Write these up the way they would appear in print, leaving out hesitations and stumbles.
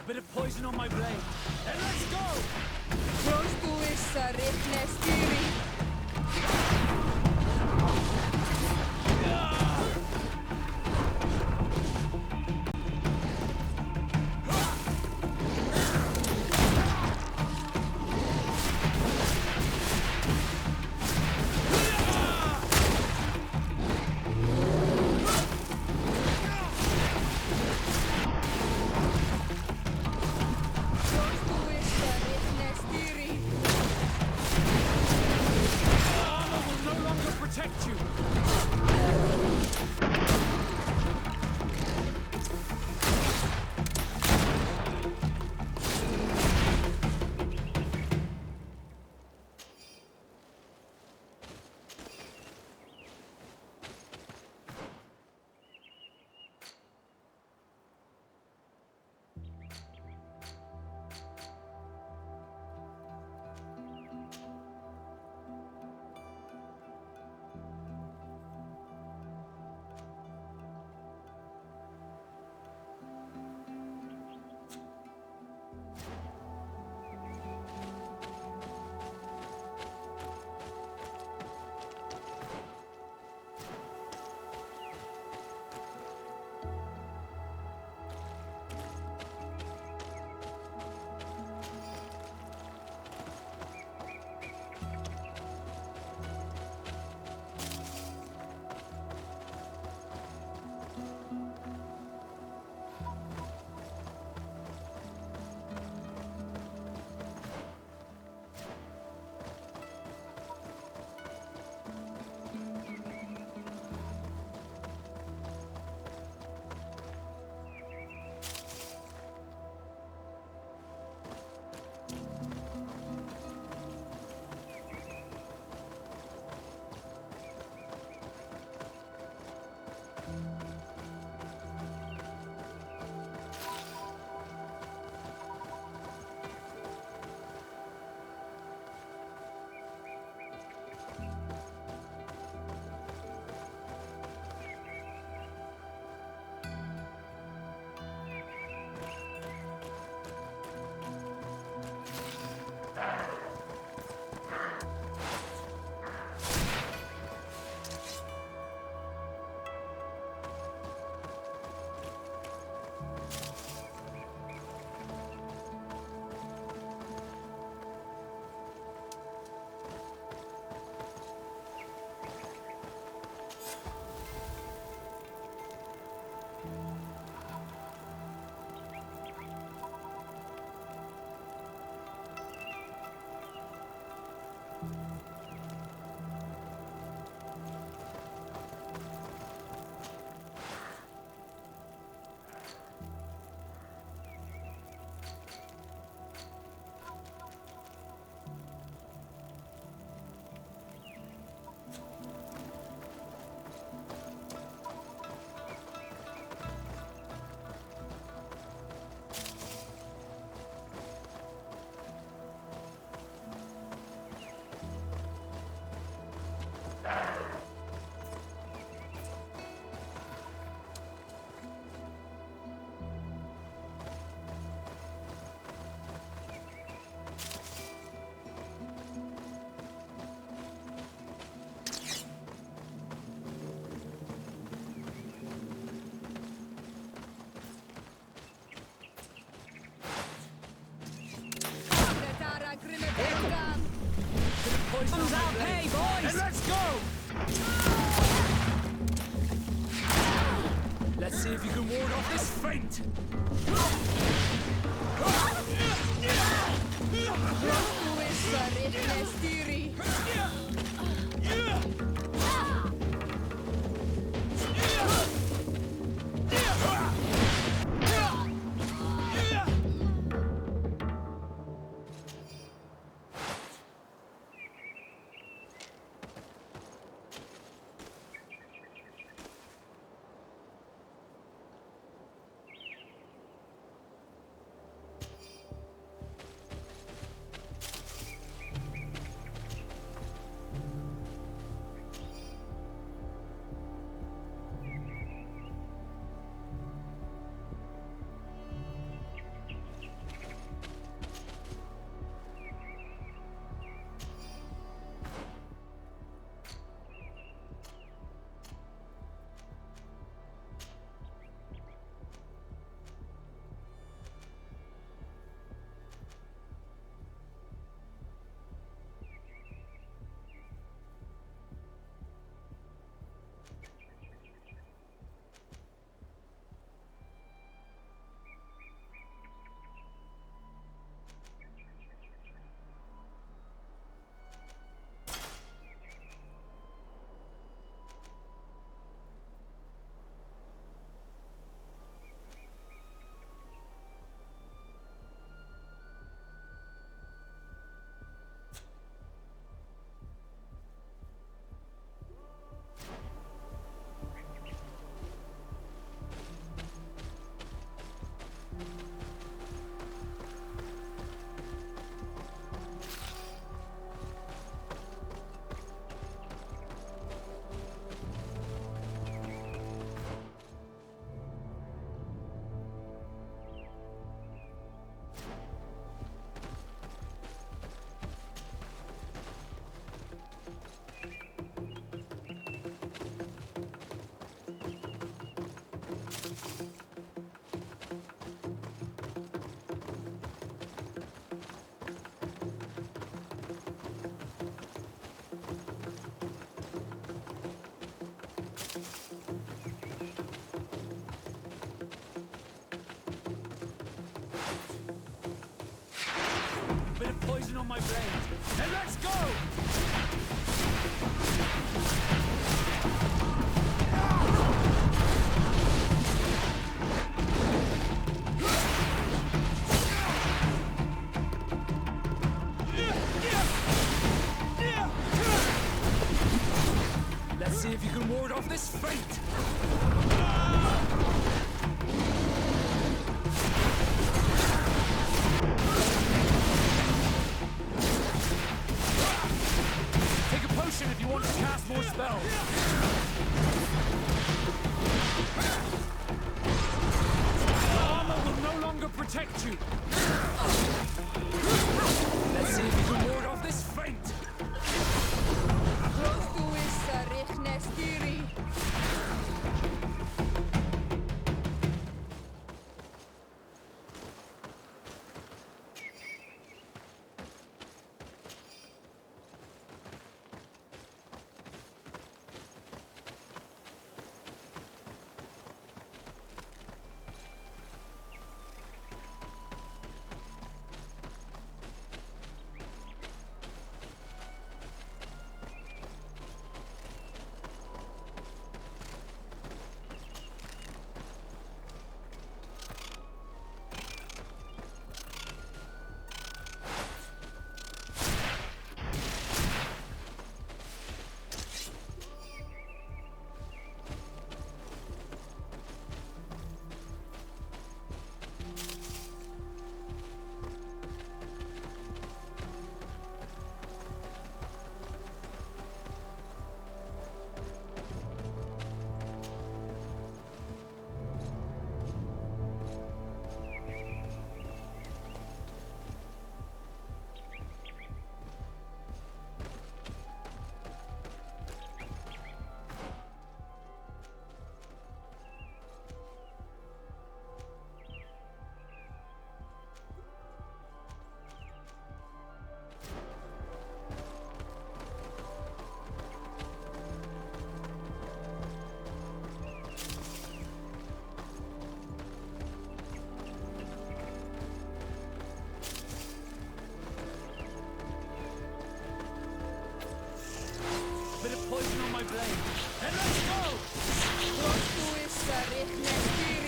bit of poison on my blade. And let's go! Rostuissa rifnestiri. Poison's our pay, boys! And let's go! Let's see if you can ward off this feint! Rostuissa rifnestiri. poison on my blade. And let's go! Let's see if you can ward off this fate. Take a potion if you want to cast more spells. Armor will no longer protect you. Let's see if you can ward off this fate. Rostuissa rihnestiri. Bit of poison on my blade. And let's go! Rostuissa rihnestiri.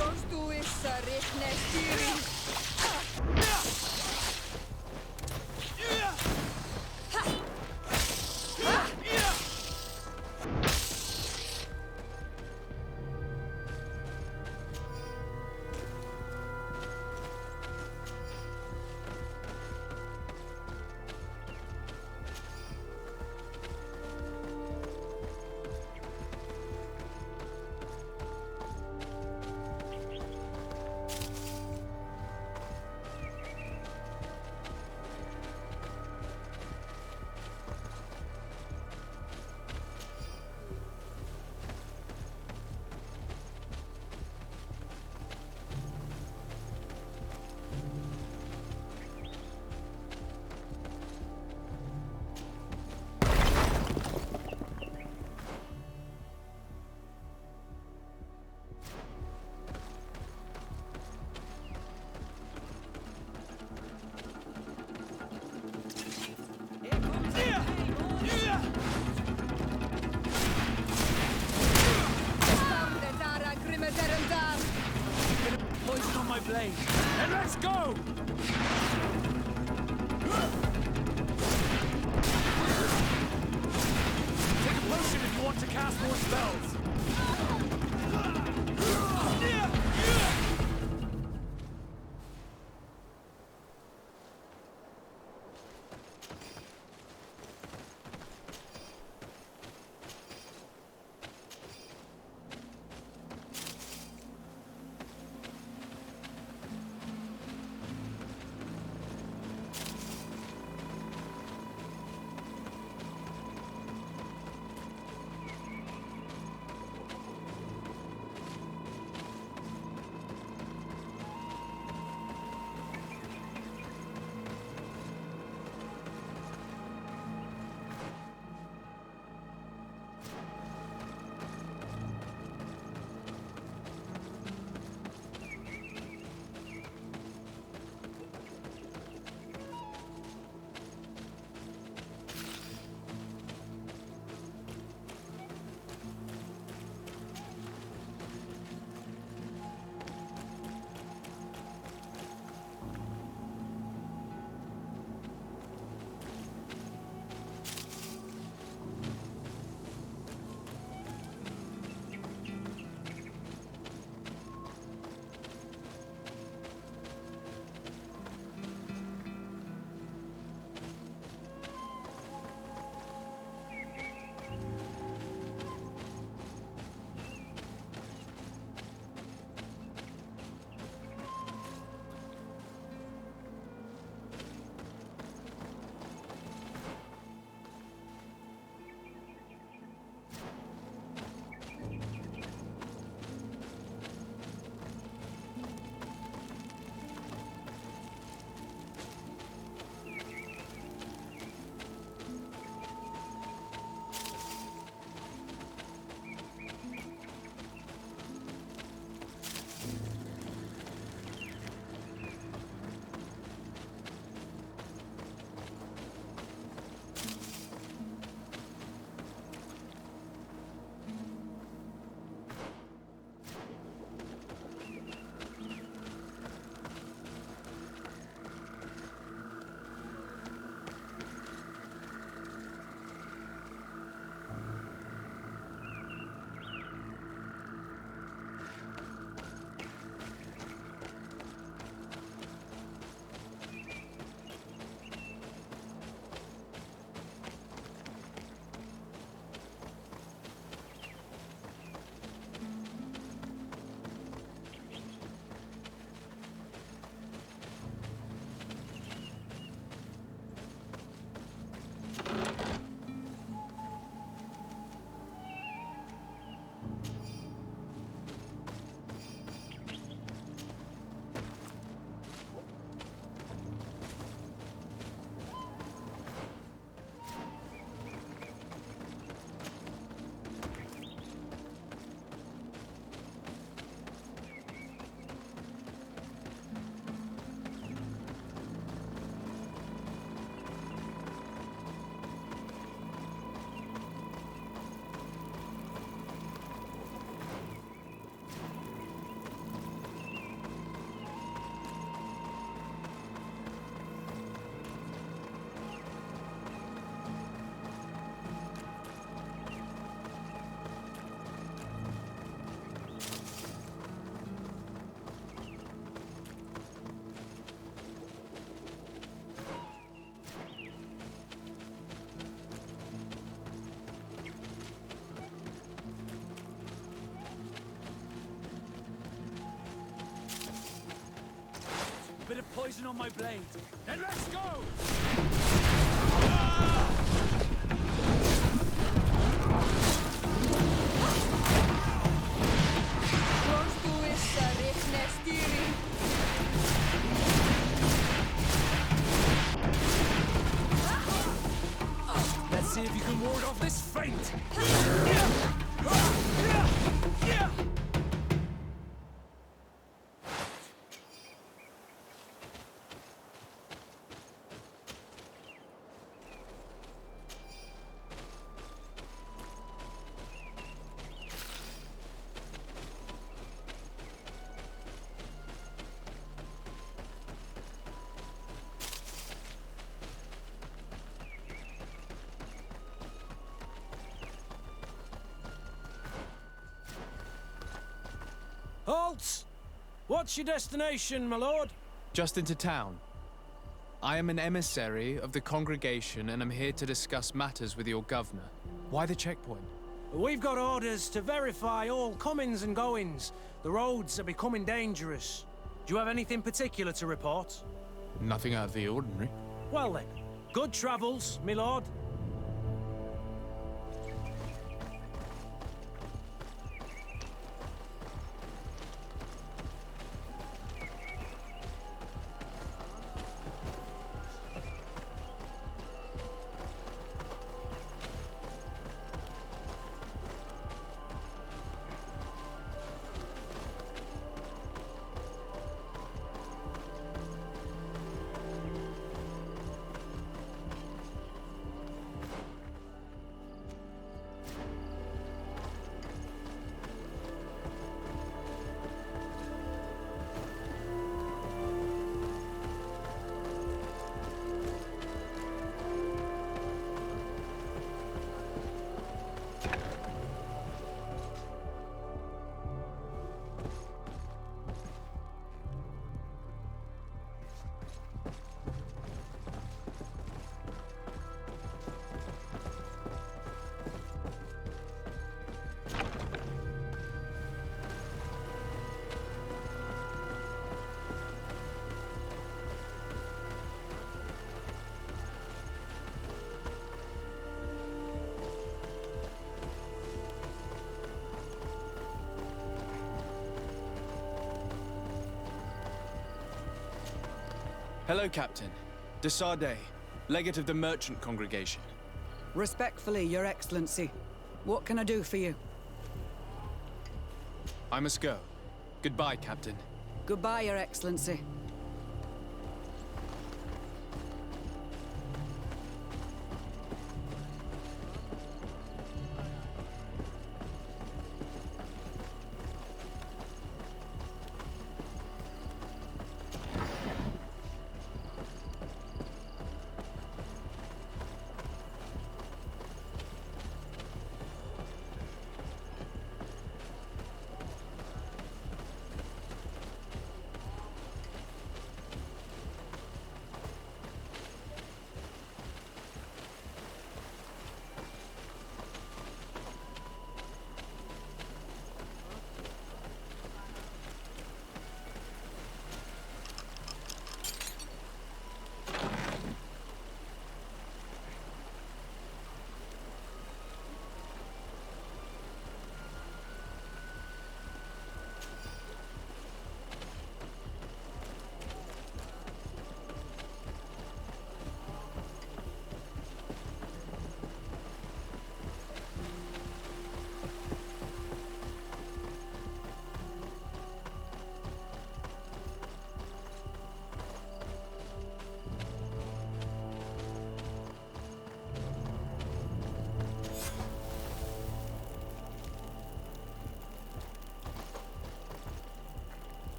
Rostuissa rihnestiri. Poison on my blade. And let's go! Take a potion if you want to cast more spells. of poison on my blade. Then let's go! Klostuissa rihnestiri. Let's see if you can ward off this feint! Halt! What's your destination, my lord? Just into town. I am an emissary of the congregation and am here to discuss matters with your governor. Why the checkpoint? We've got orders to verify all comings and goings. The roads are becoming dangerous. Do you have anything particular to report? Nothing out of the ordinary. Well then, good travels, my lord. Hello, Captain. De Sardet, legate of the merchant congregation. Respectfully, Your Excellency. What can I do for you? I must go. Goodbye, Captain. Goodbye, Your Excellency.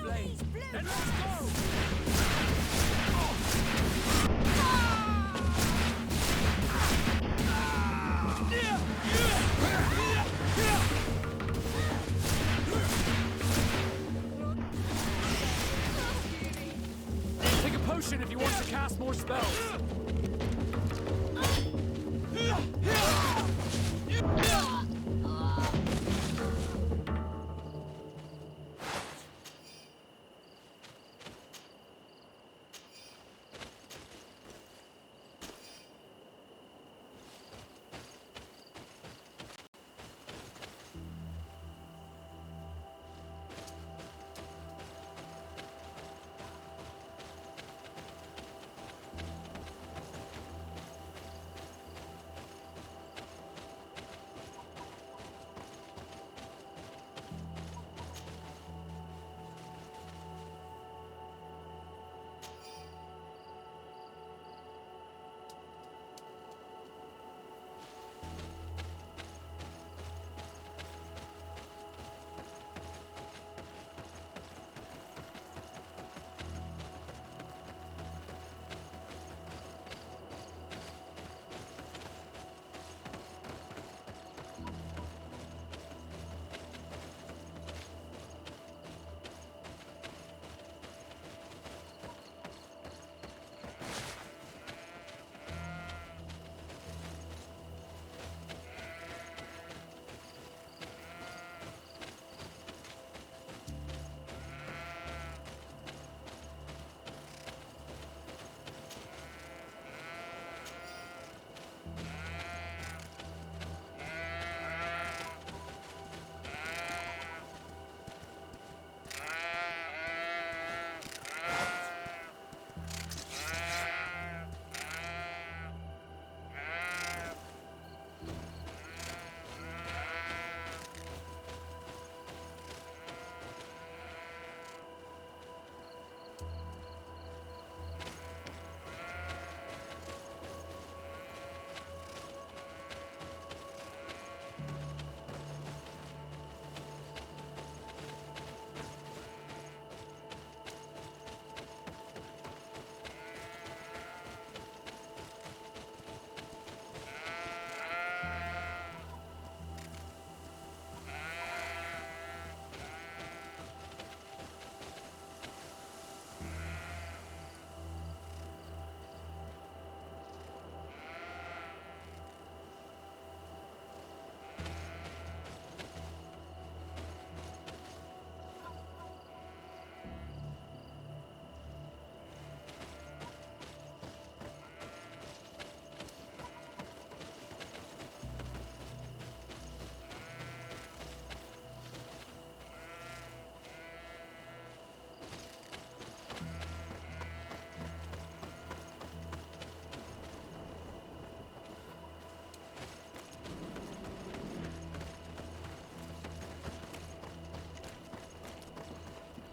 blade. Then let's go! Take a potion if you want to cast more spells.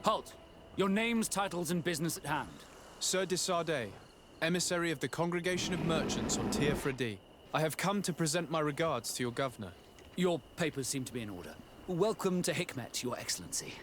Halt! Your names, titles, and business at hand. Sir de Sardet, emissary of the Congregation of Merchants on Tier Fredi. I have come to present my regards to your governor. Your papers seem to be in order. Welcome to Hikmet, Your Excellency.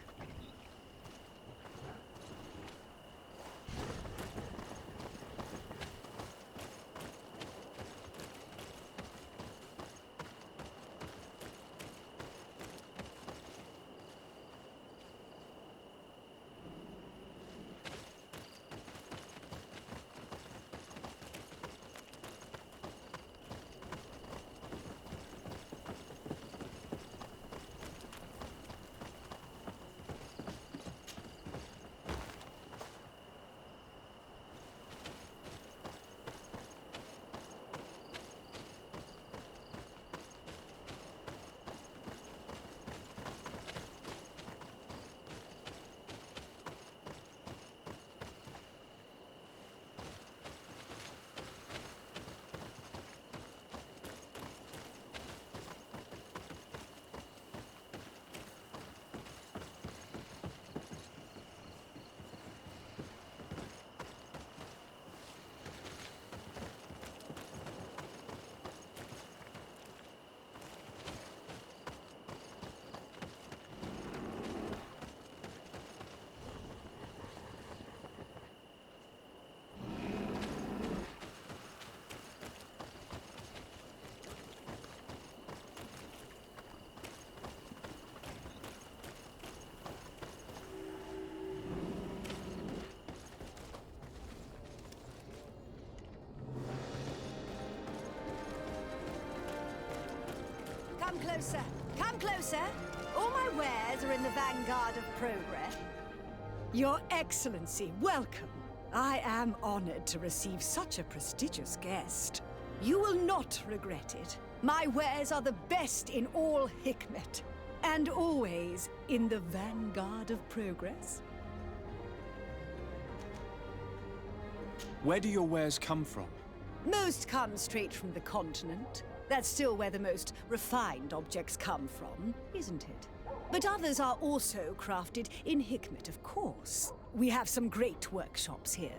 closer. Come closer. All my wares are in the vanguard of progress. Your Excellency, welcome. I am honored to receive such a prestigious guest. You will not regret it. My wares are the best in all Hikmet, and always in the vanguard of progress. Where do your wares come from? Most come straight from the continent. That's still where the most refined objects come from, isn't it? But others are also crafted in Hikmet, of course. We have some great workshops here.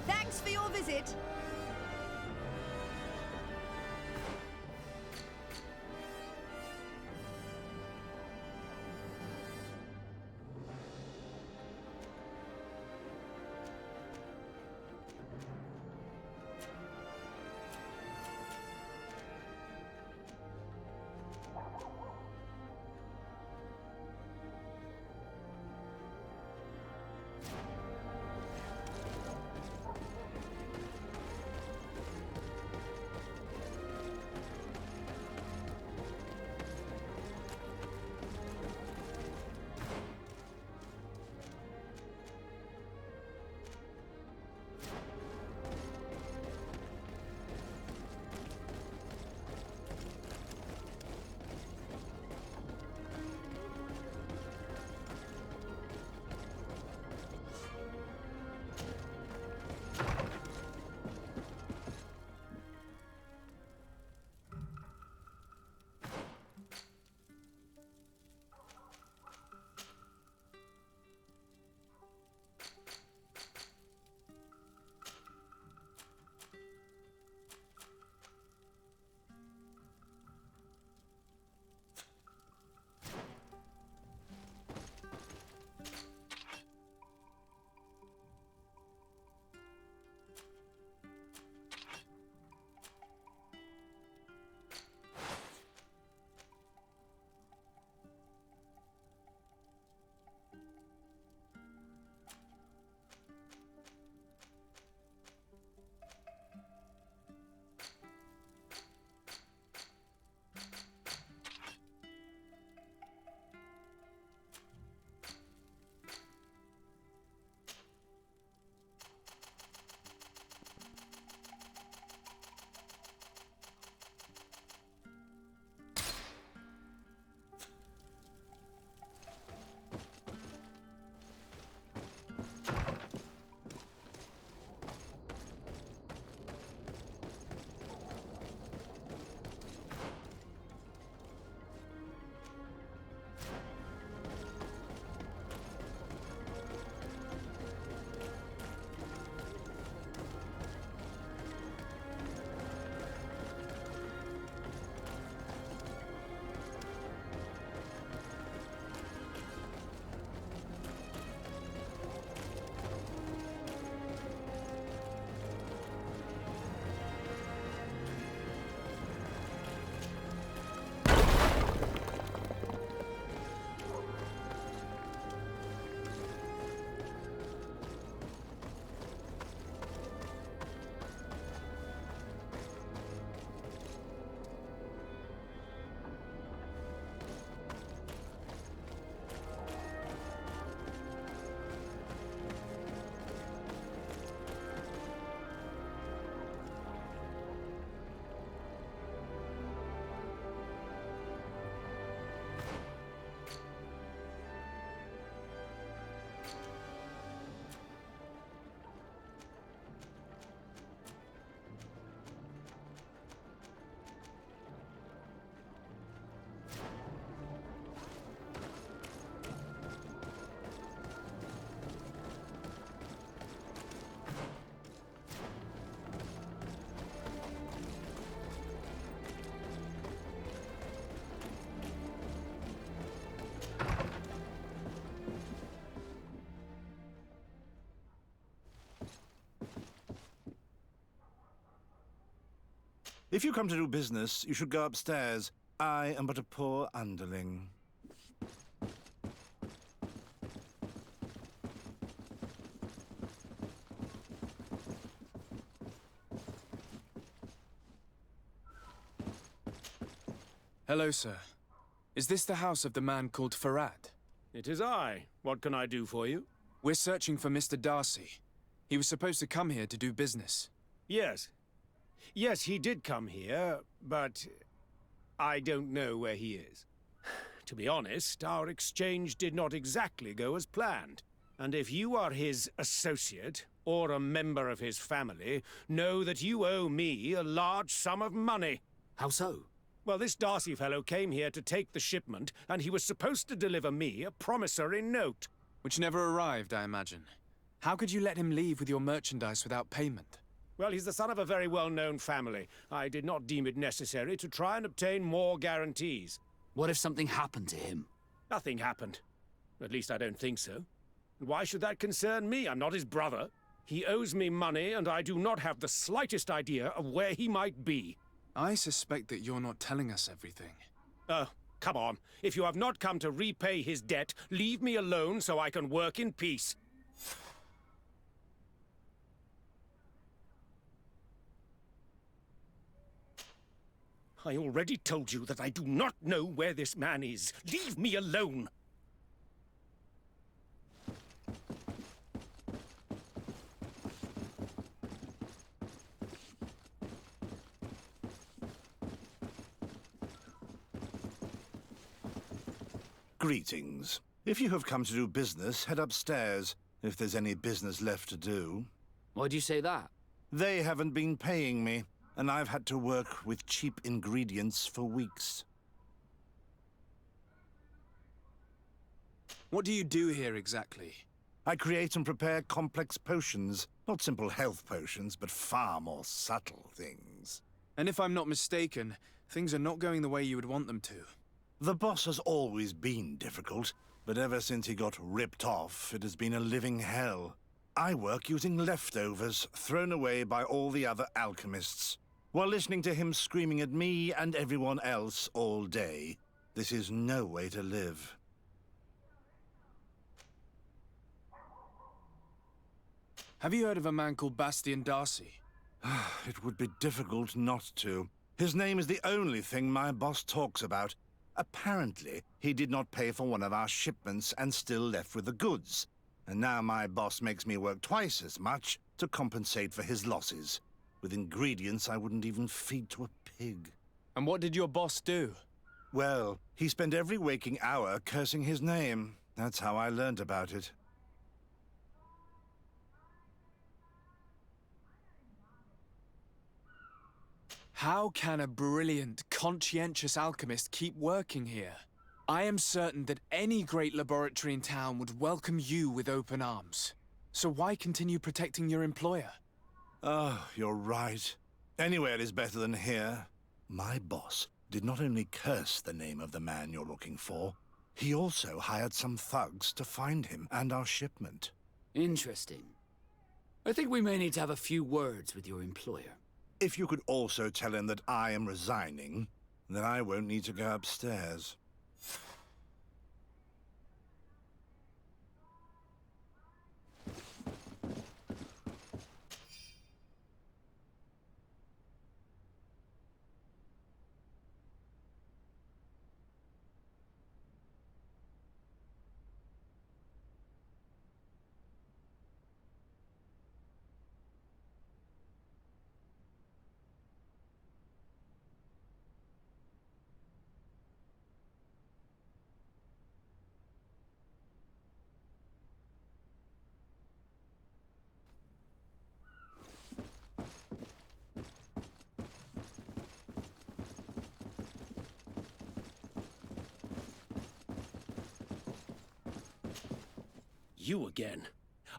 Thanks for your visit. If you come to do business, you should go upstairs. I am but a poor underling. Hello, sir. Is this the house of the man called Farad? It is I. What can I do for you? We're searching for Mr. Darcy. He was supposed to come here to do business. Yes. Yes, he did come here, but I don't know where he is. To be honest, our exchange did not exactly go as planned. And if you are his associate, or a member of his family, know that you owe me a large sum of money. How so? Well, this Darcy fellow came here to take the shipment, and he was supposed to deliver me a promissory note. Which never arrived, I imagine. How could you let him leave with your merchandise without payment? Well, he's the son of a very well-known family. I did not deem it necessary to try and obtain more guarantees. What if something happened to him? Nothing happened. At least I don't think so. Why should that concern me? I'm not his brother. He owes me money, and I do not have the slightest idea of where he might be. I suspect that you're not telling us everything. Oh, come on. If you have not come to repay his debt, leave me alone so I can work in peace. I already told you that I do not know where this man is. Leave me alone! Greetings. If you have come to do business, head upstairs, if there's any business left to do. Why do you say that? They haven't been paying me, and I've had to work with cheap ingredients for weeks. What do you do here exactly? I create and prepare complex potions. Not simple health potions, but far more subtle things. And if I'm not mistaken, things are not going the way you would want them to. The boss has always been difficult, but ever since he got ripped off, it has been a living hell. I work using leftovers thrown away by all the other alchemists, while listening to him screaming at me and everyone else all day. This is no way to live. Have you heard of a man called Bastian Darcy? It would be difficult not to. His name is the only thing my boss talks about. Apparently, he did not pay for one of our shipments and still left with the goods. And now my boss makes me work twice as much to compensate for his losses, with ingredients I wouldn't even feed to a pig. And what did your boss do? Well, he spent every waking hour cursing his name. That's how I learned about it. How can a brilliant, conscientious alchemist keep working here? I am certain that any great laboratory in town would welcome you with open arms. So why continue protecting your employer? Oh, you're right. Anywhere is better than here. My boss did not only curse the name of the man you're looking for, he also hired some thugs to find him and our shipment. Interesting. I think we may need to have a few words with your employer. If you could also tell him that I am resigning, then I won't need to go upstairs. You again.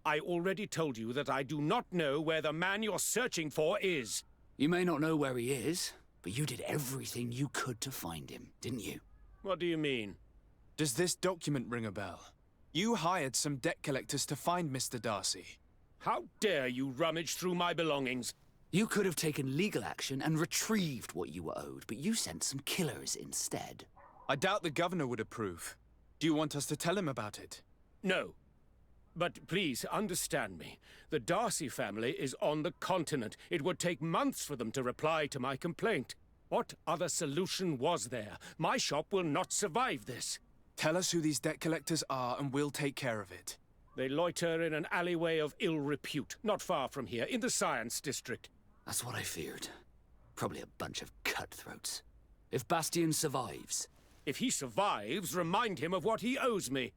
I already told you that I do not know where the man you're searching for is. You may not know where he is, but you did everything you could to find him, didn't you? What do you mean? Does this document ring a bell? You hired some debt collectors to find Mr. Darcy. How dare you rummage through my belongings? You could have taken legal action and retrieved what you were owed, but you sent some killers instead. I doubt the governor would approve. Do you want us to tell him about it? No. But please, understand me. The Darcy family is on the continent. It would take months for them to reply to my complaint. What other solution was there? My shop will not survive this. Tell us who these debt collectors are and we'll take care of it. They loiter in an alleyway of ill repute, not far from here, in the Science District. That's what I feared. Probably a bunch of cutthroats. If Bastion survives... If he survives, remind him of what he owes me.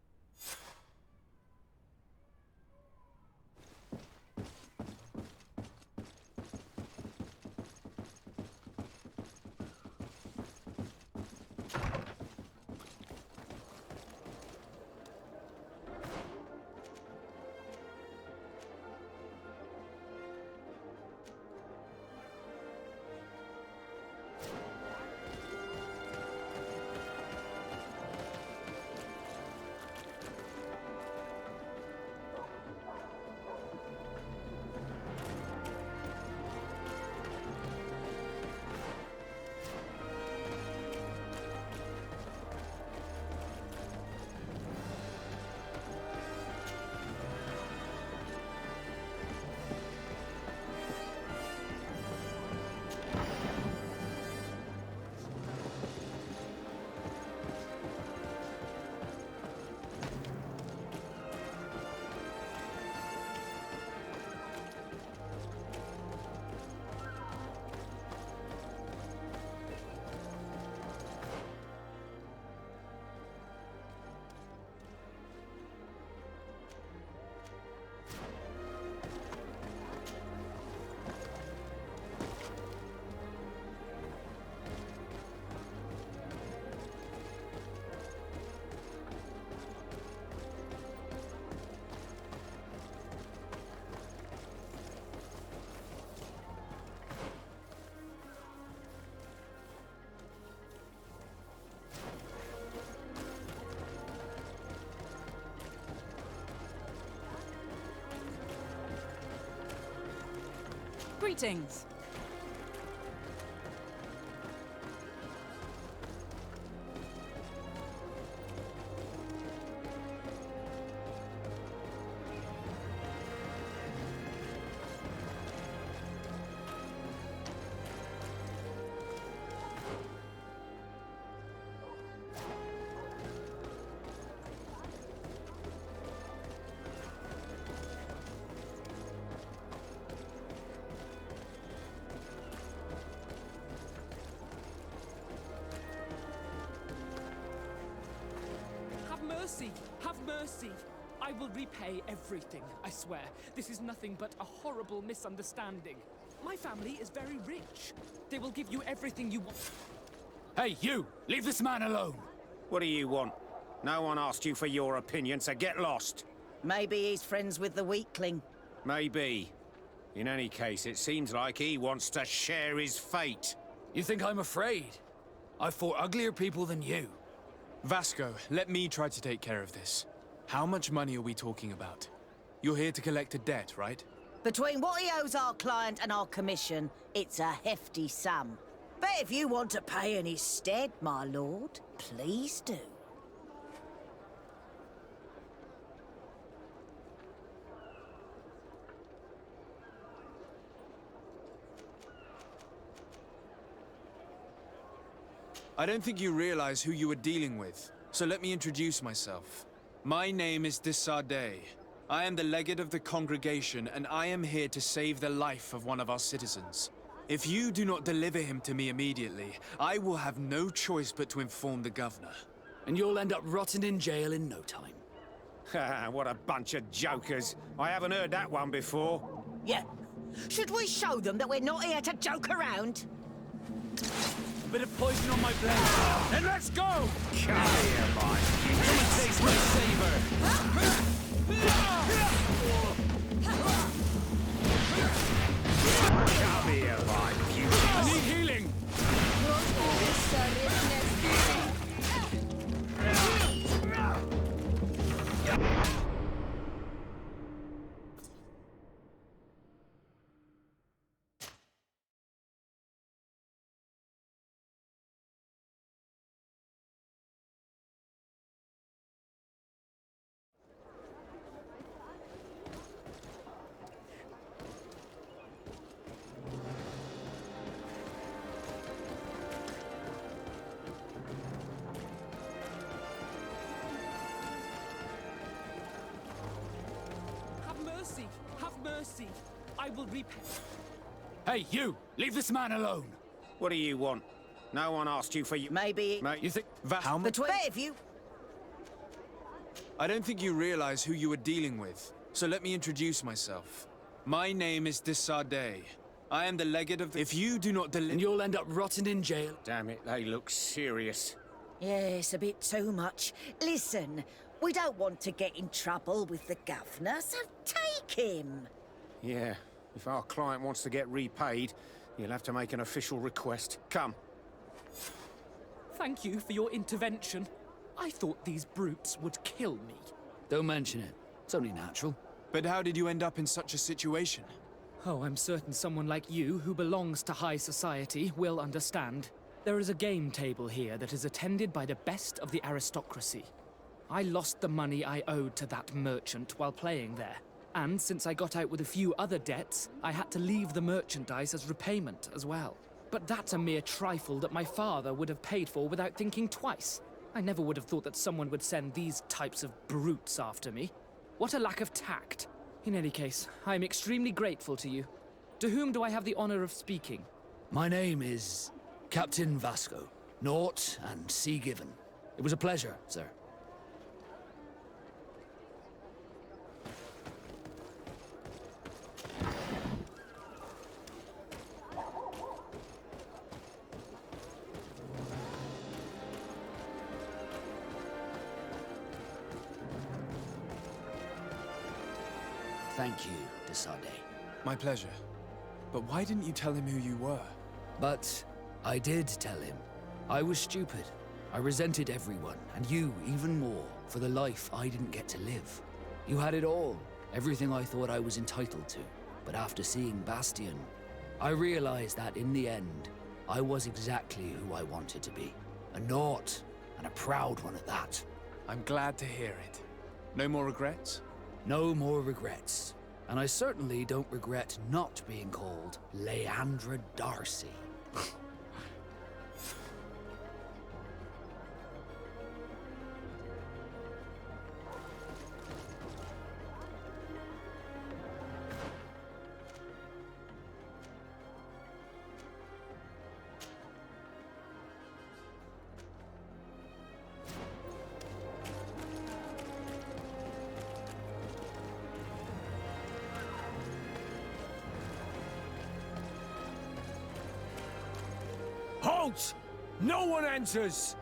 Greetings. Mercy! Have mercy! I will repay everything, I swear. This is nothing but a horrible misunderstanding. My family is very rich. They will give you everything you want. Hey, you! Leave this man alone! What do you want? No one asked you for your opinion, so get lost. Maybe he's friends with the weakling. Maybe. In any case, it seems like he wants to share his fate. You think I'm afraid? I've fought uglier people than you. Vasco, let me try to take care of this. How much money are we talking about? You're here to collect a debt, right? Between what he owes our client and our commission, it's a hefty sum. But if you want to pay in his stead, my lord, please do. I don't think you realize who you are dealing with, so let me introduce myself. My name is Desardet. I am the legate of the congregation, and I am here to save the life of one of our citizens. If you do not deliver him to me immediately, I will have no choice but to inform the governor. And you'll end up rotting in jail in no time. Ha! What a bunch of jokers. I haven't heard that one before. Yeah. Should we show them that we're not here to joke around? A bit of poison on my blade. Then let's go! Come here, boy. Come and taste my savor. Come here, boy. I need healing. mercy. I will repay. Hey, you! Leave this man alone! What do you want? No one asked you for you. Maybe Mate, You think... How much? between if you... I don't think you realize who you were dealing with, so let me introduce myself. My name is Desardet. I am the legate of the... If you do not And you'll end up rotting in jail. damn it, they look serious. Yes, a bit too much. Listen, we don't want to get in trouble with the governor, so take him. Yeah, if our client wants to get repaid, you'll have to make an official request. Come. Thank you for your intervention. I thought these brutes would kill me. Don't mention it. It's only natural. But how did you end up in such a situation? Oh, I'm certain someone like you, who belongs to high society, will understand. There is a game table here that is attended by the best of the aristocracy. I lost the money I owed to that merchant while playing there. And since I got out with a few other debts, I had to leave the merchandise as repayment as well. But that's a mere trifle that my father would have paid for without thinking twice. I never would have thought that someone would send these types of brutes after me. What a lack of tact. In any case, I am extremely grateful to you. To whom do I have the honor of speaking? My name is Captain Vasco. Naught and sea given. It was a pleasure, sir. Thank you, Desardet. My pleasure. But why didn't you tell him who you were? But I did tell him. I was stupid. I resented everyone, and you even more, for the life I didn't get to live. You had it all, everything I thought I was entitled to. But after seeing Bastion, I realized that in the end, I was exactly who I wanted to be. A naught, and a proud one at that. I'm glad to hear it. No more regrets? No more regrets. And I certainly don't regret not being called Leandra Darcy. Halt! No one enters!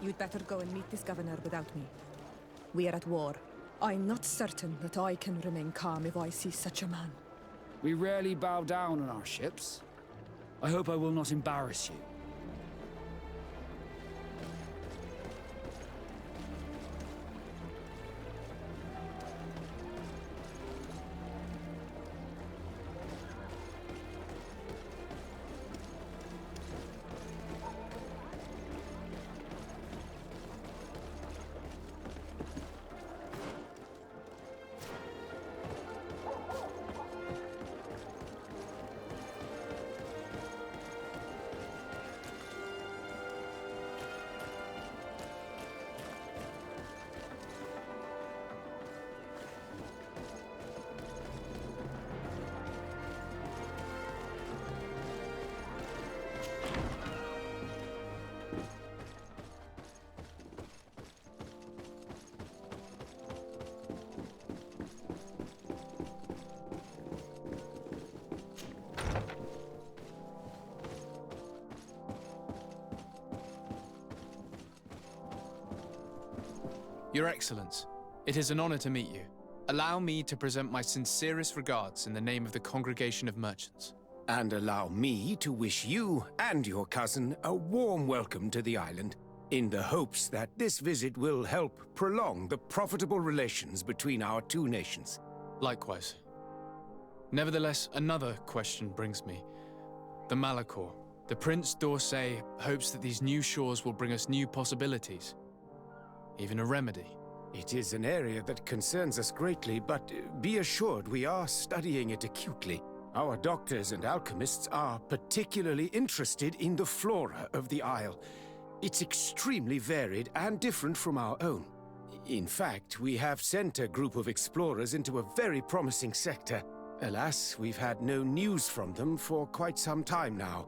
You'd better go and meet this governor without me. We are at war. I'm not certain that I can remain calm if I see such a man. We rarely bow down on our ships. I hope I will not embarrass you. Your Excellence, it is an honor to meet you. Allow me to present my sincerest regards in the name of the Congregation of Merchants. And allow me to wish you and your cousin a warm welcome to the island, in the hopes that this visit will help prolong the profitable relations between our two nations. Likewise. Nevertheless, another question brings me. The Malachor. The Prince d'Orsay hopes that these new shores will bring us new possibilities. Even a remedy. It is an area that concerns us greatly, but be assured we are studying it acutely. Our doctors and alchemists are particularly interested in the flora of the Isle. It's extremely varied and different from our own. In fact, we have sent a group of explorers into a very promising sector. Alas, we've had no news from them for quite some time now.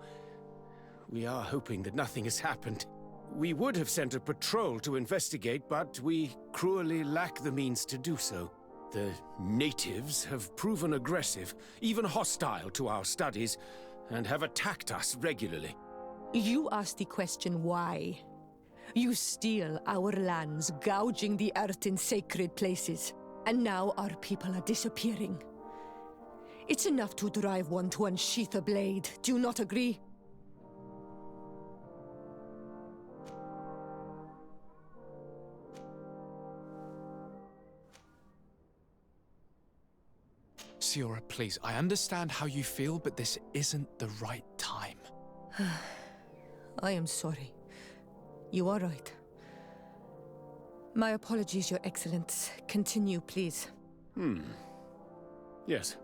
We are hoping that nothing has happened. We would have sent a patrol to investigate, but we cruelly lack the means to do so. The natives have proven aggressive, even hostile to our studies, and have attacked us regularly. You asked the question why. You steal our lands, gouging the earth in sacred places. And now our people are disappearing. It's enough to drive one to unsheath a blade. Do you not agree? Siora, please, I understand how you feel, but this isn't the right time. I am sorry. You are right. My apologies, Your Excellence. Continue, please. Yes.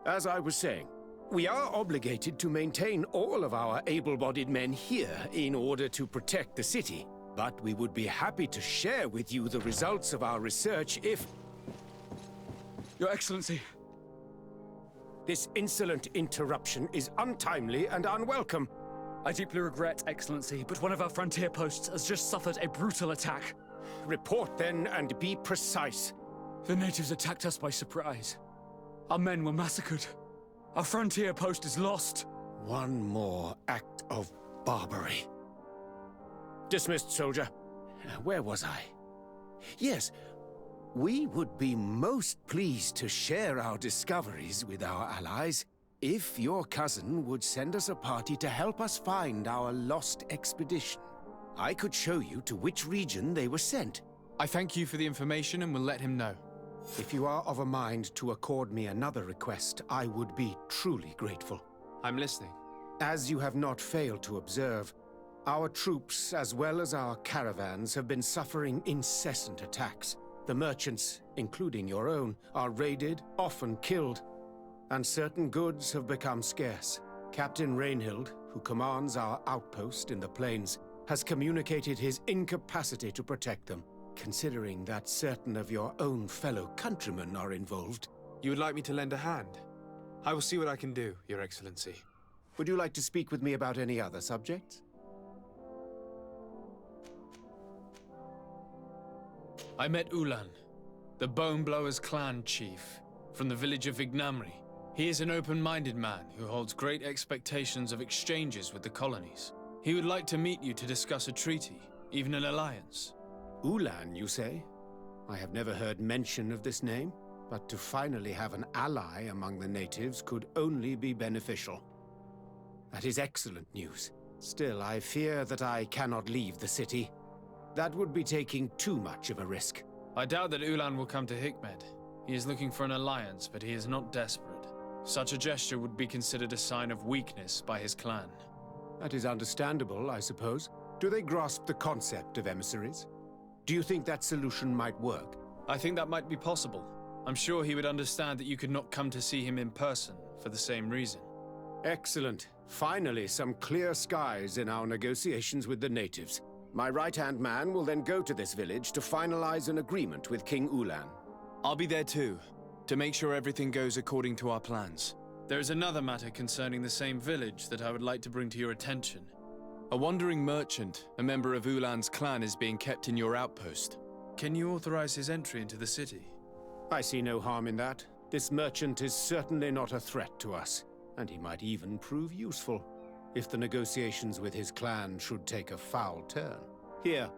As I was saying, we are obligated to maintain all of our able-bodied men here in order to protect the city. But we would be happy to share with you the results of our research if... Your Excellency. This insolent interruption is untimely and unwelcome. I deeply regret, Excellency, but one of our frontier posts has just suffered a brutal attack. Report then and be precise. The natives attacked us by surprise. Our men were massacred. Our frontier post is lost. One more act of barbarity. Dismissed, soldier. Where was I? Yes, we would be most pleased to share our discoveries with our allies if your cousin would send us a party to help us find our lost expedition. I could show you to which region they were sent. I thank you for the information and will let him know. If you are of a mind to accord me another request, I would be truly grateful. I'm listening. As you have not failed to observe, our troops, as well as our caravans, have been suffering incessant attacks. The merchants, including your own, are raided, often killed, and certain goods have become scarce. Captain Rainhild, who commands our outpost in the plains, has communicated his incapacity to protect them. Considering that certain of your own fellow countrymen are involved. You would like me to lend a hand? I will see what I can do, Your Excellency. Would you like to speak with me about any other subjects? I met Ulan, the Boneblower's clan chief, from the village of Vignamri. He is an open-minded man who holds great expectations of exchanges with the colonies. He would like to meet you to discuss a treaty, even an alliance. Ulan, you say? I have never heard mention of this name, but to finally have an ally among the natives could only be beneficial. That is excellent news. Still, I fear that I cannot leave the city. That would be taking too much of a risk. I doubt that Ulan will come to Hikmed. He is looking for an alliance, but he is not desperate. Such a gesture would be considered a sign of weakness by his clan. That is understandable, I suppose. Do they grasp the concept of emissaries? Do you think that solution might work? I think that might be possible. I'm sure he would understand that you could not come to see him in person for the same reason. Excellent. Finally, some clear skies in our negotiations with the natives. My right-hand man will then go to this village to finalize an agreement with King Ulan. I'll be there too, to make sure everything goes according to our plans. There is another matter concerning the same village that I would like to bring to your attention. A wandering merchant, a member of Ulan's clan, is being kept in your outpost. Can you authorize his entry into the city? I see no harm in that. This merchant is certainly not a threat to us, and he might even prove useful if the negotiations with his clan should take a foul turn. Here,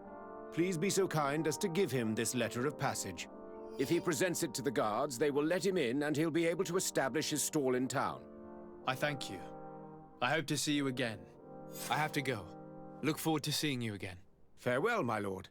please be so kind as to give him this letter of passage. If he presents it to the guards, they will let him in and he'll be able to establish his stall in town. I thank you. I hope to see you again. I have to go. Look forward to seeing you again. Farewell, my lord.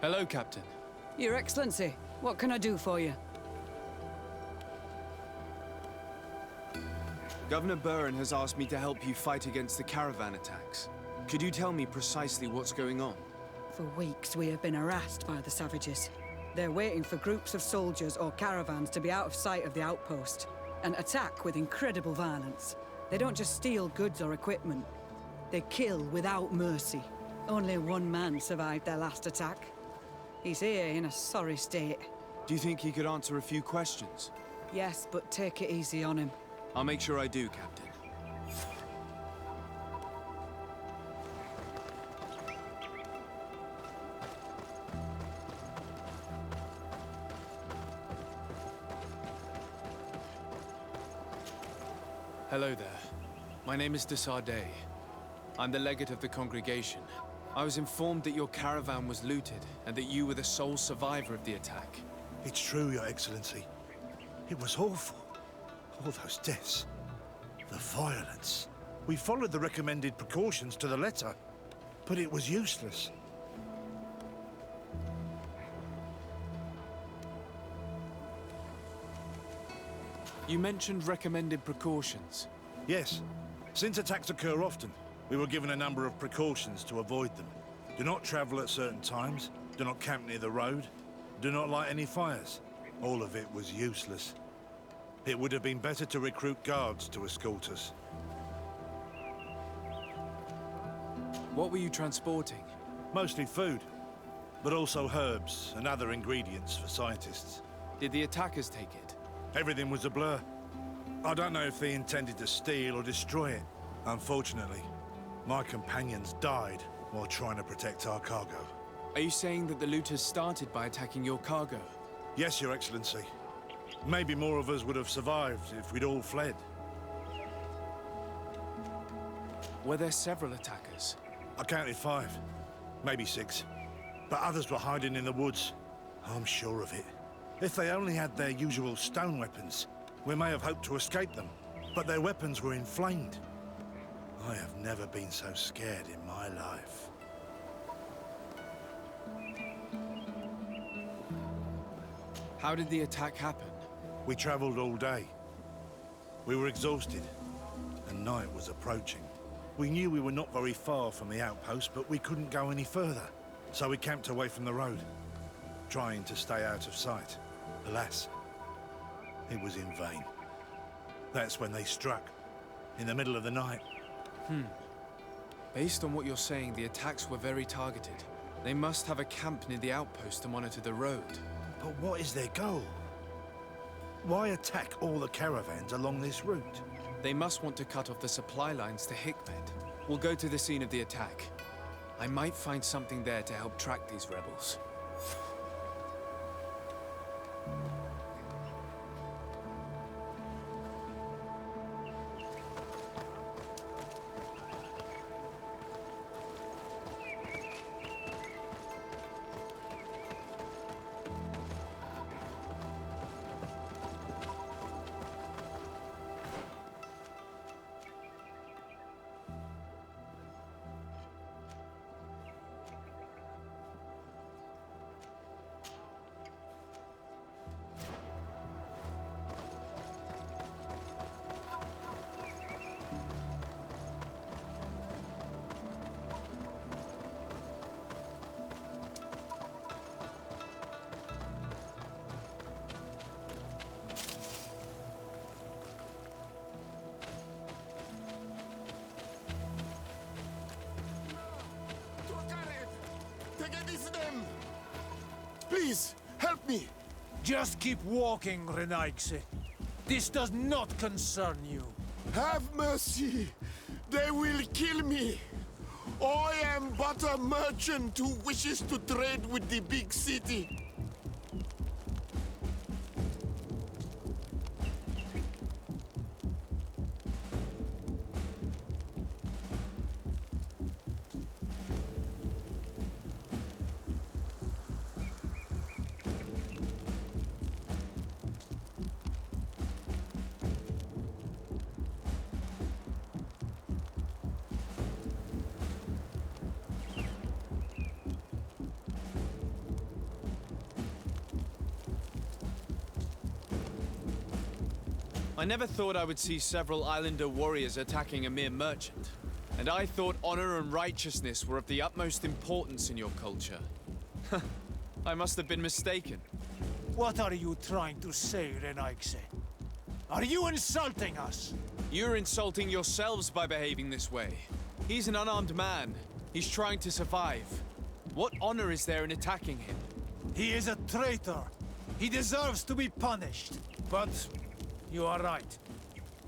Hello, Captain. Your Excellency, what can I do for you? Governor Burren has asked me to help you fight against the caravan attacks. Could you tell me precisely what's going on? For weeks, we have been harassed by the savages. They're waiting for groups of soldiers or caravans to be out of sight of the outpost and attack with incredible violence. They don't just steal goods or equipment. They kill without mercy. Only one man survived their last attack. He's here in a sorry state. Do you think he could answer a few questions? Yes, but take it easy on him. I'll make sure I do, Captain. Hello there. My name is de Sardet. I'm the legate of the congregation. I was informed that your caravan was looted, and that you were the sole survivor of the attack. It's true, Your Excellency. It was awful. All those deaths. The violence. We followed the recommended precautions to the letter, but it was useless. You mentioned recommended precautions. Yes. Since attacks occur often, we were given a number of precautions to avoid them. Do not travel at certain times, do not camp near the road, do not light any fires. All of it was useless. It would have been better to recruit guards to escort us. What were you transporting? Mostly food, but also herbs and other ingredients for scientists. Did the attackers take it? Everything was a blur. I don't know if they intended to steal or destroy it. Unfortunately, my companions died while trying to protect our cargo. Are you saying that the looters started by attacking your cargo? Yes, Your Excellency. Maybe more of us would have survived if we'd all fled. Were there several attackers? I counted 5, maybe 6. But others were hiding in the woods. I'm sure of it. If they only had their usual stone weapons, we may have hoped to escape them. But their weapons were inflamed. I have never been so scared in my life. How did the attack happen? We traveled all day. We were exhausted, and night was approaching. We knew we were not very far from the outpost, but we couldn't go any further. So we camped away from the road, trying to stay out of sight. Alas, it was in vain. That's when they struck, in the middle of the night. Based on what you're saying, the attacks were very targeted. They must have a camp near the outpost to monitor the road. But what is their goal? Why attack all the caravans along this route? They must want to cut off the supply lines to Hikmet. We'll go to the scene of the attack. I might find something there to help track these rebels. Please, help me! Just keep walking, Renaigse. This does not concern you. Have mercy! They will kill me! I am but a merchant who wishes to trade with the big city. I never thought I would see several Islander warriors attacking a mere merchant. And I thought honor and righteousness were of the utmost importance in your culture. I must have been mistaken. What are you trying to say, Renaigse? Are you insulting us? You're insulting yourselves by behaving this way. He's an unarmed man. He's trying to survive. What honor is there in attacking him? He is a traitor. He deserves to be punished. But you are right.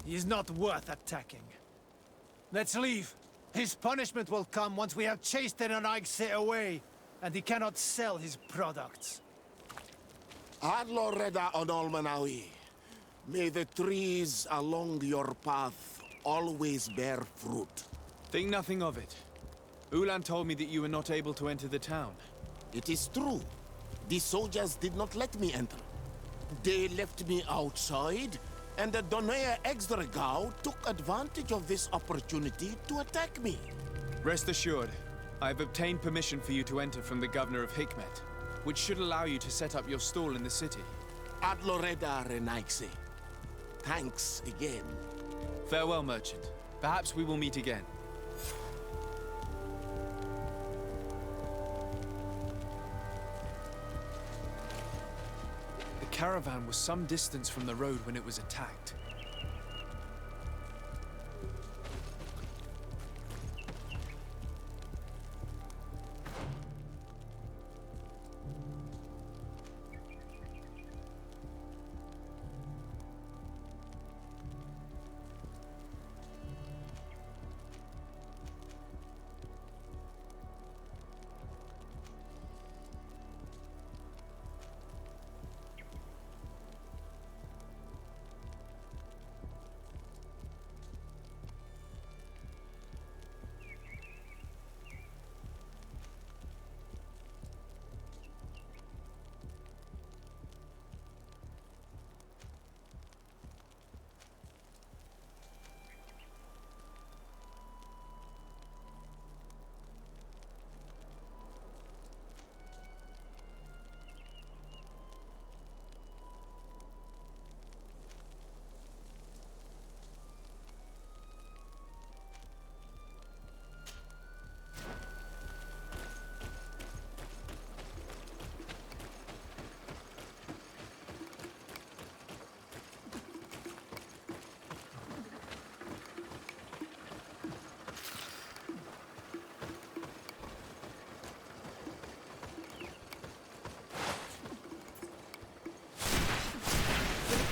He is not worth attacking. Let's leave. His punishment will come once we have chased Renaigse away, and he cannot sell his products. Adloreda Onolmanawi, may the trees along your path always bear fruit. Think nothing of it. Ulan told me that you were not able to enter the town. It is true. The soldiers did not let me enter. They left me outside, and the Donea Exdragao took advantage of this opportunity to attack me. Rest assured, I have obtained permission for you to enter from the governor of Hikmet, which should allow you to set up your stall in the city. Ad Loreda Renaixi. Thanks again. Farewell, merchant. Perhaps we will meet again. The caravan was some distance from the road when it was attacked.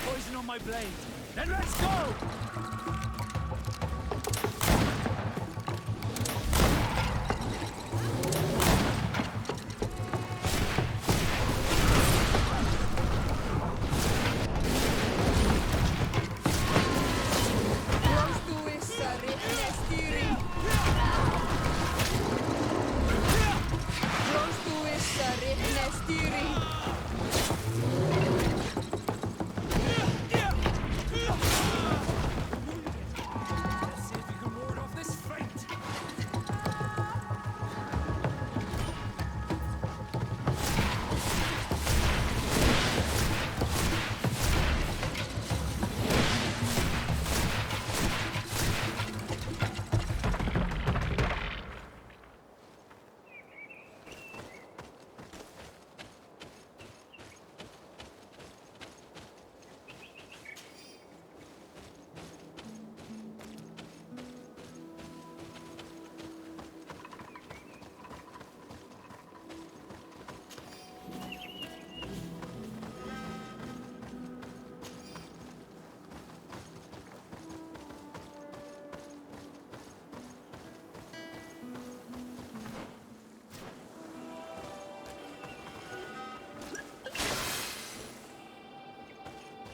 Poison on my blade. Then let's go!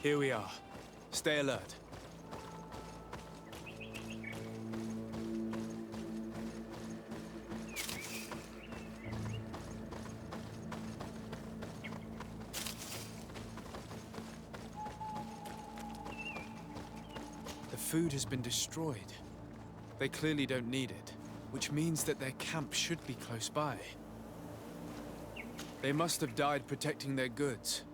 Here we are. Stay alert. The food has been destroyed. They clearly don't need it, which means that their camp should be close by. They must have died protecting their goods.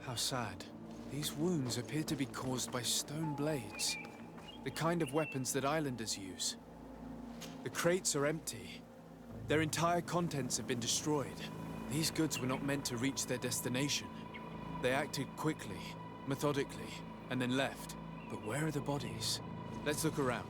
How sad. These wounds appear to be caused by stone blades, the kind of weapons that islanders use. The crates are empty. Their entire contents have been destroyed. These goods were not meant to reach their destination. They acted quickly, methodically, and then left. But where are the bodies? Let's look around.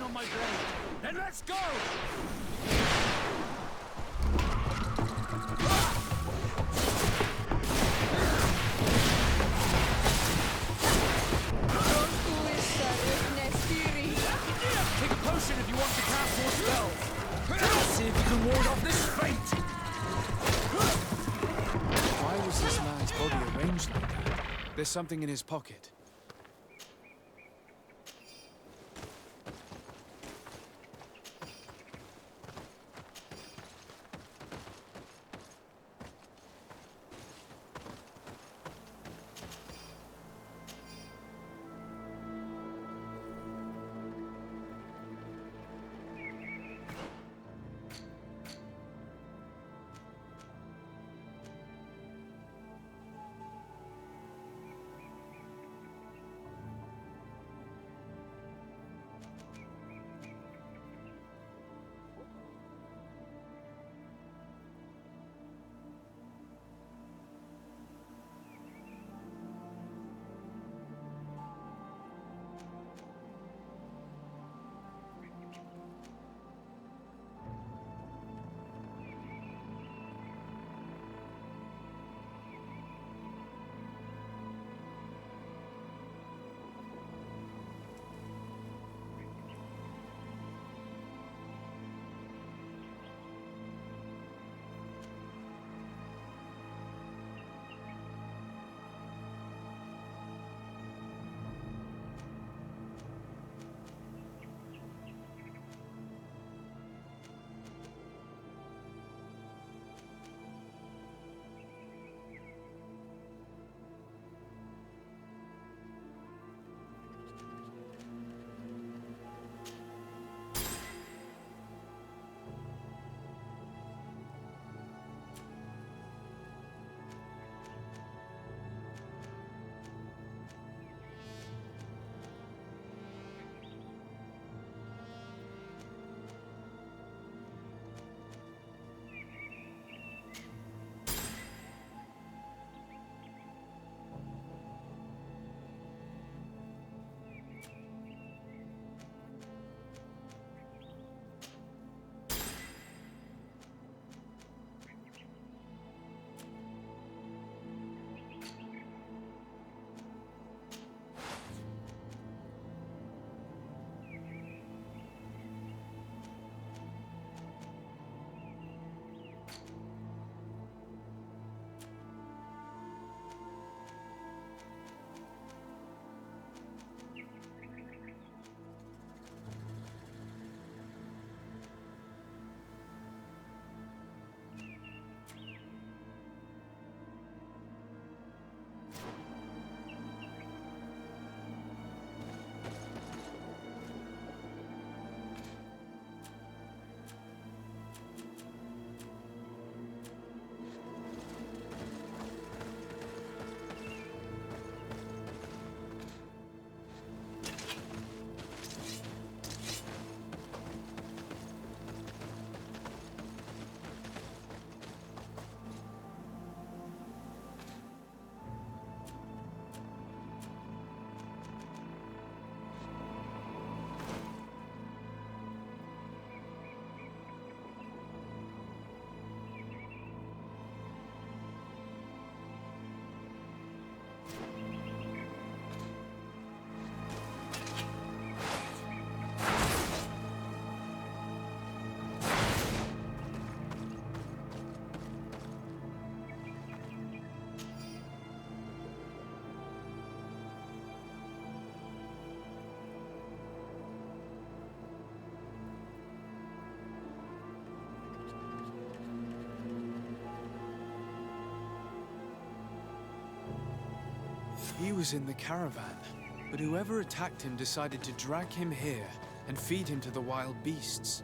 on my blade. Then let's go! Take a potion if you want to cast more spells. See if you can ward off this fate. Why was this man's body arranged like that? There's something in his pocket. He was in the caravan, but whoever attacked him decided to drag him here and feed him to the wild beasts.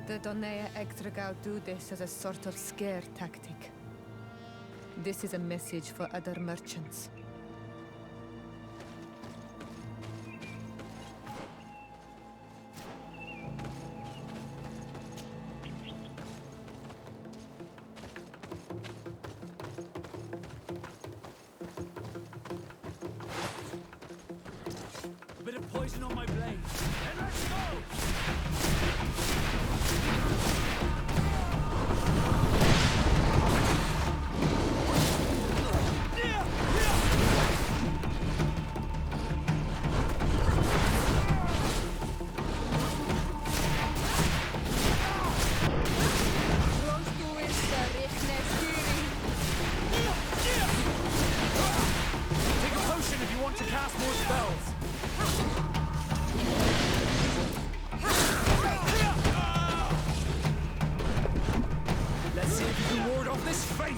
The Donea Ektragau do this as a sort of scare tactic. This is a message for other merchants. A bit of poison poison on my blade. Then let's go! Take a potion if you want to cast more spells. Let's see if you can ward off this fate.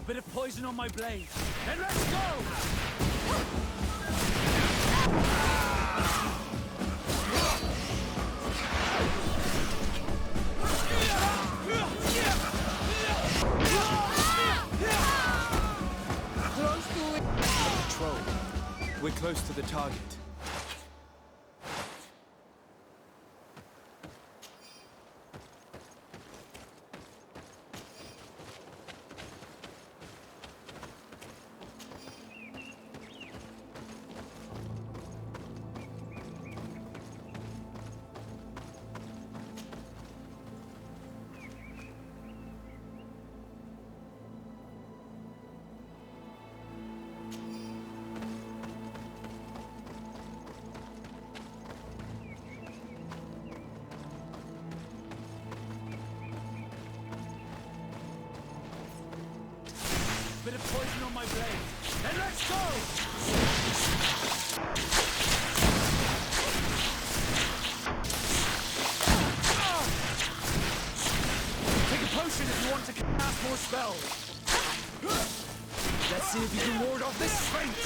Bit of poison on my blade. Then let's go! Troll. We're close to the target. Bit of poison on my blade. Then let's go! Take a potion if you want to cast more spells. Let's see if you can ward off this fate.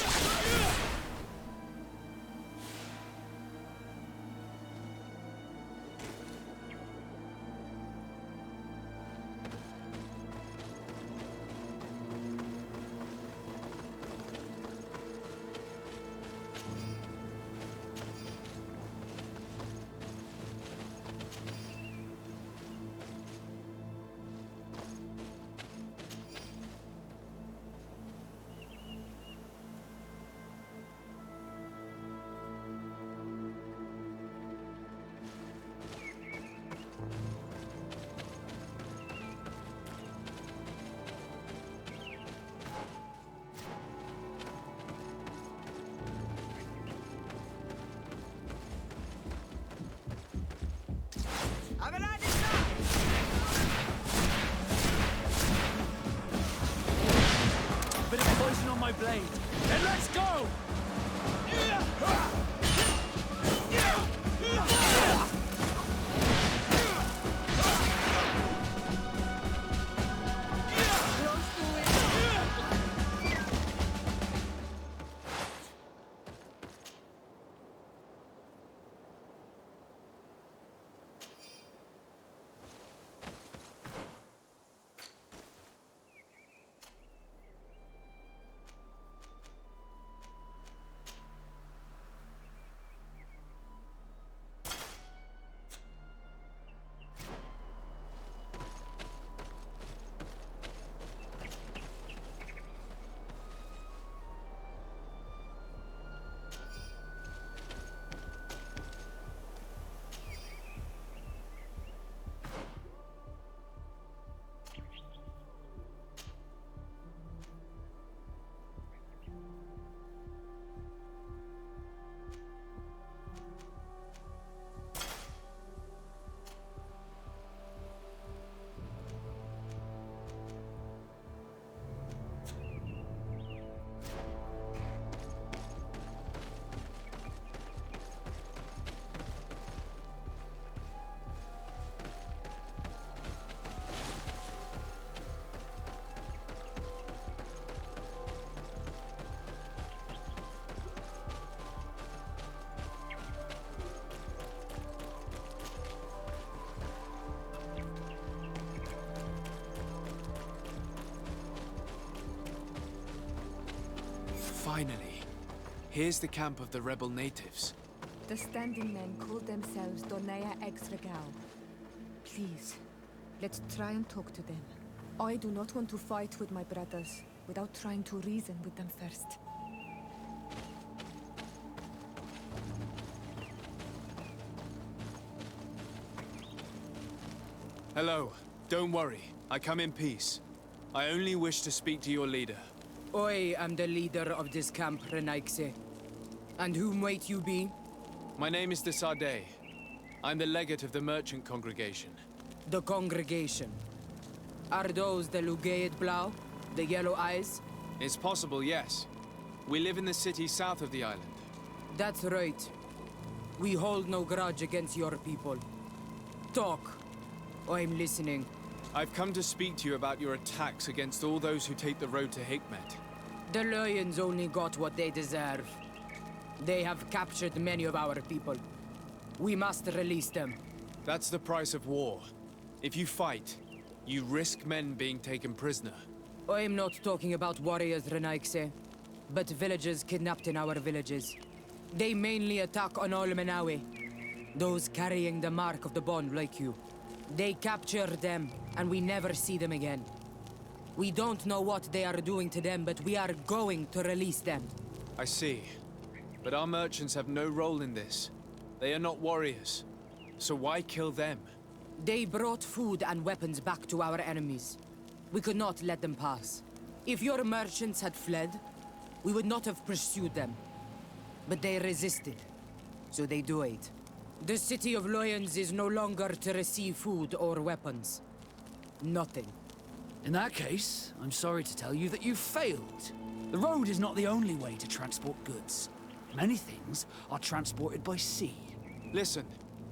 Bit of poison on my blade. Then let's go! Finally. Here's the camp of the rebel natives. The standing men call themselves Donea Exregao. Please, let's try and talk to them. I do not want to fight with my brothers without trying to reason with them first. Hello. Don't worry. I come in peace. I only wish to speak to your leader. I am the leader of this camp, Renaikse. And whom might you be? My name is Desade. I'm the legate of the merchant congregation. The congregation. Are those the Lugaid Blau? The yellow eyes? It's possible, yes. We live in the city south of the island. That's right. We hold no grudge against your people. Talk. I'm listening. I've come to speak to you about your attacks against all those who take the road to Hikmet. The Lions only got what they deserve. They have captured many of our people. We must release them. That's the price of war. If you fight, you risk men being taken prisoner. I'm not talking about warriors, Renaikse, but villagers kidnapped in our villages. They mainly attack on Olmenawe, those carrying the mark of the bond like you. They capture them, and we never see them again. We don't know what they are doing to them, but we are going to release them. I see. But our merchants have no role in this. They are not warriors. So why kill them? They brought food and weapons back to our enemies. We could not let them pass. If your merchants had fled, we would not have pursued them. But they resisted, so they died. The city of Loyans is no longer to receive food or weapons. Nothing. In that case, I'm sorry to tell you that you've failed. The road is not the only way to transport goods. Many things are transported by sea. Listen,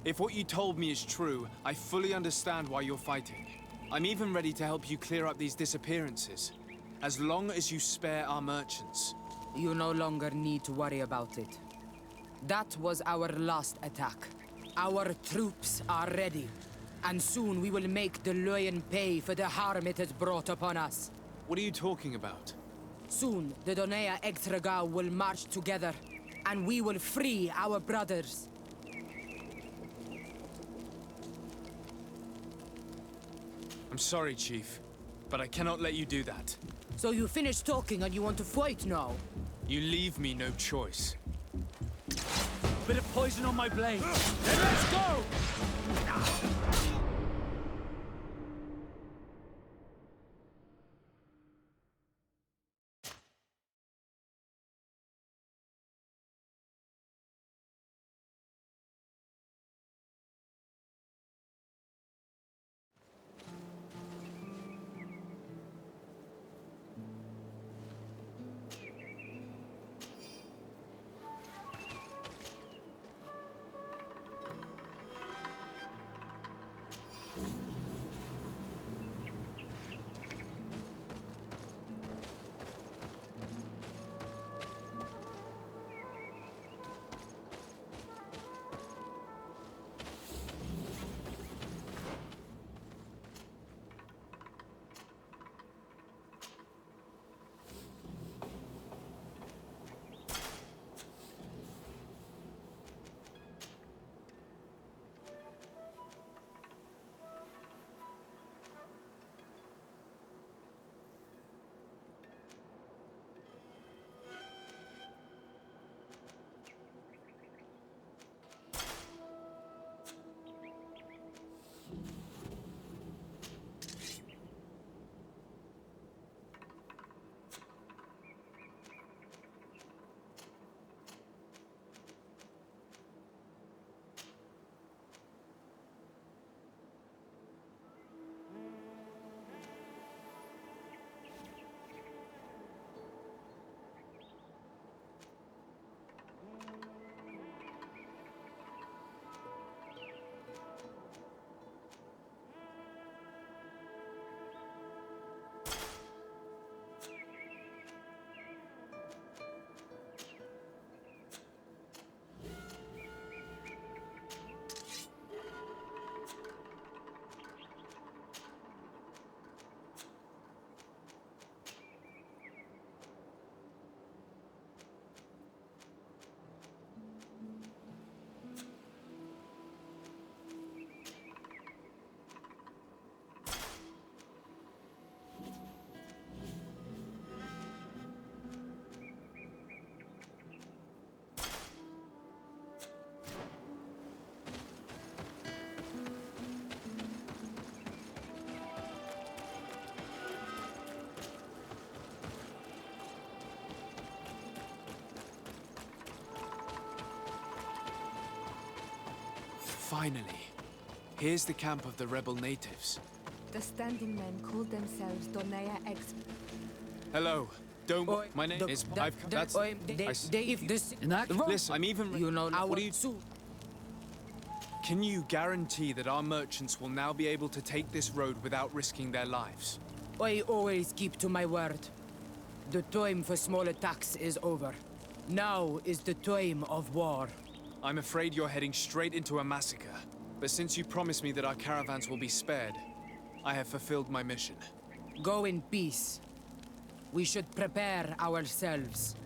if what you told me is true, I fully understand why you're fighting. I'm even ready to help you clear up these disappearances, as long as you spare our merchants. You no longer need to worry about it. That was our last attack. Our troops are ready, and soon we will make the Loyan pay for the harm it has brought upon us. What are you talking about? Soon, the Donea Exregao will march together, and we will free our brothers. I'm sorry, Chief, but I cannot let you do that. So you finished talking and you want to fight now? You leave me no choice. Bit of poison on my blade. Then let's go! Finally. Here's the camp of the rebel natives. The standing men call themselves Donea Ex. Hello. Don't. My name is. That's. If this. In that? Listen, I'm even. You know, what do you do? Can you guarantee that our merchants will now be able to take this road without risking their lives? I always keep to my word. The time for small attacks is over. Now is the time of war. I'm afraid you're heading straight into a massacre. But since you promised me that our caravans will be spared, I have fulfilled my mission. Go in peace. We should prepare ourselves.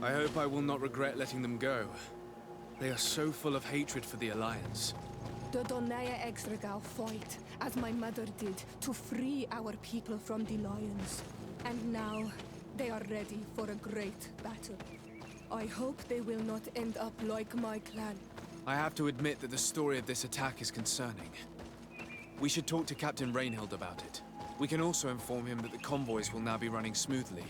I hope I will not regret letting them go. They are so full of hatred for the Alliance. The Donea Exregao fought, as my mother did, to free our people from the lions. And now, they are ready for a great battle. I hope they will not end up like my clan. I have to admit that the story of this attack is concerning. We should talk to Captain Reinhild about it. We can also inform him that the convoys will now be running smoothly.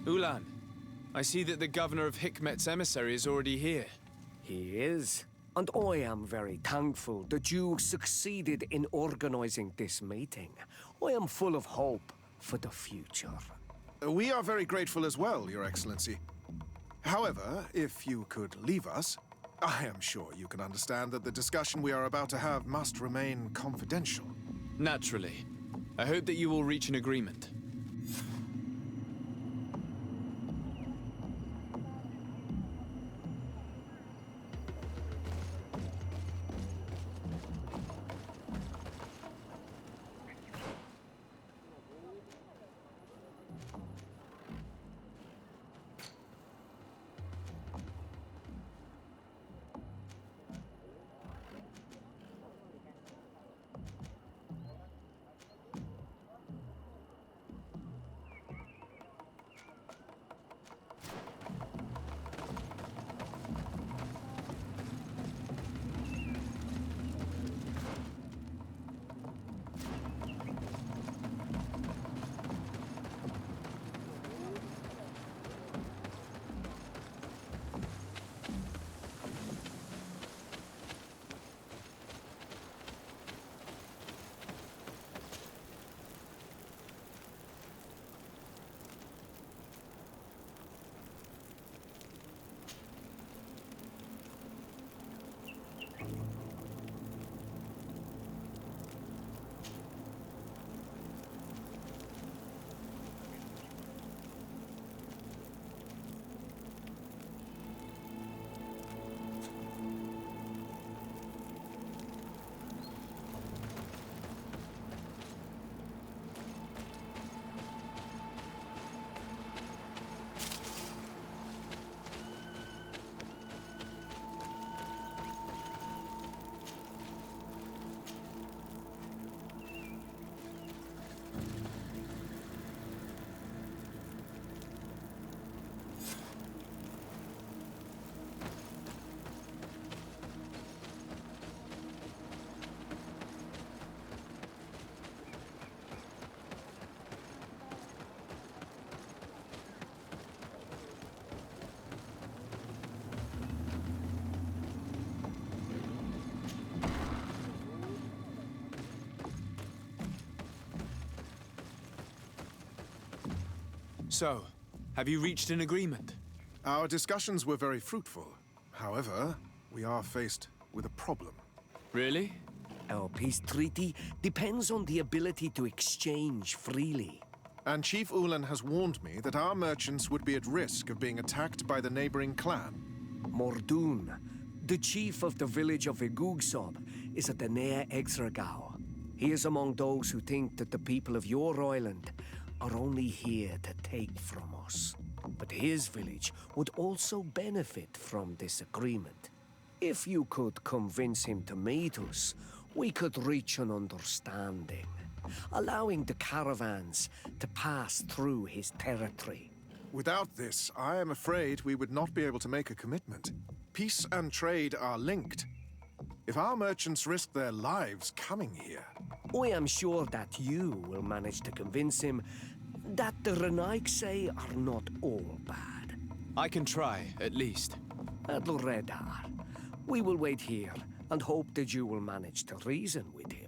Ulan, I see that the governor of Hikmet's emissary is already here. He is? And I am very thankful that you succeeded in organizing this meeting. I am full of hope for the future. We are very grateful as well, Your Excellency. However, if you could leave us, I am sure you can understand that the discussion we are about to have must remain confidential. Naturally. I hope that you will reach an agreement. So, have you reached an agreement? Our discussions were very fruitful. However, we are faced with a problem. Really? Our peace treaty depends on the ability to exchange freely. And Chief Ulan has warned me that our merchants would be at risk of being attacked by the neighboring clan. Mordoon, the chief of the village of Igugsob, is at the Nea Exragao. He is among those who think that the people of your island are only here to take from us. But his village would also benefit from this agreement. If you could convince him to meet us, we could reach an understanding, allowing the caravans to pass through his territory. Without this, I am afraid we would not be able to make a commitment. Peace and trade are linked. If our merchants risk their lives coming here... I am sure that you will manage to convince him that the Renaigse are not all bad. I can try, at least. Adloredar, we will wait here and hope that you will manage to reason with him.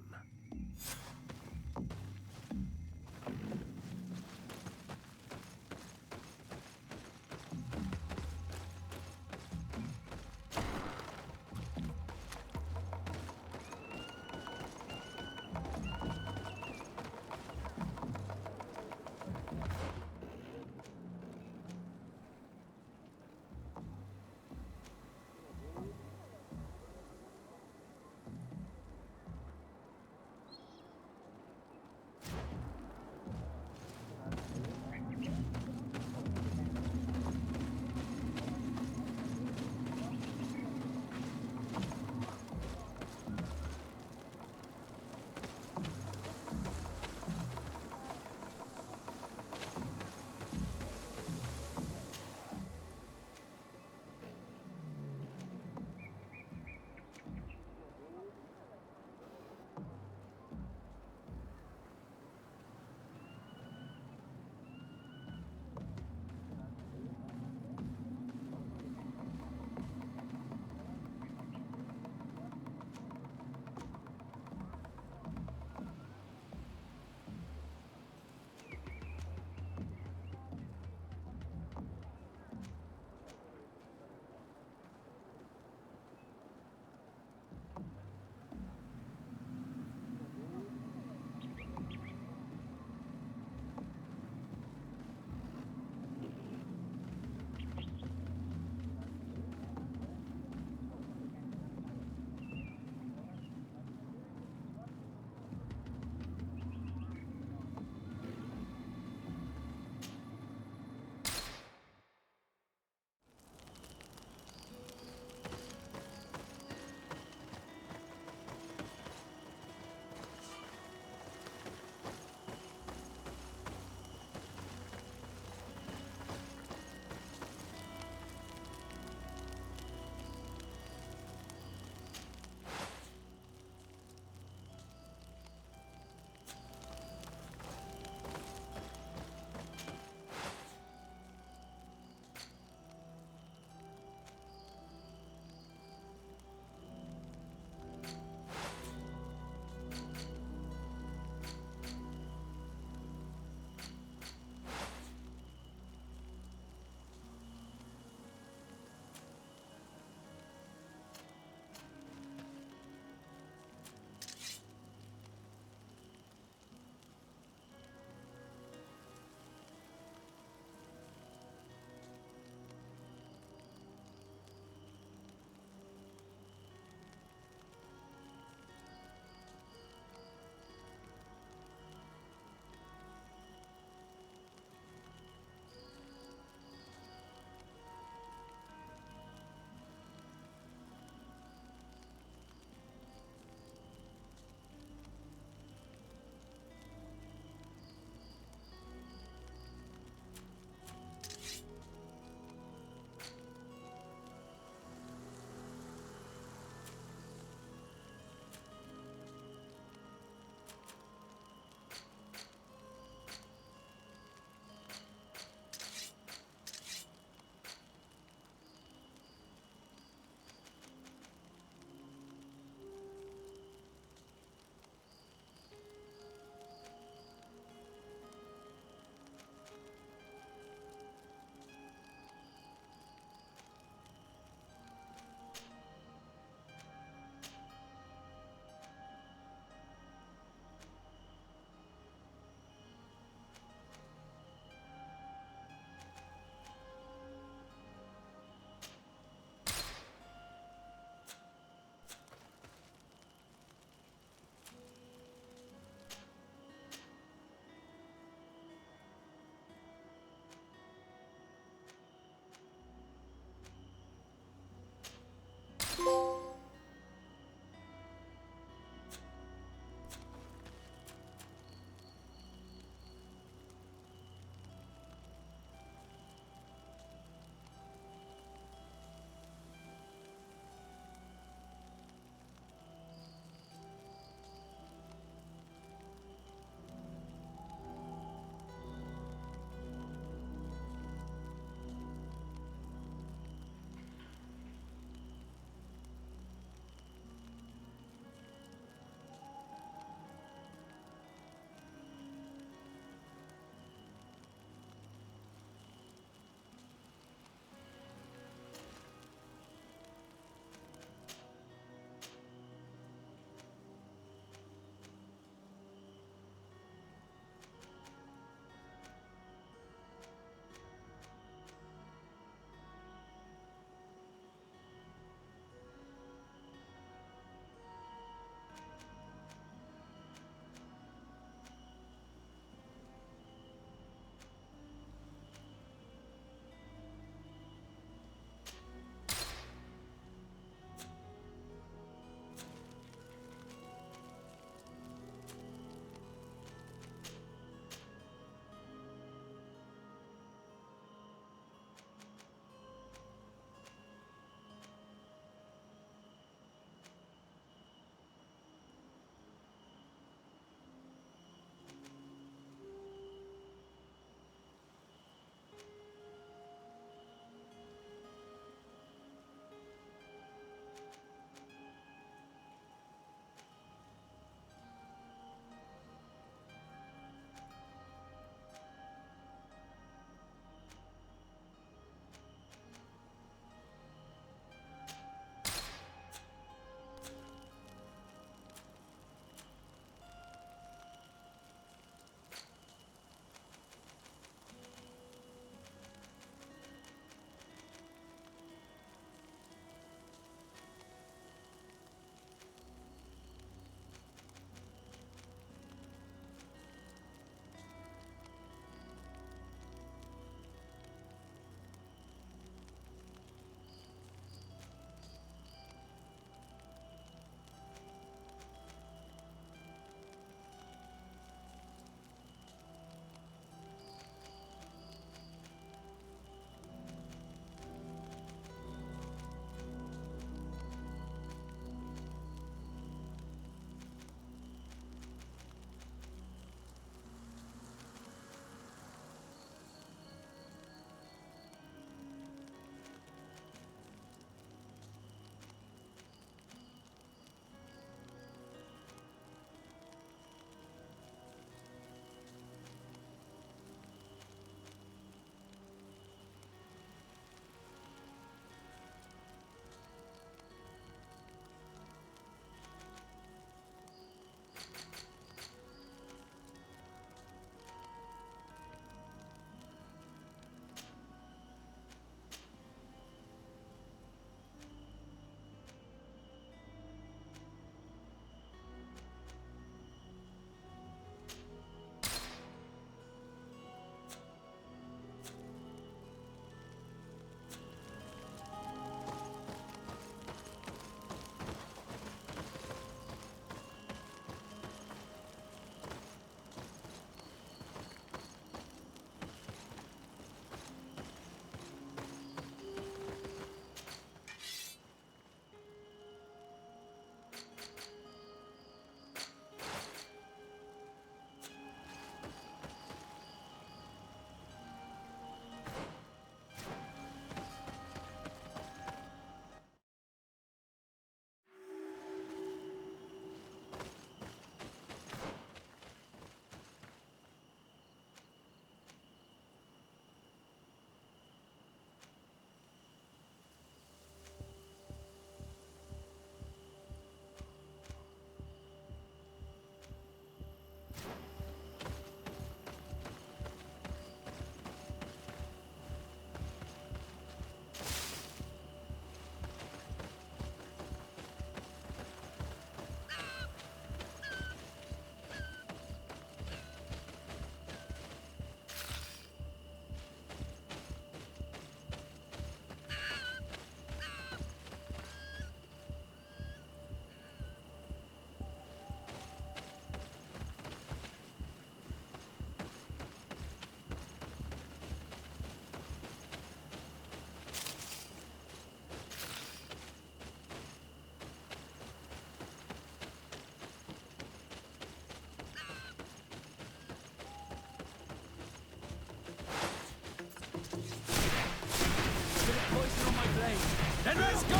blade. Then let's go!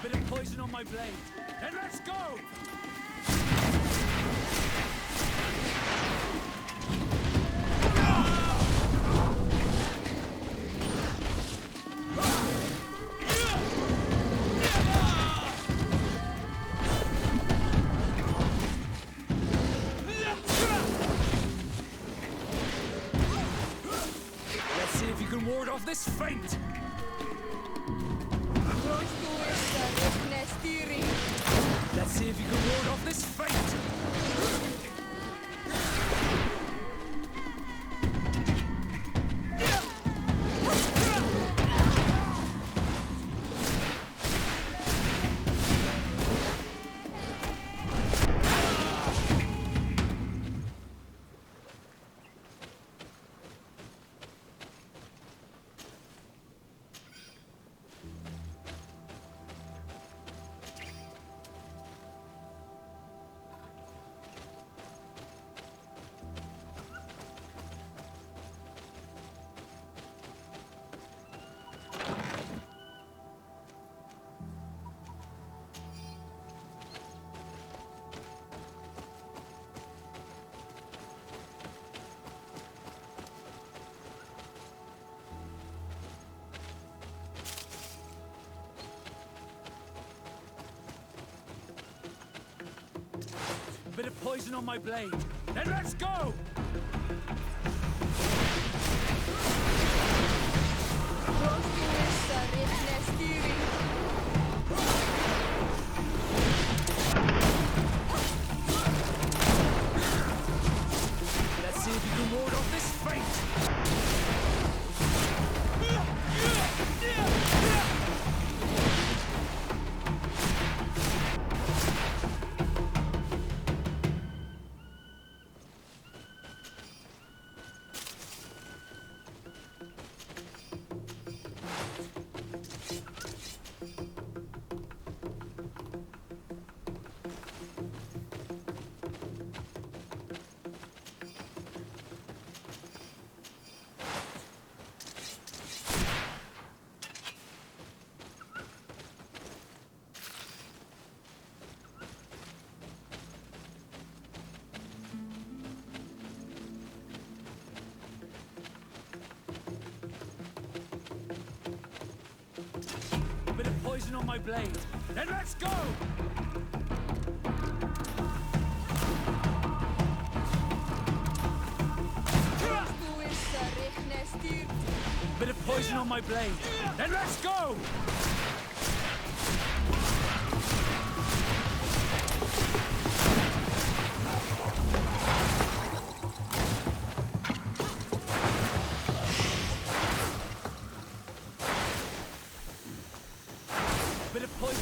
Bit of poison on my blade. Then let's go! Let's see if you can ward off this feint! Let's see if you can ward off this feint! A bit of poison on my blade. Then let's go! Let's see if you can ward off this feint! Poison on my blade. Then let's go! Bit of poison on my blade. Then let's go!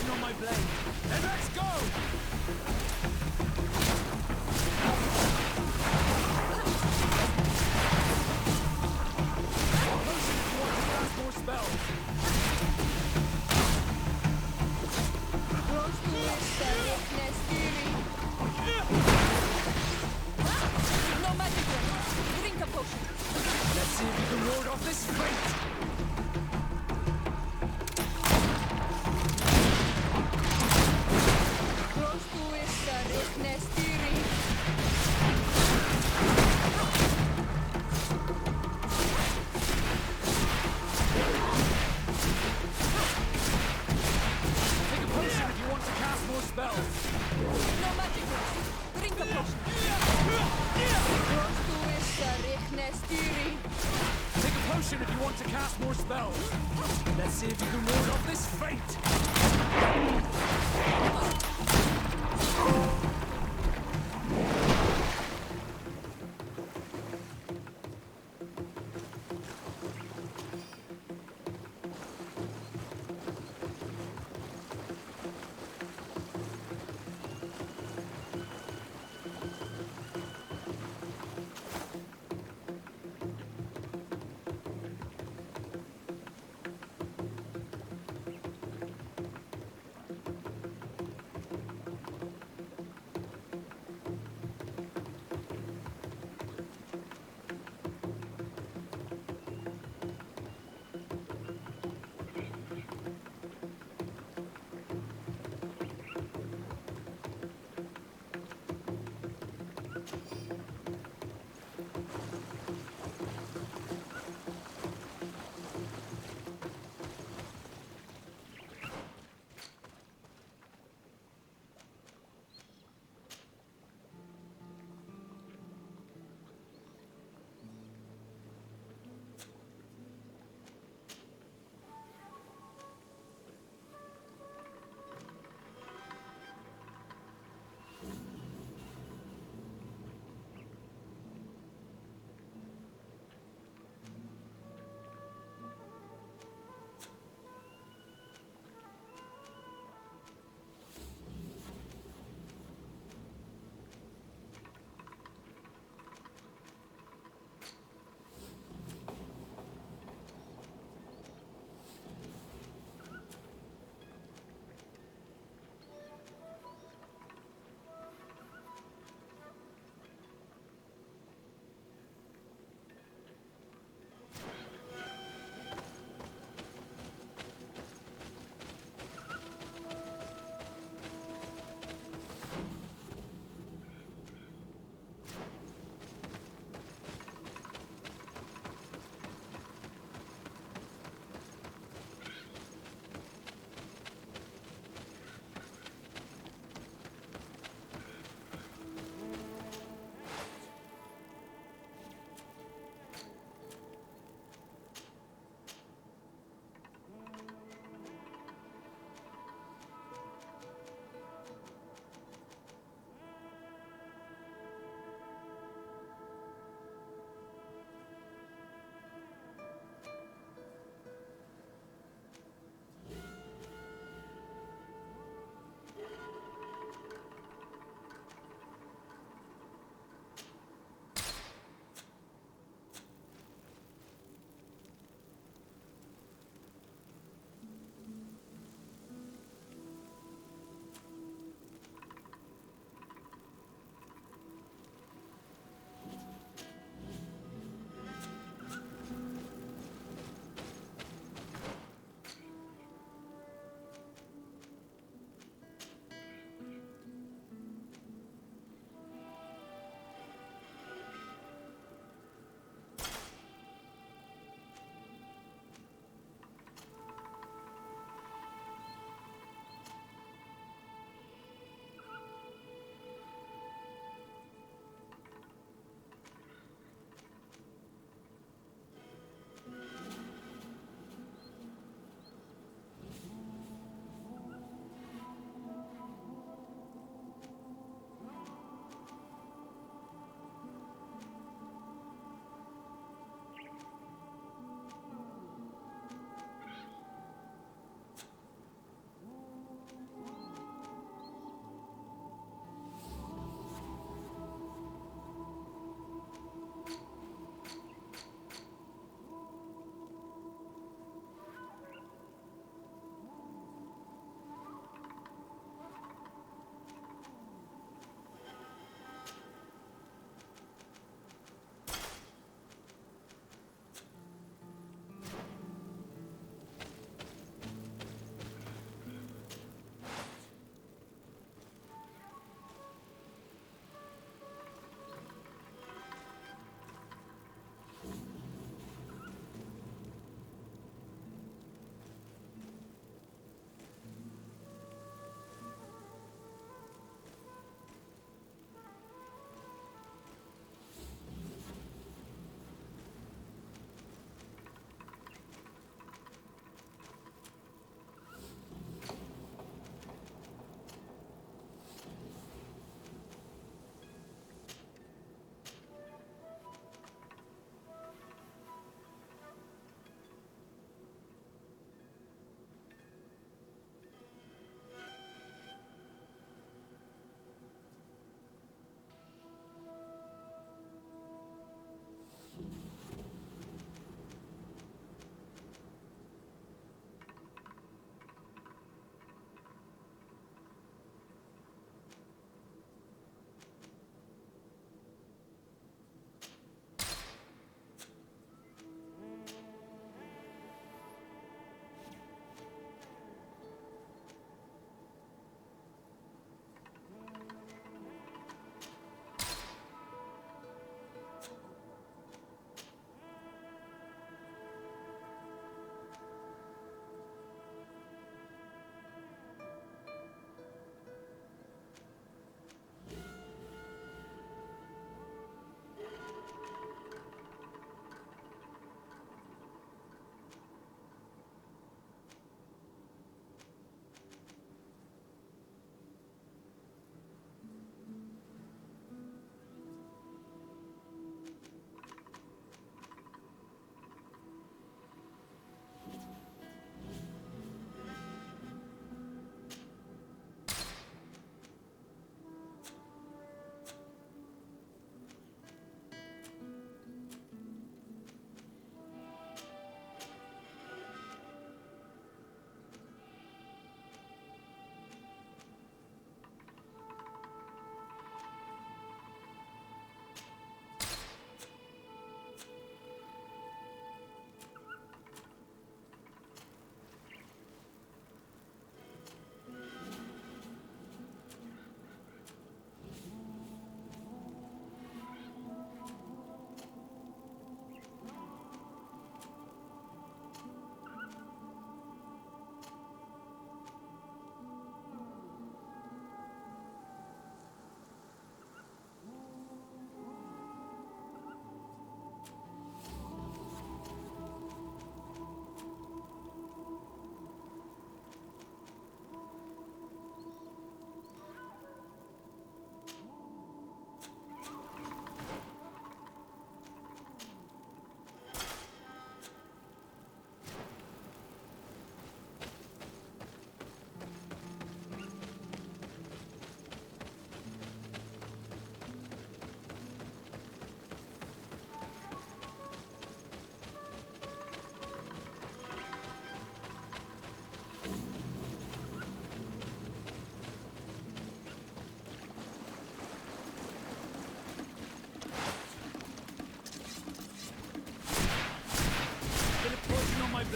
potion on my blade. And let's go! Potion if you want to cast more spells. No magic room. Drink a potion. Let's see if you can ward off this fate. Take a potion if you want to cast more spells. No magic room. Drink a potion. Take a potion if you want to cast more spells. Let's see if you can ward off this fate.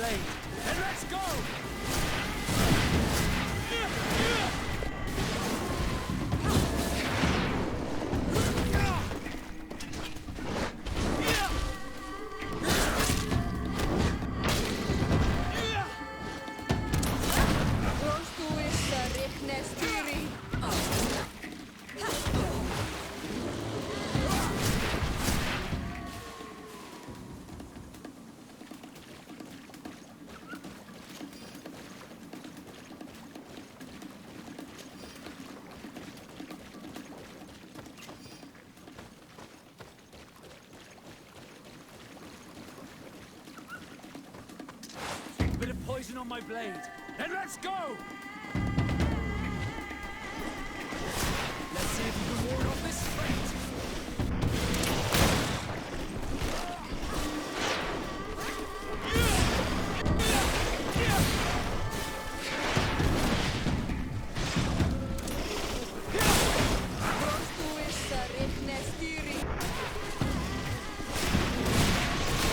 blade. Then let's go! Bit of poison on my blade. Then let's go! Let's see if you can ward off this fate.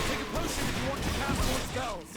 Take a potion if you want to cast more spells.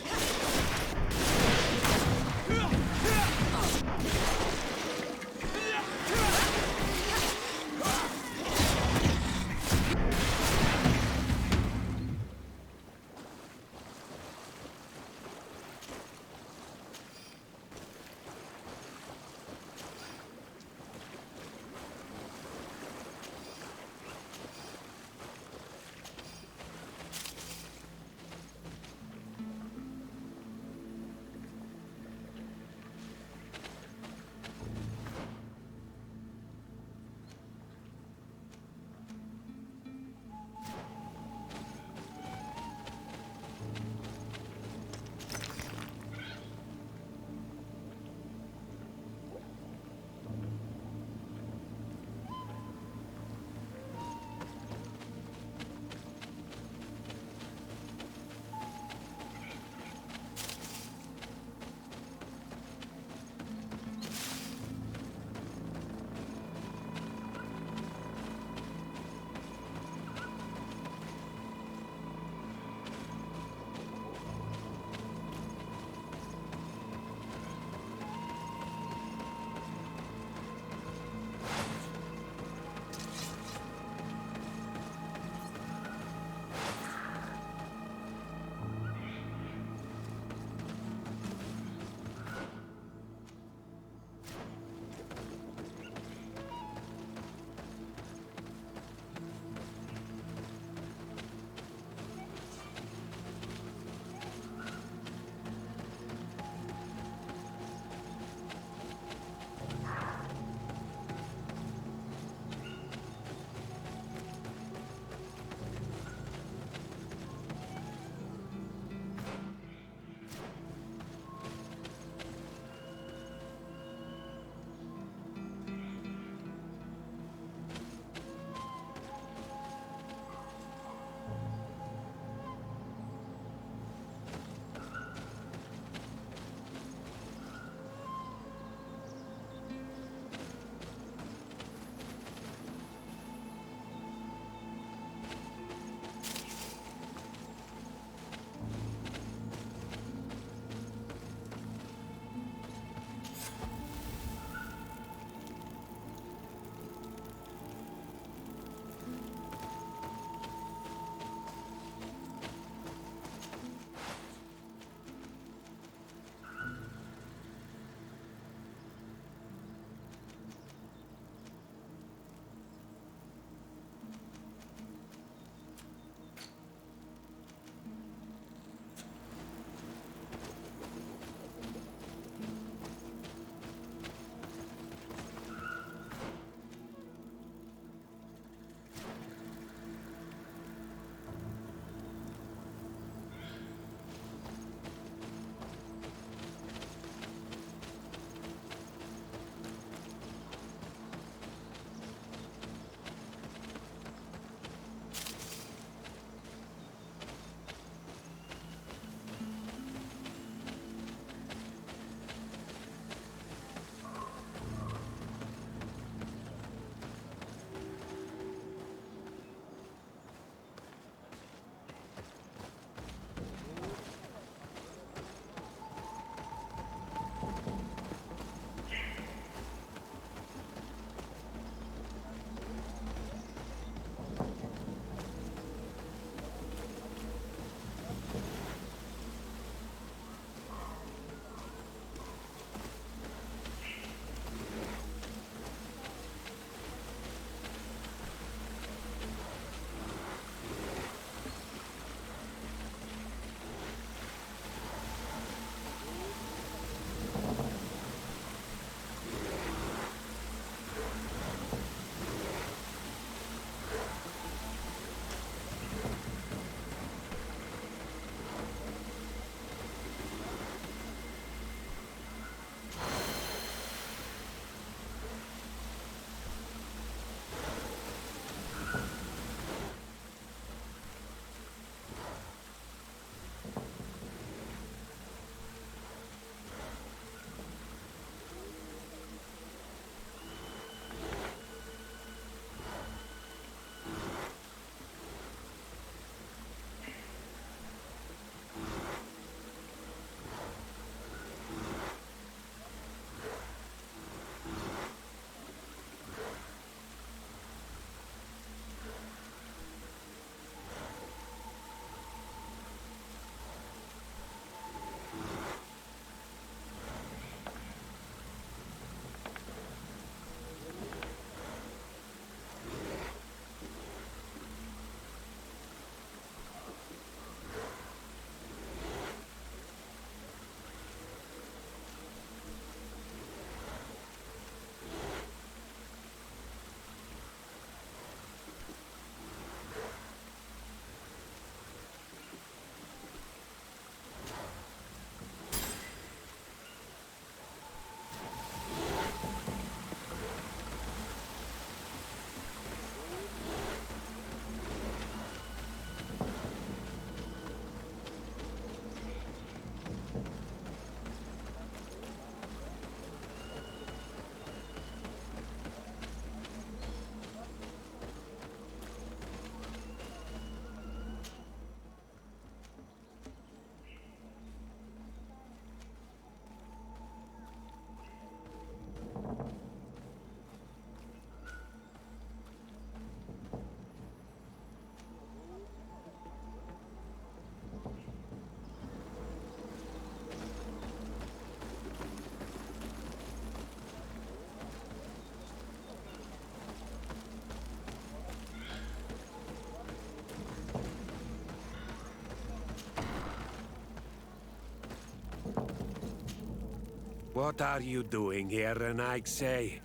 What are you doing here, Renaigse?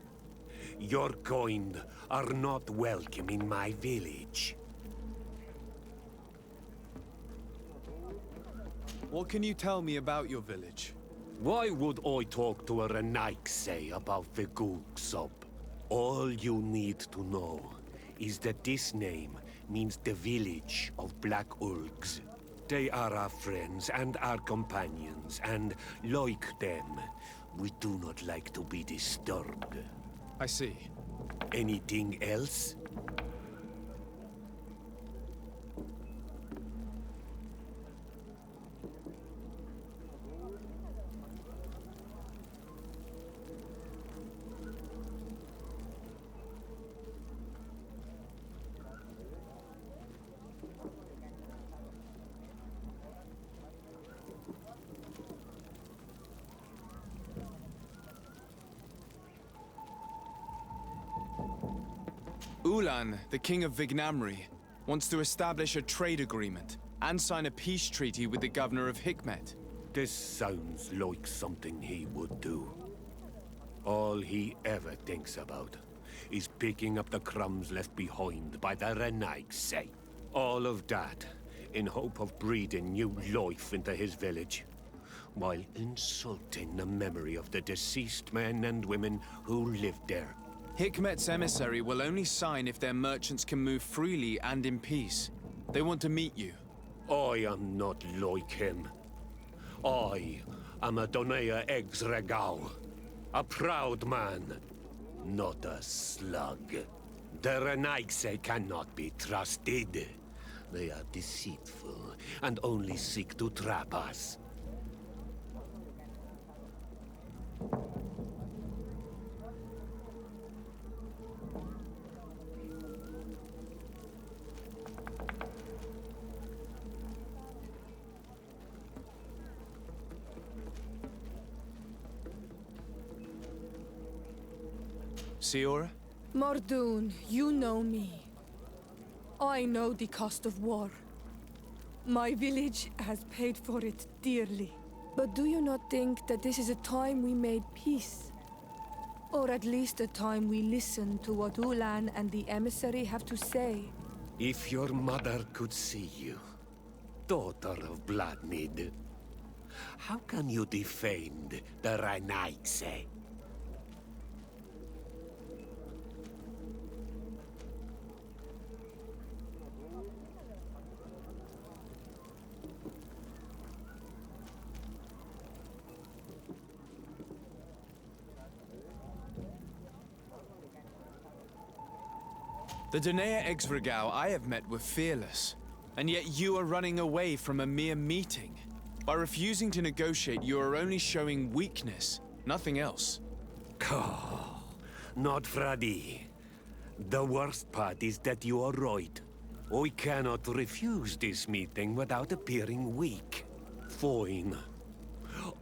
Your kind are not welcome in my village. What can you tell me about your village? Why would I talk to a Renaigse about the Googsop? All you need to know is that this name means the village of Black Ulgs. They are our friends and our companions, and like them, we do not like to be disturbed. I see. Anything else? Ulan, the king of Vignamri, wants to establish a trade agreement and sign a peace treaty with the governor of Hikmet. This sounds like something he would do. All he ever thinks about is picking up the crumbs left behind by the Renaigse. All of that in hope of breathing new life into his village, while insulting the memory of the deceased men and women who lived there. Hikmet's emissary will only sign if their merchants can move freely and in peace. They want to meet you. I am not like him. I am a Donea Exregao, a proud man, not a slug. The Renaigse cannot be trusted. They are deceitful and only seek to trap us. Siora? Mordoon, you know me. I know the cost of war. My village has paid for it dearly. But do you not think that this is a time we made peace? Or at least a time we listen to what Ulan and the emissary have to say? If your mother could see you, daughter of Bloodmead, how can you defend the Renaigse? The Donea Exregao I have met were fearless, and yet you are running away from a mere meeting. By refusing to negotiate, you are only showing weakness, nothing else. Not Freddy. The worst part is that you are right. I cannot refuse this meeting without appearing weak. Fine.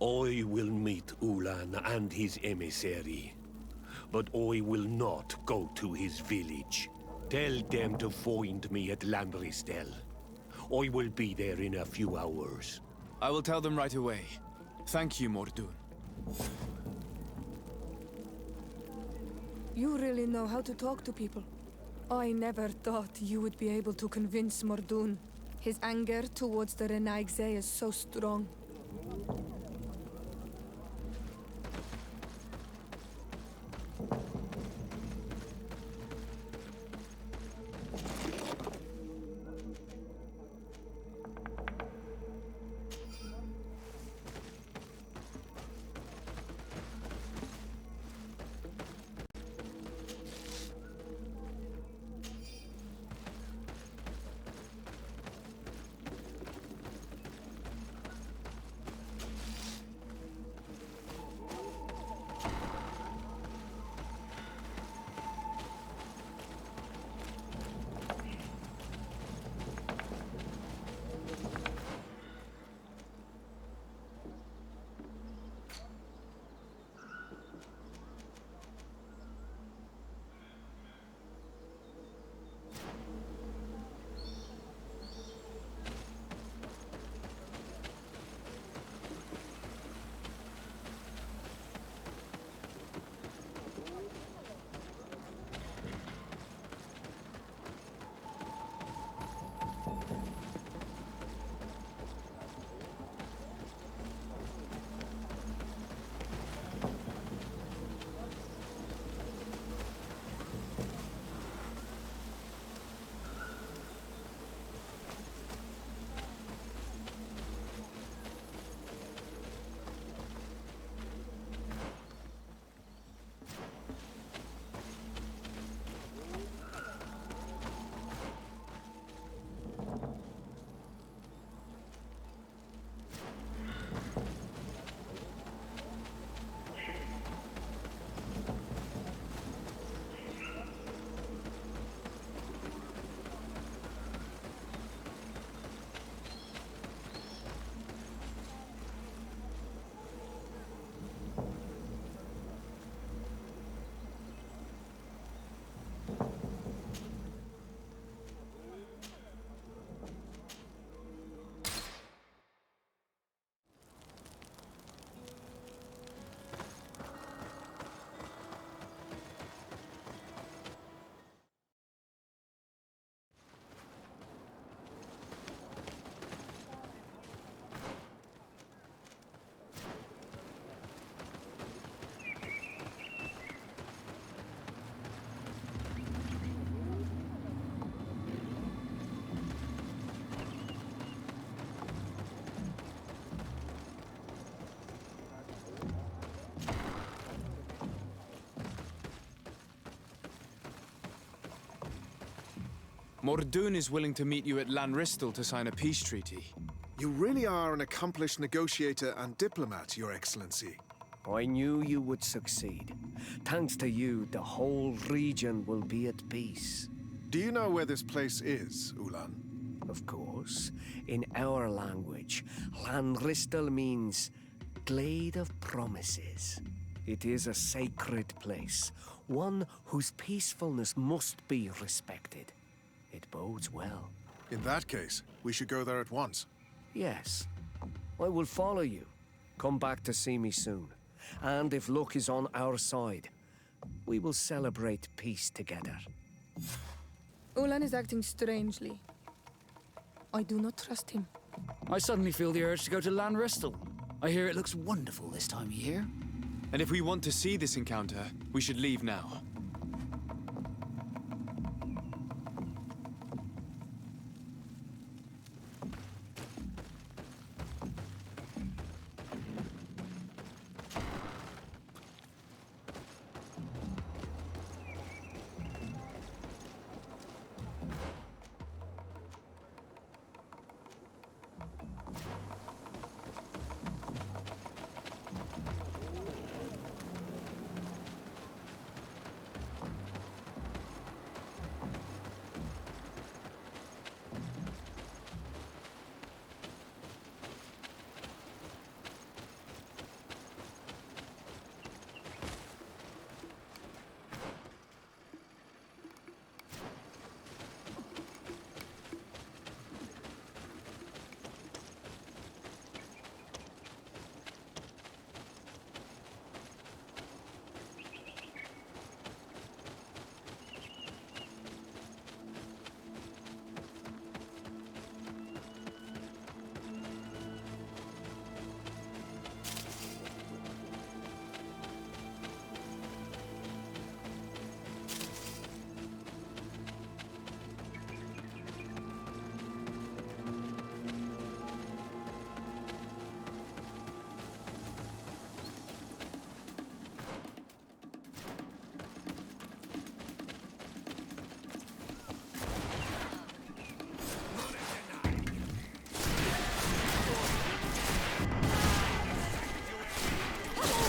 I will meet Ulan and his emissary. But I will not go to his village. Tell them to find me at Lambristel. I will be there in a few hours. I will tell them right away. Thank you, Mordoon. You really know how to talk to people. I never thought you would be able to convince Mordoon. His anger towards the Renaigse is so strong. Mordoon is willing to meet you at Lanristel to sign a peace treaty. You really are an accomplished negotiator and diplomat, Your Excellency. I knew you would succeed. Thanks to you, the whole region will be at peace. Do you know where this place is, Ulan? Of course. In our language, Lanristel means Glade of Promises. It is a sacred place, one whose peacefulness must be respected. It bodes well. In that case, we should go there at once. Yes. I will follow you. Come back to see me soon. And if luck is on our side, we will celebrate peace together. Ulan is acting strangely. I do not trust him. I suddenly feel the urge to go to Lanristel. I hear it looks wonderful this time of year. And if we want to see this encounter, we should leave now.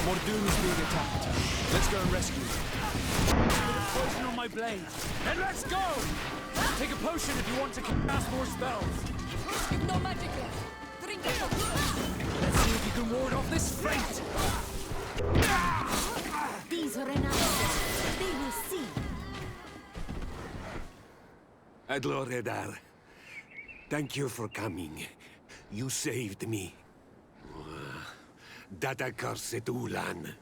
Mordoon is being attacked. Let's go and rescue him. Put a poison on my blade. And let's go! Take a potion if you want to cast more spells. You've no magic left. Drink it. Let's see if you can ward off this fate. These Renaises, they will see. Adloredar, thank you for coming. You saved me. That accursed Ulan.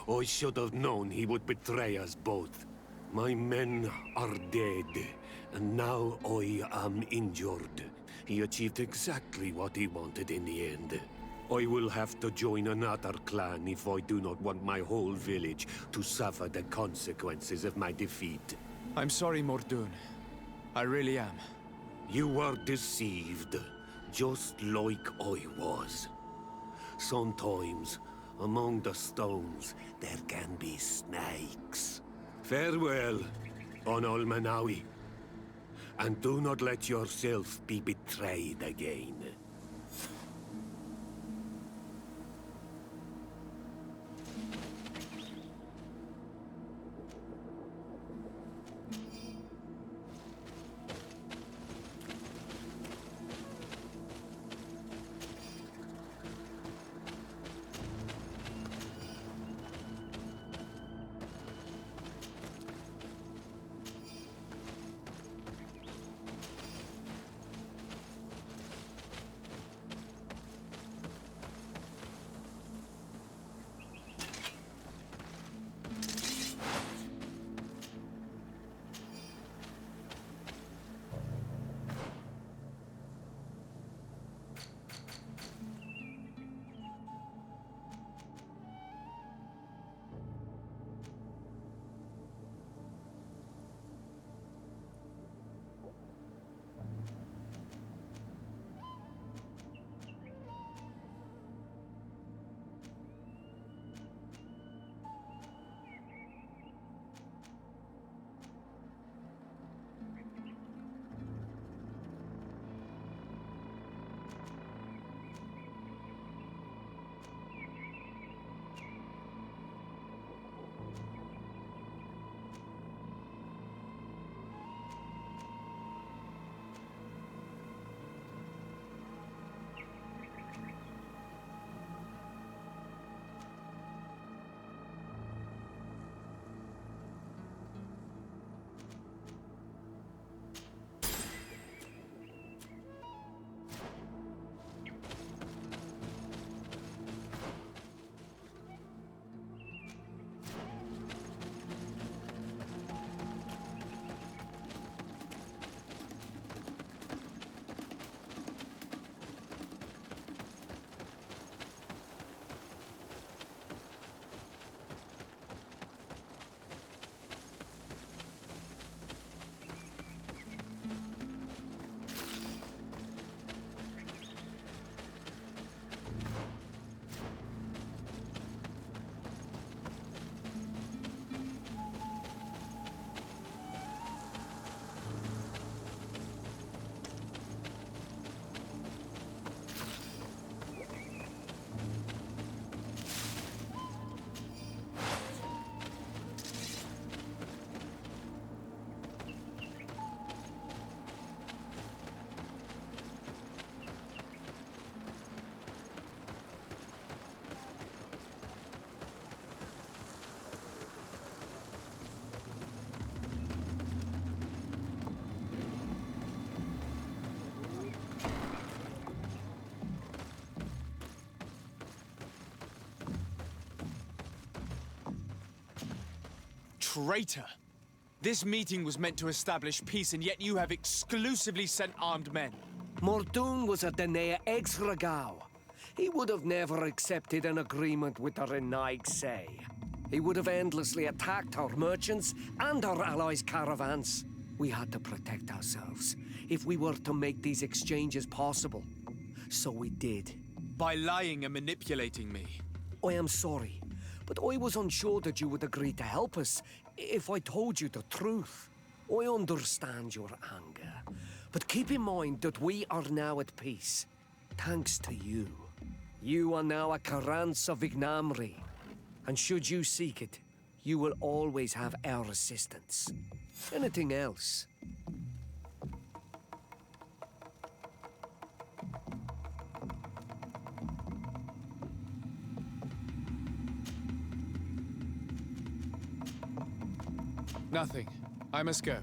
I should have known he would betray us both. My men are dead, and now I am injured. He achieved exactly what he wanted in the end. I will have to join another clan if I do not want my whole village to suffer the consequences of my defeat. I'm sorry, Mordoon. I really am. You were deceived, just like I was. Sometimes, among the stones, there can be snakes. Farewell, on Olmanawi. And do not let yourself be betrayed again. Traitor! This meeting was meant to establish peace, and yet you have exclusively sent armed men. Mordoon was a Denea Exragao. He would have never accepted an agreement with the Renaigse. He would have endlessly attacked our merchants and our allies' caravans. We had to protect ourselves if we were to make these exchanges possible. So we did. By lying and manipulating me. I am sorry, but I was unsure that you would agree to help us if I told you the truth. I understand your anger, but keep in mind that we are now at peace, thanks to you. You are now a Karans of Ignamri, and should you seek it, you will always have our assistance. Anything else? Nothing. I must go.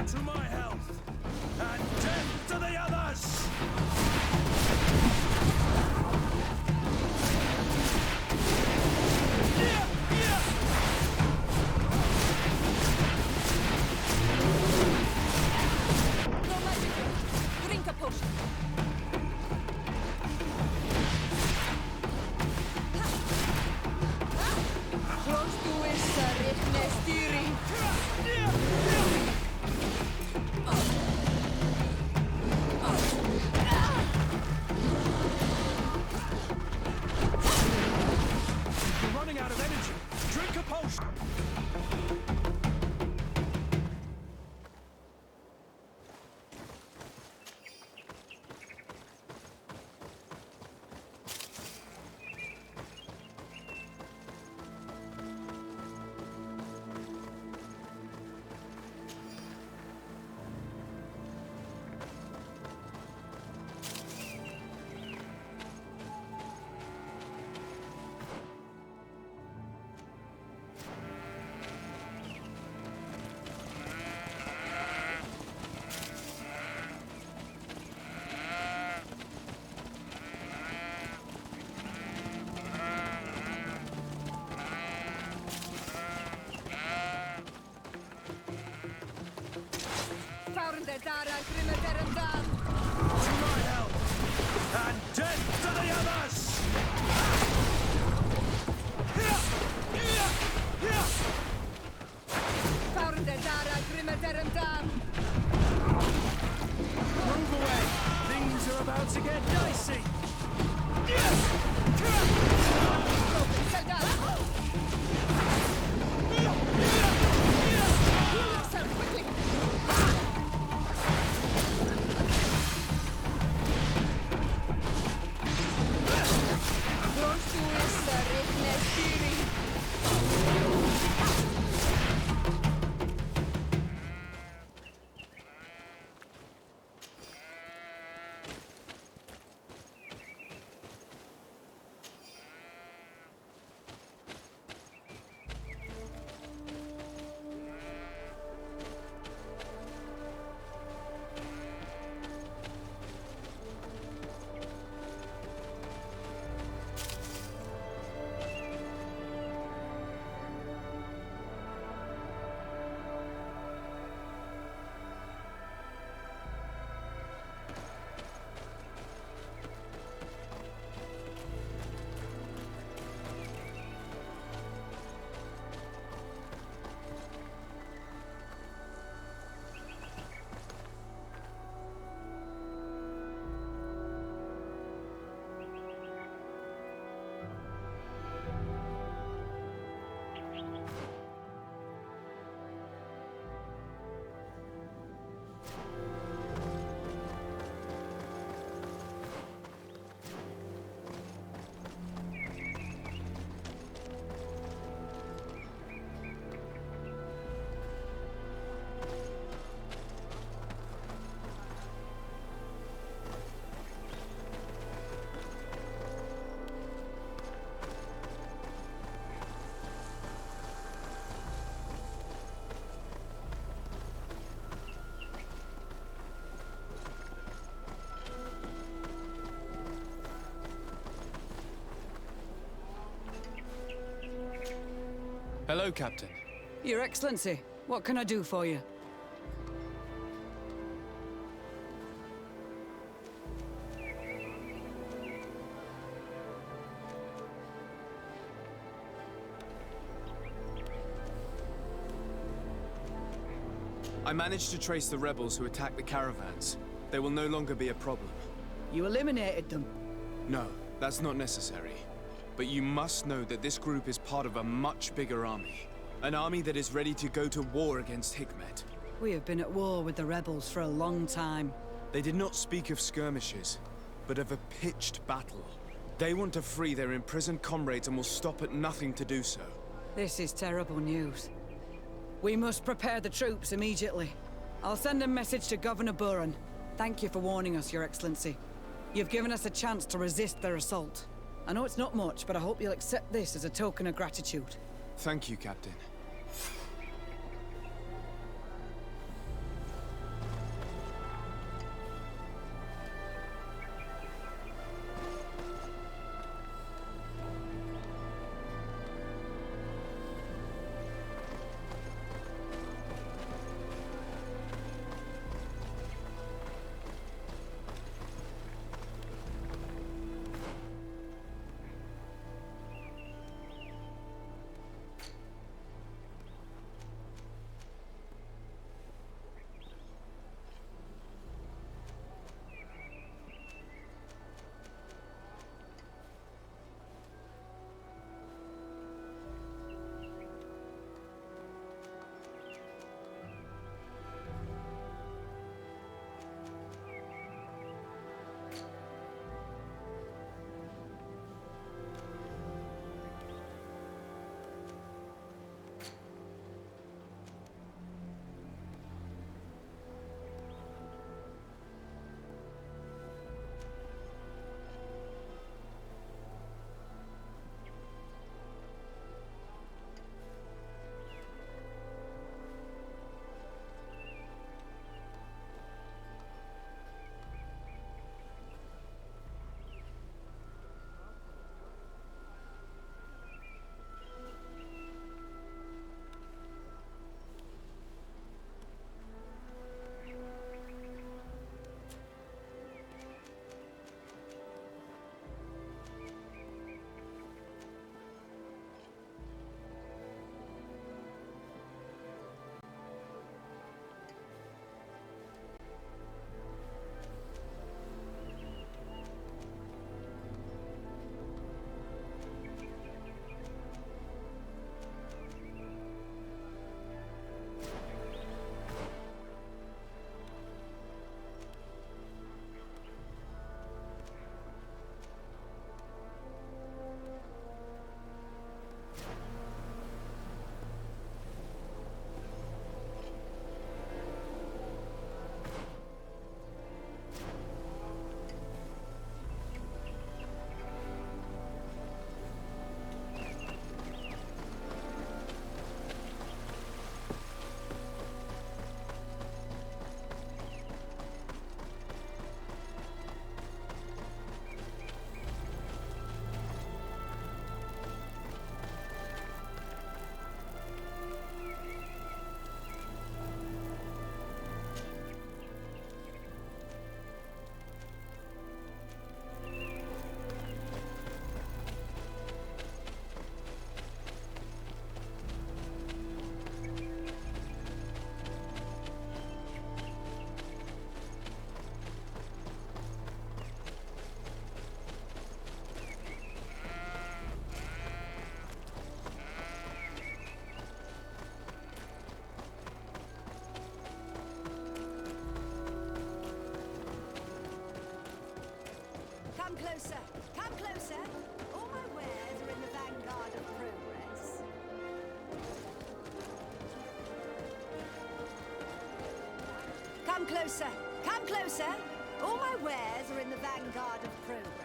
To my health, and death to the others! No magic here. Drink a potion. Close to it, You're running out of energy. Drink a potion. To my help, and death to the others! Move away! Things are about to get dicey! Hello, Captain. Your Excellency, what can I do for you? I managed to trace the rebels who attacked the caravans. They will no longer be a problem. You eliminated them? No, that's not necessary. But you must know that this group is part of a much bigger army. An army that is ready to go to war against Hikmet. We have been at war with the rebels for a long time. They did not speak of skirmishes, but of a pitched battle. They want to free their imprisoned comrades and will stop at nothing to do so. This is terrible news. We must prepare the troops immediately. I'll send a message to Governor Buran. Thank you for warning us, Your Excellency. You've given us a chance to resist their assault. I know it's not much, but I hope you'll accept this as a token of gratitude. Thank you, Captain. Come closer! Come closer! All my wares are in the vanguard of progress. Come closer! Come closer! All my wares are in the vanguard of progress.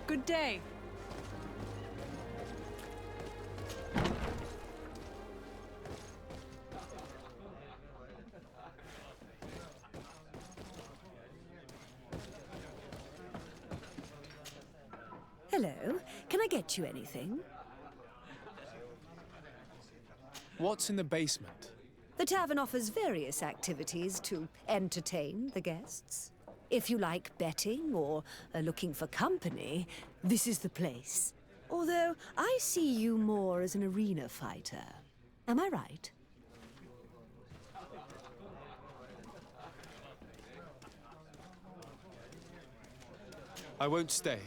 Good day. Hello, can I get you anything? What's in the basement? The tavern offers various activities to entertain the guests. If you like betting or are looking for company, this is the place. Although I see you more as an arena fighter. Am I right? I won't stay.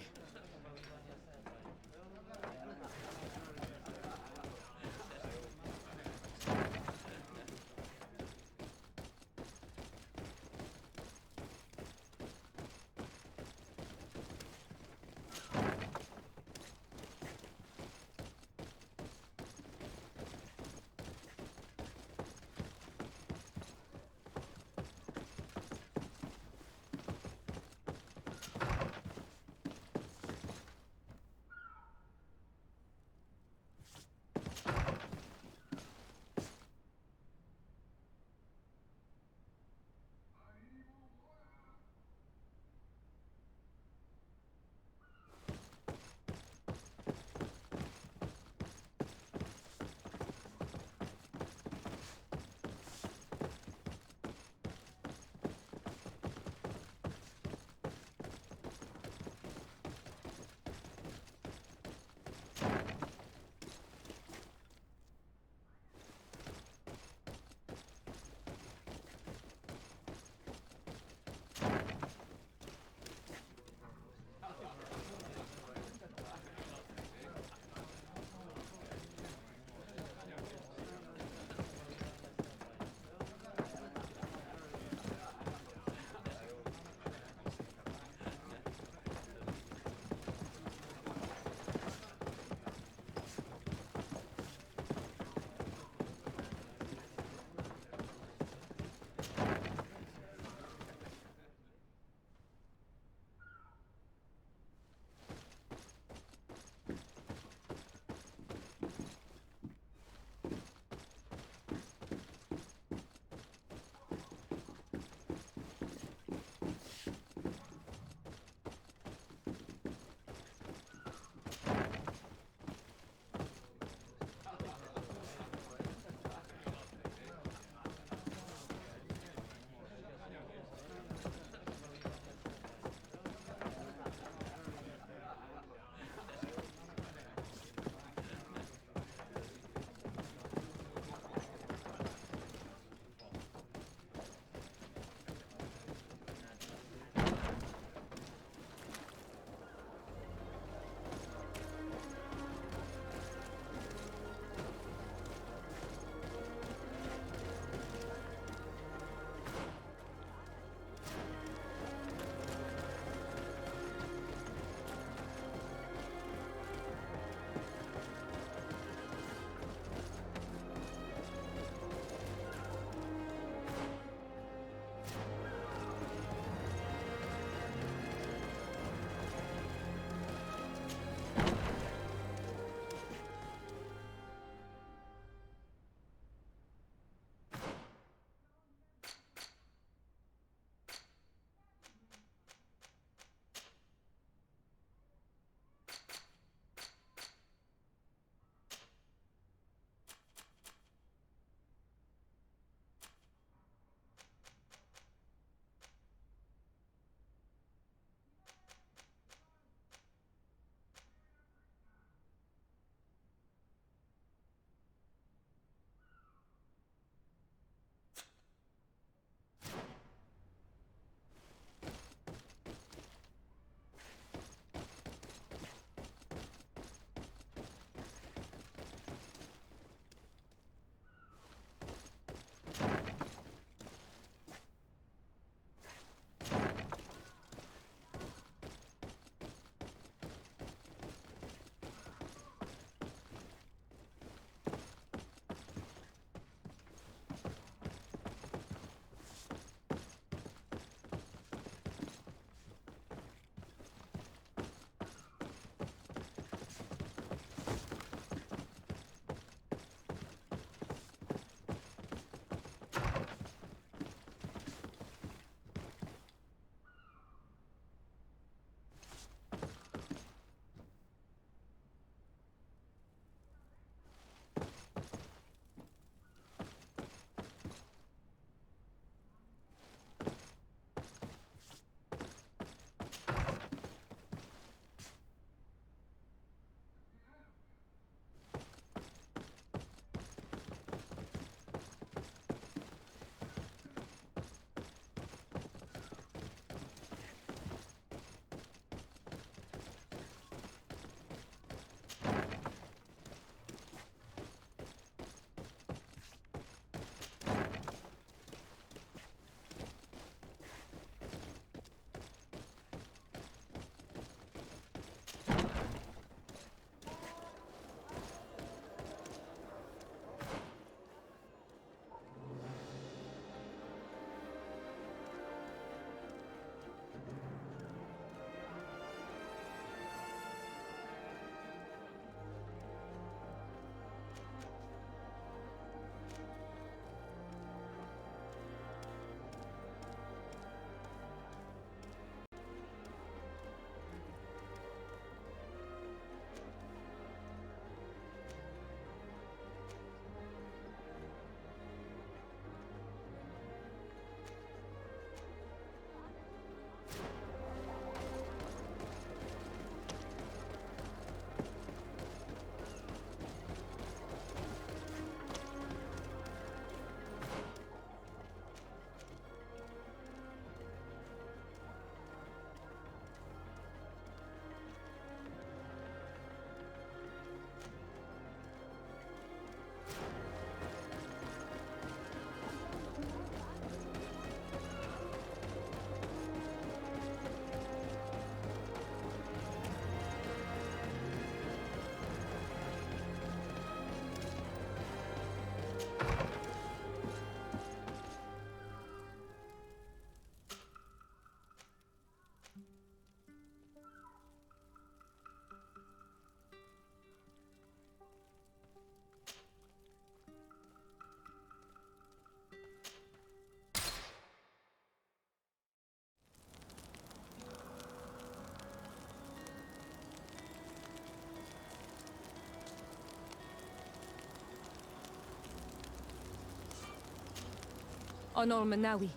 On Olmenawi,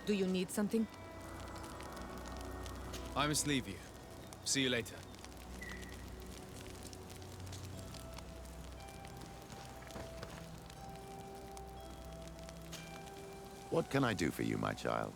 do you need something? I must leave you. See you later. What can I do for you, my child?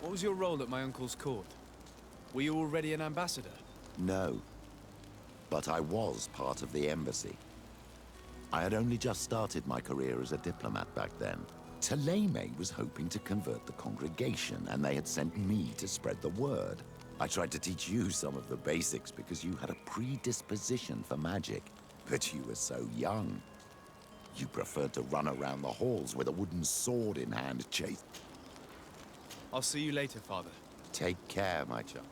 What was your role at my uncle's court? Were you already an ambassador? No. But I was part of the embassy. I had only just started my career as a diplomat back then. Thélème was hoping to convert the congregation, and they had sent me to spread the word. I tried to teach you some of the basics because you had a predisposition for magic. But you were so young. You preferred to run around the halls with a wooden sword in hand, chase. I'll see you later, Father. Take care, my child.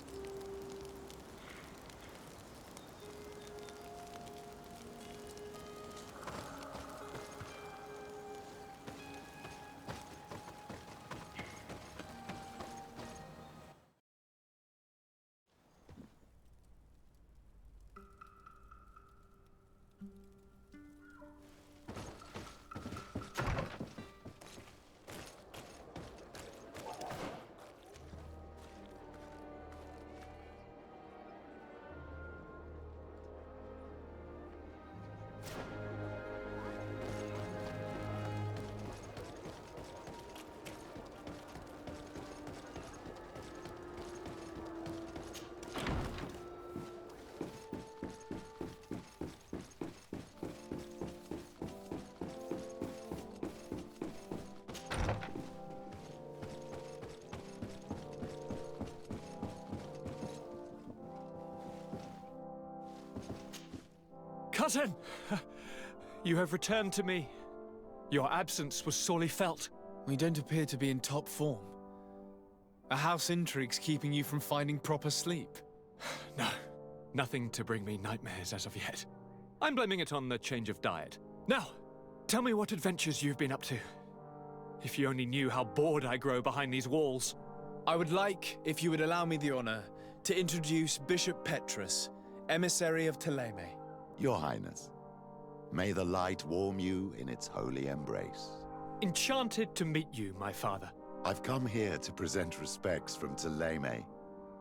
Cousin! You have returned to me. Your absence was sorely felt. We don't appear to be in top form. A house intrigue's keeping you from finding proper sleep. No, nothing to bring me nightmares as of yet. I'm blaming it on the change of diet. Now, tell me what adventures you've been up to. If you only knew how bored I grow behind these walls. I would like, if you would allow me the honor, to introduce Bishop Petrus, emissary of Thélème. Your Highness, may the light warm you in its holy embrace. Enchanted to meet you, my father. I've come here to present respects from Thélème,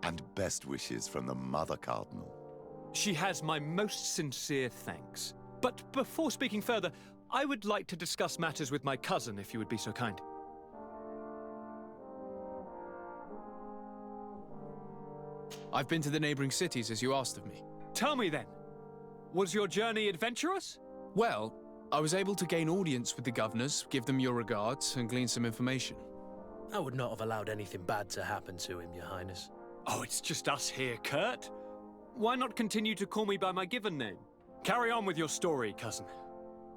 and best wishes from the Mother Cardinal. She has my most sincere thanks. But before speaking further, I would like to discuss matters with my cousin, if you would be so kind. I've been to the neighboring cities, as you asked of me. Tell me then. Was your journey adventurous? Well, I was able to gain audience with the governors, give them your regards, and glean some information. I would not have allowed anything bad to happen to him, Your Highness. Oh, it's just us here, Kurt. Why not continue to call me by my given name? Carry on with your story, cousin.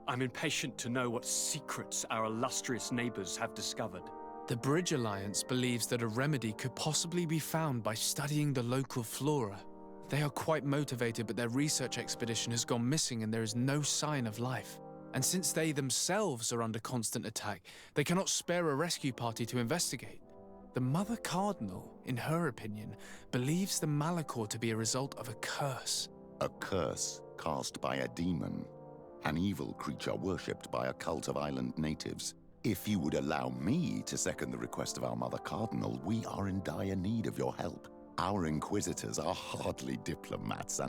I'm impatient to know what secrets our illustrious neighbors have discovered. The Bridge Alliance believes that a remedy could possibly be found by studying the local flora. They are quite motivated, but their research expedition has gone missing and there is no sign of life. And since they themselves are under constant attack, they cannot spare a rescue party to investigate. The Mother Cardinal, in her opinion, believes the Malachor to be a result of a curse. A curse cast by a demon, an evil creature worshipped by a cult of island natives. If you would allow me to second the request of our Mother Cardinal, we are in dire need of your help. Our inquisitors are hardly diplomats,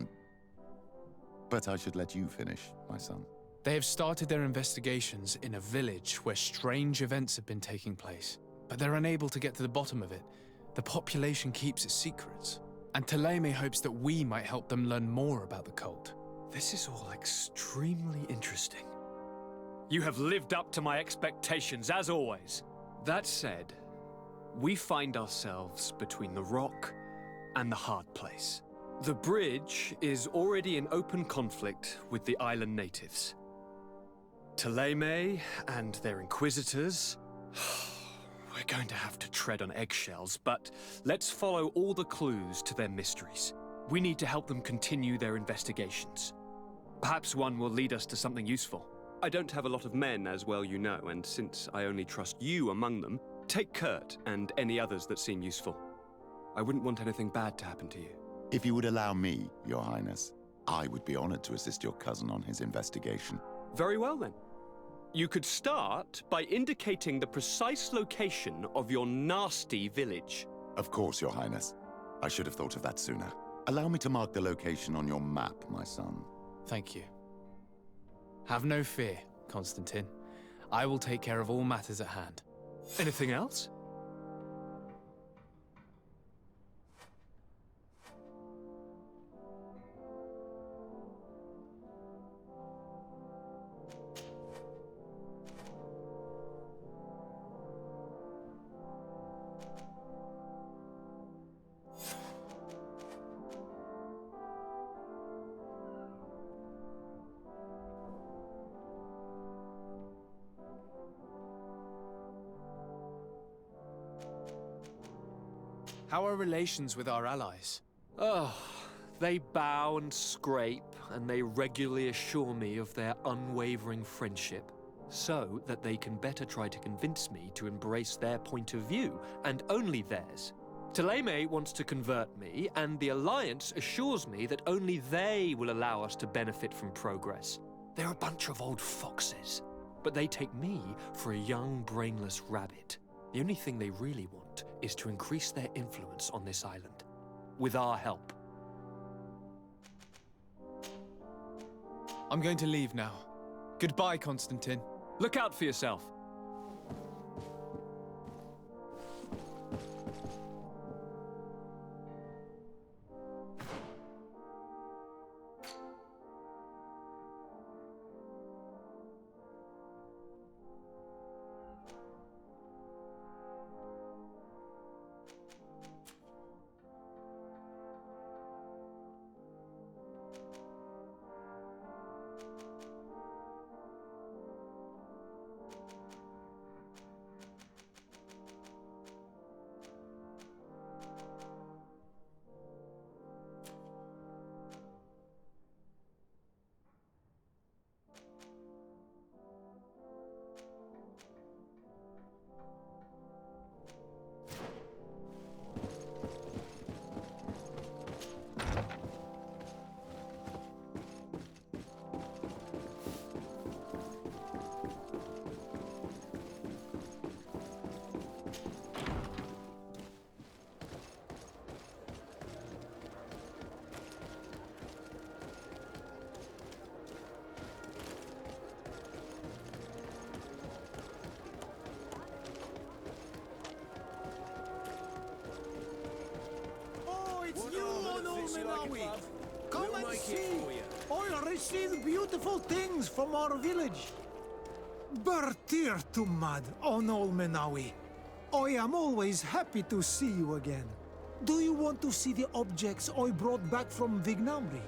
but I should let you finish, my son. They have started their investigations in a village where strange events have been taking place, but they're unable to get to the bottom of it. The population keeps its secrets, and Thélème hopes that we might help them learn more about the cult. This is all extremely interesting. You have lived up to my expectations, as always. That said, we find ourselves between the rock and the hard place. The bridge is already in open conflict with the island natives. Taleme and their inquisitors... We're going to have to tread on eggshells, but let's follow all the clues to their mysteries. We need to help them continue their investigations. Perhaps one will lead us to something useful. I don't have a lot of men, as well you know, and since I only trust you among them, take Kurt and any others that seem useful. I wouldn't want anything bad to happen to you. If you would allow me, Your Highness, I would be honored to assist your cousin on his investigation. Very well, then. You could start by indicating the precise location of your nasty village. Of course, Your Highness. I should have thought of that sooner. Allow me to mark the location on your map, my son. Thank you. Have no fear, Constantine. I will take care of all matters at hand. Anything else? How are relations with our allies? Oh, they bow and scrape, and they regularly assure me of their unwavering friendship, so that they can better try to convince me to embrace their point of view, and only theirs. Taleme wants to convert me, and the Alliance assures me that only they will allow us to benefit from progress. They're a bunch of old foxes, but they take me for a young, brainless rabbit. The only thing they really want is to increase their influence on this island, with our help. I'm going to leave now. Goodbye, Constantine. Look out for yourself. Come and see! I received beautiful things from our village. Bertir to mad on Olmenawi. I am always happy to see you again. Do you want to see the objects I brought back from Vignamri?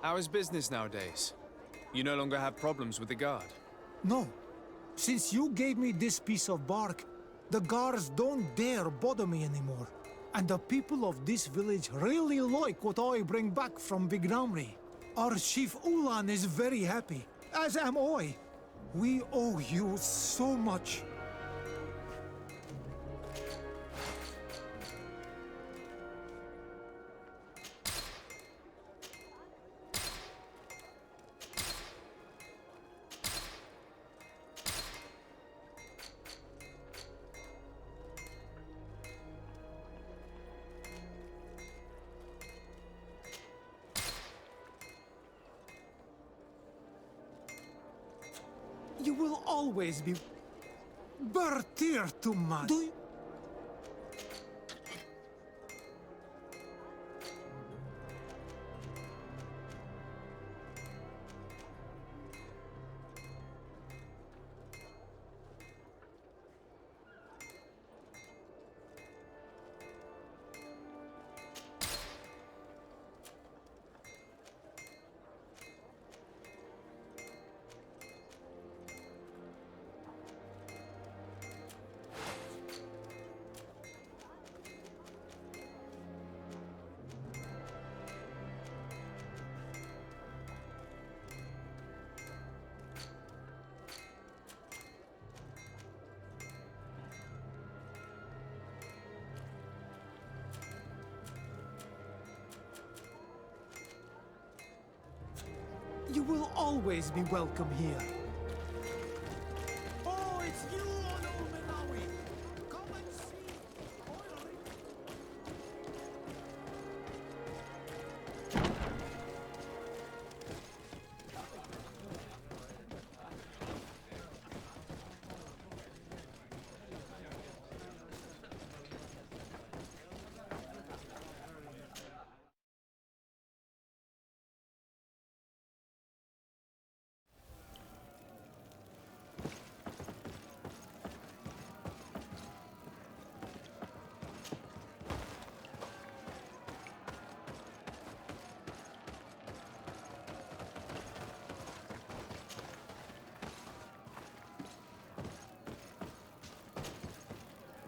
How is business nowadays? You no longer have problems with the guard? No. Since you gave me this piece of bark, the guards don't dare bother me anymore. And the people of this village really like what I bring back from Vignamri. Our chief Ulan is very happy, as am I. We owe you so much. You will always be Bertir to mad. Do you... always be welcome here. Oh, it's you, Olumenawi! Come and see!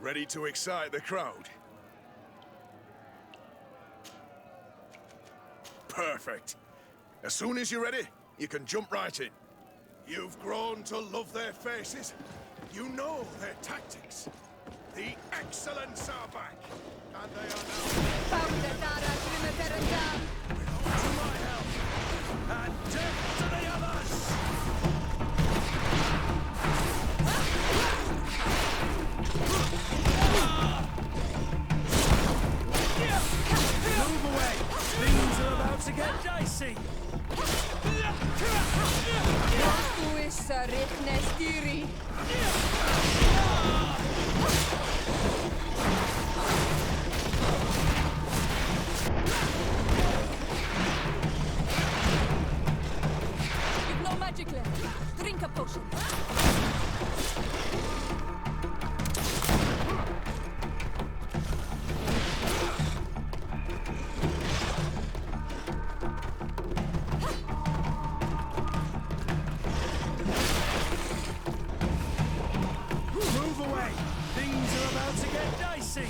Ready to excite the crowd? Perfect. As soon as you're ready, you can jump right in. You've grown to love their faces. You know their tactics. The excellents are back, and they are now... To my help, and death to the others! Move away! Things are about to get dicey! You've no magic left. Drink a potion. Move away! Things are about to get dicey!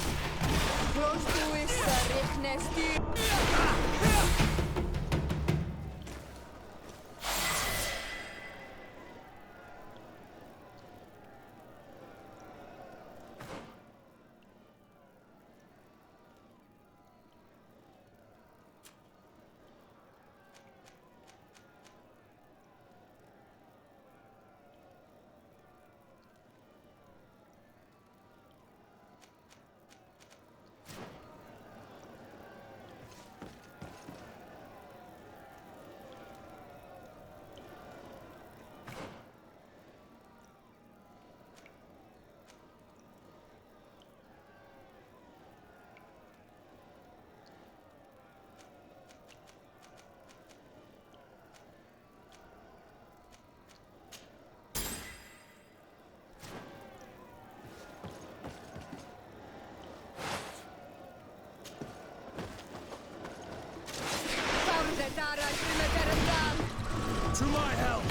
To my help,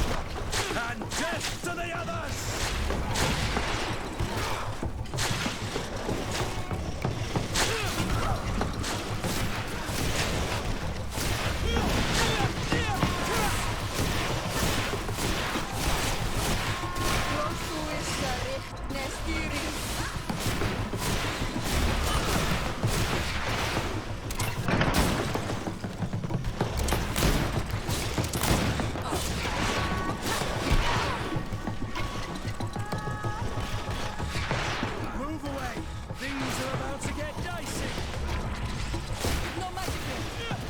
and death to the others! Move away! Things are about to get dicey! No magic left.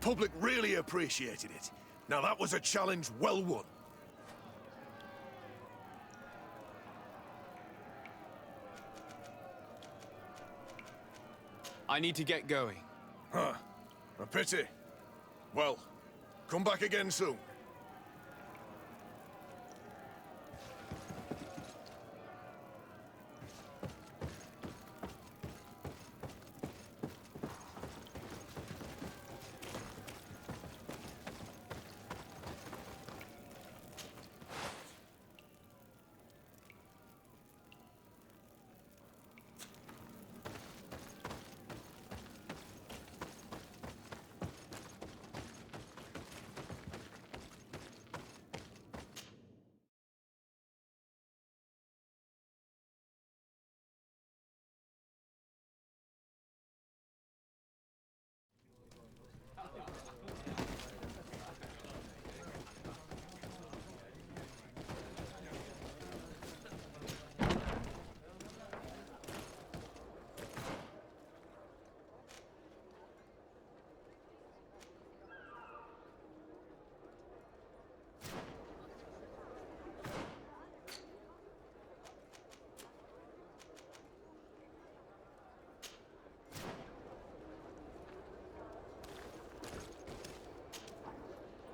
public really appreciated it. Now that was a challenge well won. I need to get going. Huh. A pity. Well, come back again soon.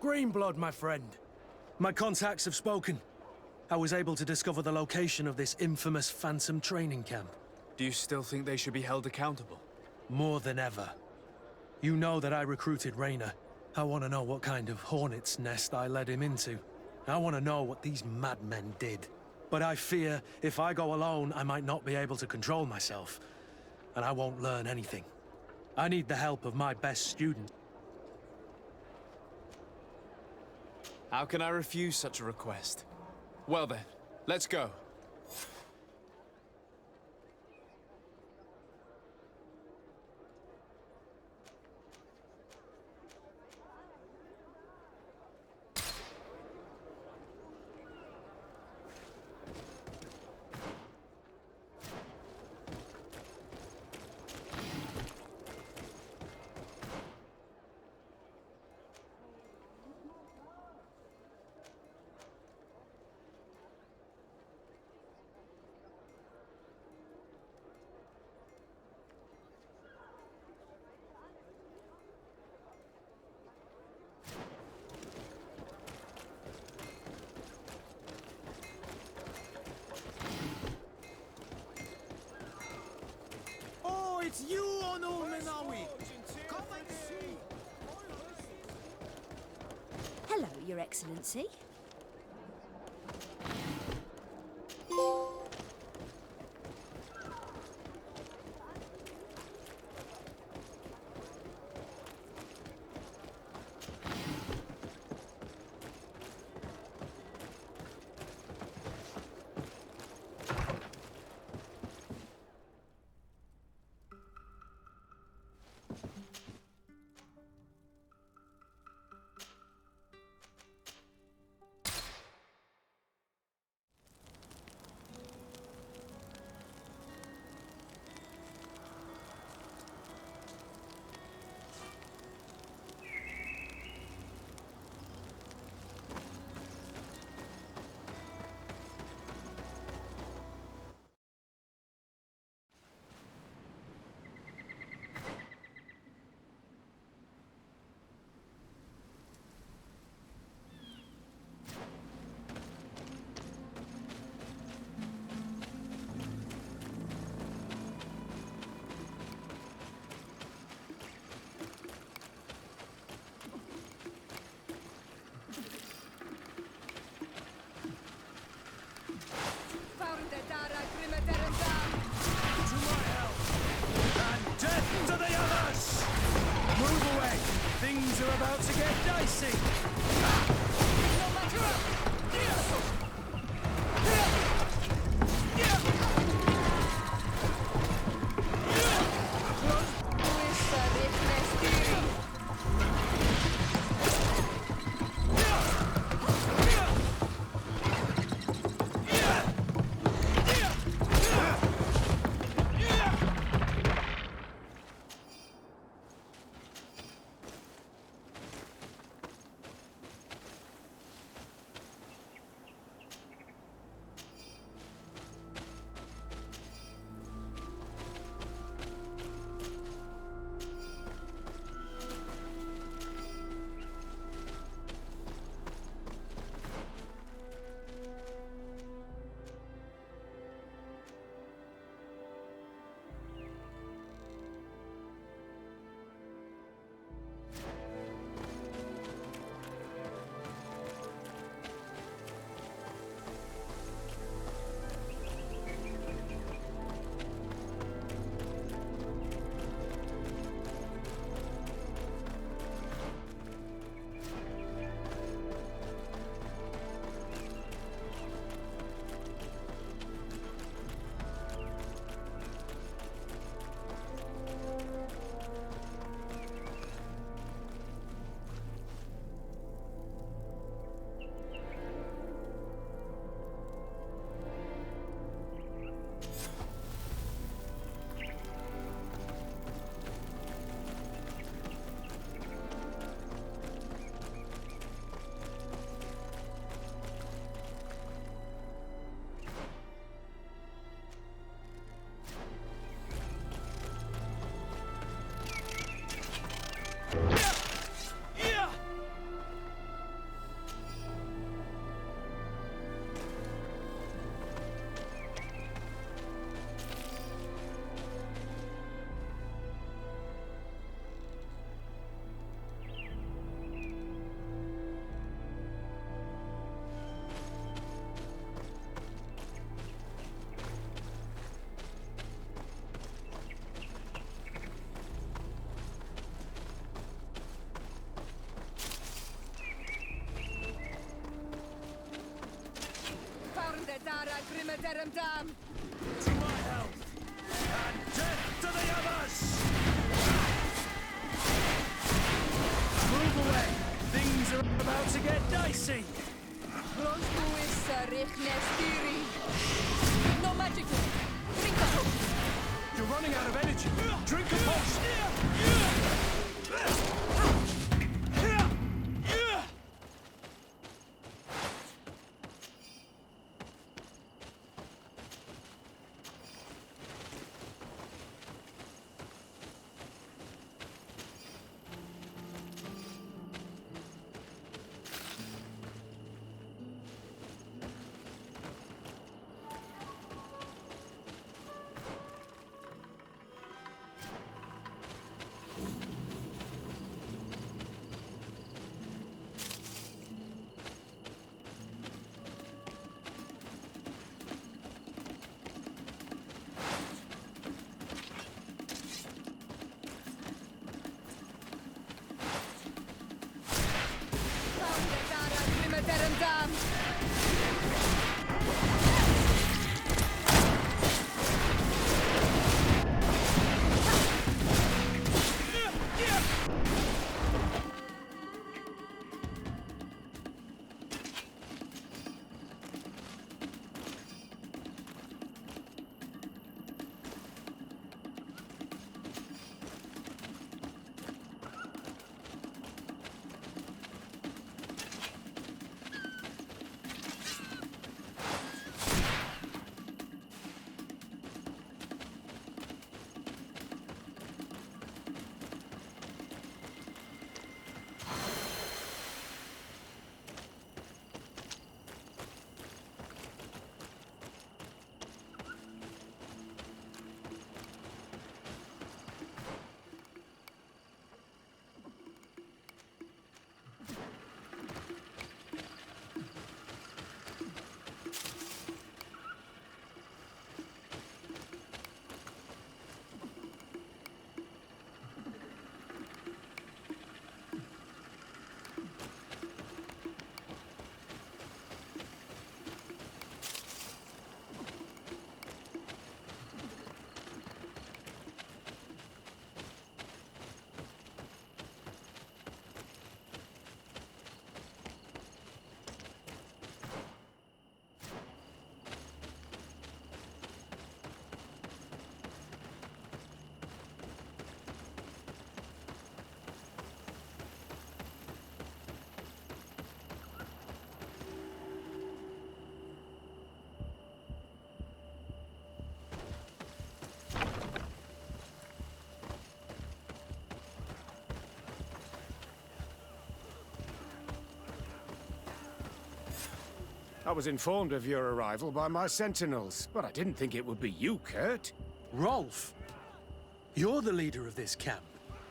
Greenblood, my friend. My contacts have spoken. I was able to discover the location of this infamous Phantom training camp. Do you still think they should be held accountable? More than ever. You know that I recruited Raynor. I want to know what kind of hornet's nest I led him into. I want to know what these madmen did. But I fear if I go alone, I might not be able to control myself. And I won't learn anything. I need the help of my best student. How can I refuse such a request? Well then, let's go. It's you, Onul Menawi! Come and see! Hello, Your Excellency. Things are about to get dicey. To my health! And death to the others! Move away! Things are about to get dicey! No magic! Drink a potion! You're running out of energy! Drink a potion! I was informed of your arrival by my sentinels, but I didn't think it would be you, Kurt. Rolf! You're the leader of this camp.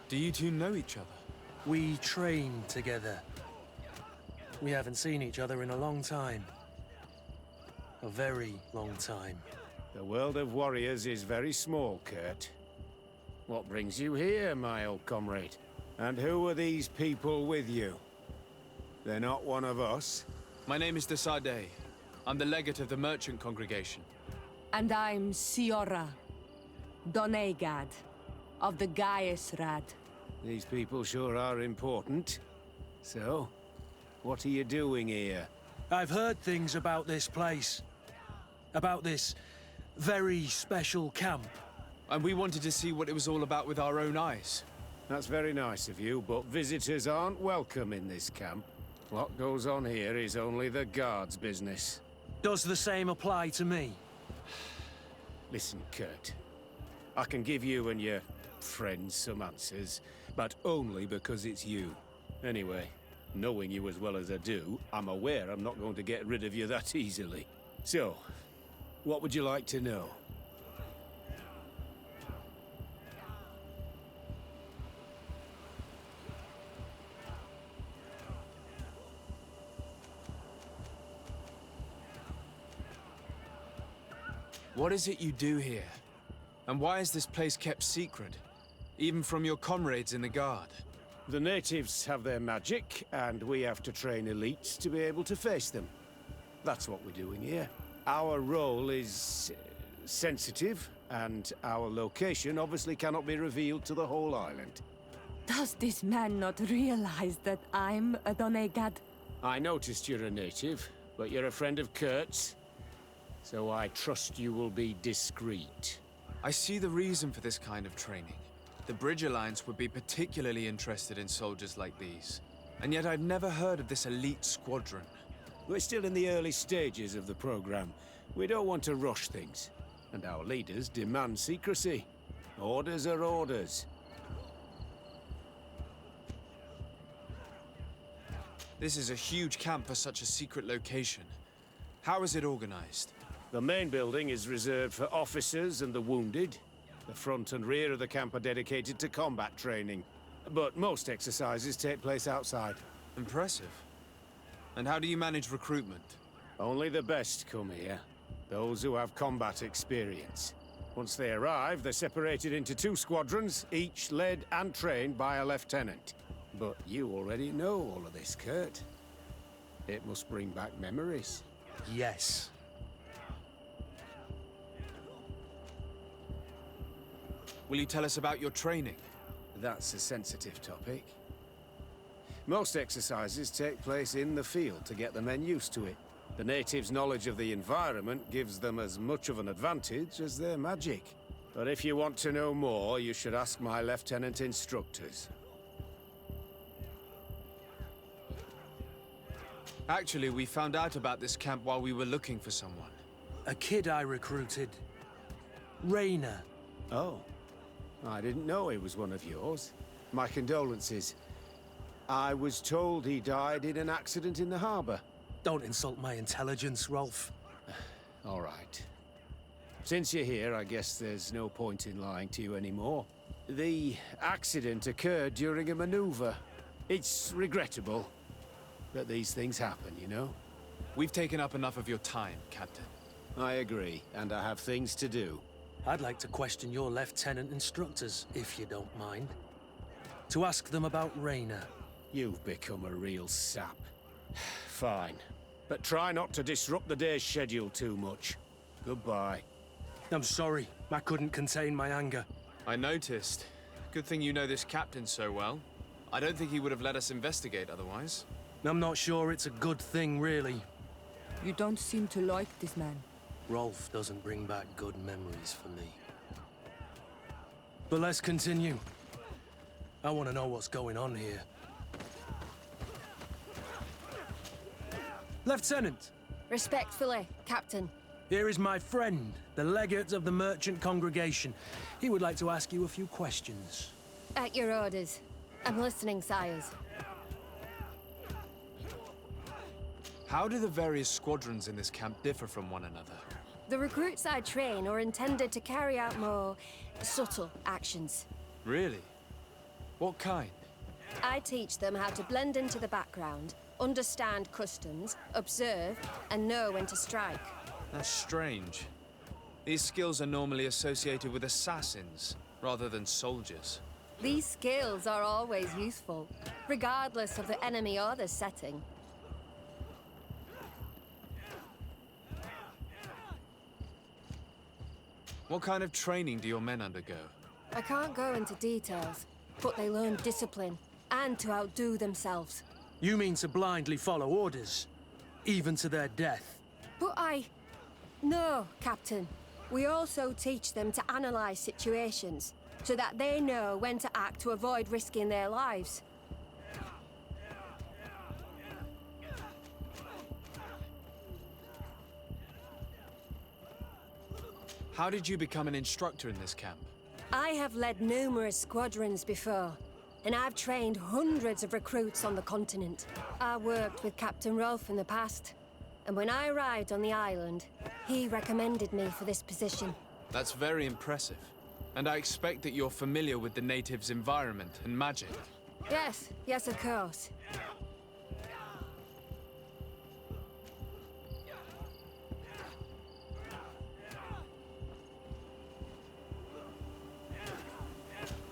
Do you two know each other? We train together. We haven't seen each other in a long time. A very long time. The world of warriors is very small, Kurt. What brings you here, my old comrade? And who are these people with you? They're not one of us? My name is Desadeh. I'm the legate of the merchant congregation. And I'm Siora, Donegad, of the Gaesrad. These people sure are important. So, what are you doing here? I've heard things about this place. About this very special camp. And we wanted to see what it was all about with our own eyes. That's very nice of you, but visitors aren't welcome in this camp. What goes on here is only the guards' business. Does the same apply to me? Listen, Kurt. I can give you and your friends some answers, but only because it's you. Anyway, knowing you as well as I do, I'm aware I'm not going to get rid of you that easily. So, what would you like to know? What is it you do here? And why is this place kept secret? Even from your comrades in the guard? The natives have their magic, and we have to train elites to be able to face them. That's what we're doing here. Our role is sensitive, and our location obviously cannot be revealed to the whole island. Does this man not realize that I'm a Donegad? I noticed you're a native, but you're a friend of Kurt's, so I trust you will be discreet. I see the reason for this kind of training. The Bridge Alliance would be particularly interested in soldiers like these. And yet I'd never heard of this elite squadron. We're still in the early stages of the program. We don't want to rush things. And our leaders demand secrecy. Orders are orders. This is a huge camp for such a secret location. How is it organized? The main building is reserved for officers and the wounded. The front and rear of the camp are dedicated to combat training. But most exercises take place outside. Impressive. And how do you manage recruitment? Only the best come here. Those who have combat experience. Once they arrive, they're separated into 2 squadrons, each led and trained by a lieutenant. But you already know all of this, Kurt. It must bring back memories. Yes. Will you tell us about your training? That's a sensitive topic. Most exercises take place in the field to get the men used to it. The natives' knowledge of the environment gives them as much of an advantage as their magic. But if you want to know more, you should ask my lieutenant instructors. Actually, we found out about this camp while we were looking for someone. A kid I recruited. Rainer. Oh. I didn't know he was one of yours. My condolences. I was told he died in an accident in the harbor. Don't insult my intelligence, Rolf. All right. Since you're here, I guess there's no point in lying to you anymore. The accident occurred during a maneuver. It's regrettable. But these things happen, you know? We've taken up enough of your time, Captain. I agree, and I have things to do. I'd like to question your lieutenant instructors, if you don't mind. To ask them about Rainer. You've become a real sap. Fine. But try not to disrupt the day's schedule too much. Goodbye. I'm sorry. I couldn't contain my anger. I noticed. Good thing you know this captain so well. I don't think he would have let us investigate otherwise. I'm not sure it's a good thing, really. You don't seem to like this man. Rolf doesn't bring back good memories for me. But let's continue. I want to know what's going on here. Lieutenant! Respectfully, Captain. Here is my friend, the legate of the merchant congregation. He would like to ask you a few questions. At your orders. I'm listening, sires. How do the various squadrons in this camp differ from one another? The recruits I train are intended to carry out more subtle actions. Really? What kind? I teach them how to blend into the background, understand customs, observe, and know when to strike. That's strange. These skills are normally associated with assassins, rather than soldiers. These skills are always useful, regardless of the enemy or the setting. What kind of training do your men undergo? I can't go into details, but they learn discipline, and to outdo themselves. You mean to blindly follow orders, even to their death? But No, Captain. We also teach them to analyze situations, so that they know when to act to avoid risking their lives. How did you become an instructor in this camp? I have led numerous squadrons before, and I've trained hundreds of recruits on the continent. I worked with Captain Rolf in the past, and when I arrived on the island, he recommended me for this position. That's very impressive. And I expect that you're familiar with the natives' environment and magic. Yes, of course.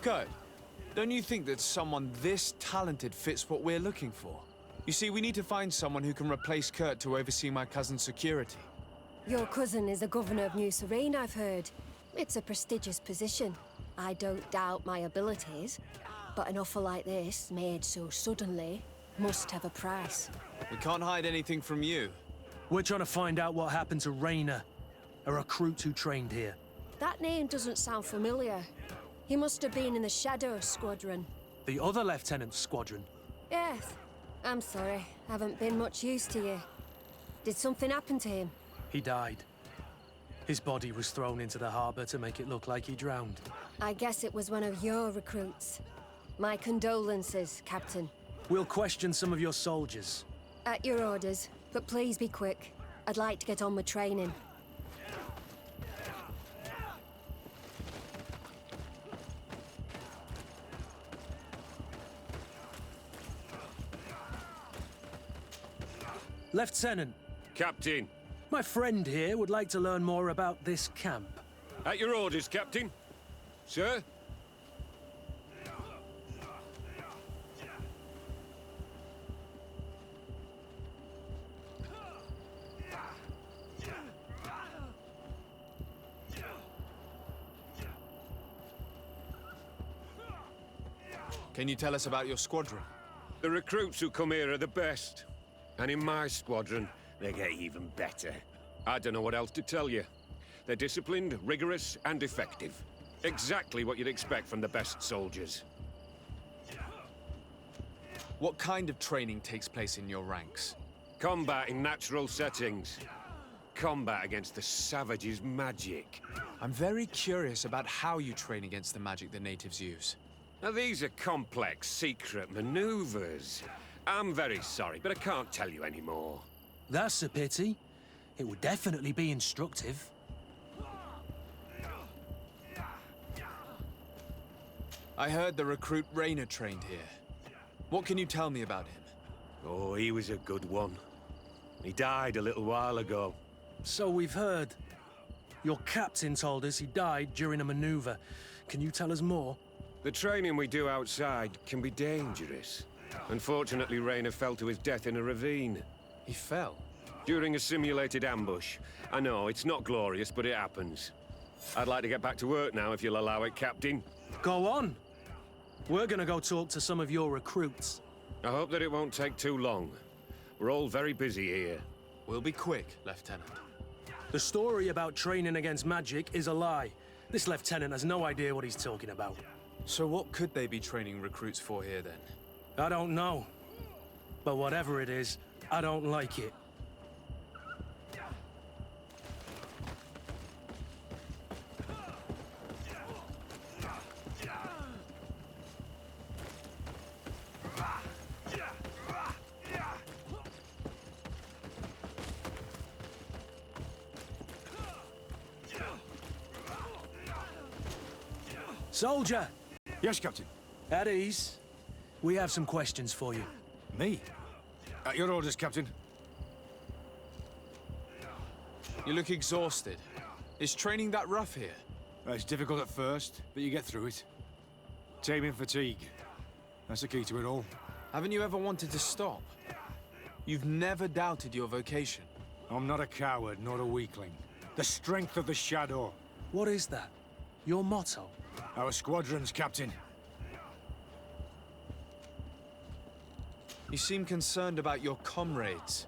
Kurt, don't you think that someone this talented fits what we're looking for? You see, we need to find someone who can replace Kurt to oversee my cousin's security. Your cousin is the governor of New Serene, I've heard. It's a prestigious position. I don't doubt my abilities, but an offer like this, made so suddenly, must have a price. We can't hide anything from you. We're trying to find out what happened to Rainer, a recruit who trained here. That name doesn't sound familiar. He must have been in the Shadow Squadron. The other lieutenant's squadron. Yes. I'm sorry. Haven't been much use to you. Did something happen to him? He died. His body was thrown into the harbor to make it look like he drowned. I guess it was one of your recruits. My condolences, Captain. We'll question some of your soldiers. At your orders, but please be quick. I'd like to get on with training. Lieutenant. Captain. My friend here would like to learn more about this camp. At your orders, Captain. Sir? Can you tell us about your squadron? The recruits who come here are the best. And in my squadron, they get even better. I don't know what else to tell you. They're disciplined, rigorous, and effective. Exactly what you'd expect from the best soldiers. What kind of training takes place in your ranks? Combat in natural settings. Combat against the savages' magic. I'm very curious about how you train against the magic the natives use. Now, these are complex, secret maneuvers. I'm very sorry, but I can't tell you anymore. That's a pity. It would definitely be instructive. I heard the recruit Rainer trained here. What can you tell me about him? Oh, he was a good one. He died a little while ago. So we've heard. Your captain told us he died during a maneuver. Can you tell us more? The training we do outside can be dangerous. Unfortunately, Rainer fell to his death in a ravine. He fell? During a simulated ambush. I know, it's not glorious, but it happens. I'd like to get back to work now, if you'll allow it, Captain. Go on. We're gonna go talk to some of your recruits. I hope that it won't take too long. We're all very busy here. We'll be quick, Lieutenant. The story about training against magic is a lie. This lieutenant has no idea what he's talking about. So what could they be training recruits for here, then? I don't know. But whatever it is, I don't like it. Soldier! Yes, Captain. At ease. We have some questions for you. Me? At your orders, Captain. You look exhausted. Is training that rough here? It's difficult at first, but you get through it. Taming fatigue. That's the key to it all. Haven't you ever wanted to stop? You've never doubted your vocation. I'm not a coward, nor a weakling. The strength of the Shadow. What is that? Your motto? Our squadron's, Captain. You seem concerned about your comrades.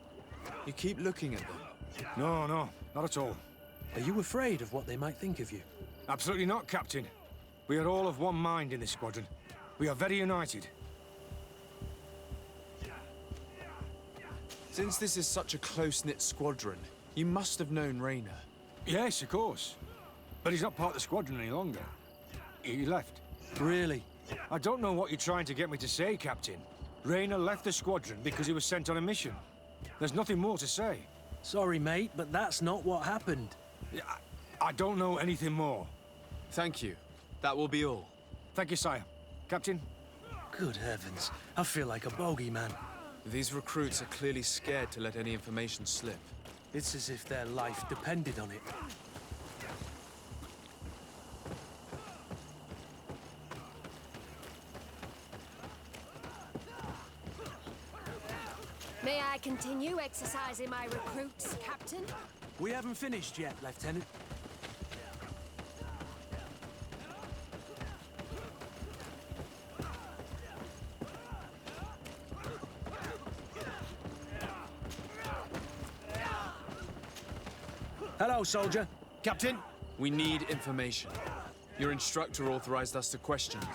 You keep looking at them. No, not at all. Are you afraid of what they might think of you? Absolutely not, Captain. We are all of one mind in this squadron. We are very united. Since this is such a close-knit squadron, you must have known Rainer. Yes, of course. But he's not part of the squadron any longer. He left. Really? I don't know what you're trying to get me to say, Captain. Rainer left the squadron because he was sent on a mission. There's nothing more to say. Sorry, mate, but that's not what happened. I don't know anything more. Thank you. That will be all. Thank you, sire. Captain? Good heavens. I feel like a bogeyman. These recruits are clearly scared to let any information slip. It's as if their life depended on it. May I continue exercising my recruits, Captain? We haven't finished yet, Lieutenant. Hello, soldier. Captain? We need information. Your instructor authorized us to question you.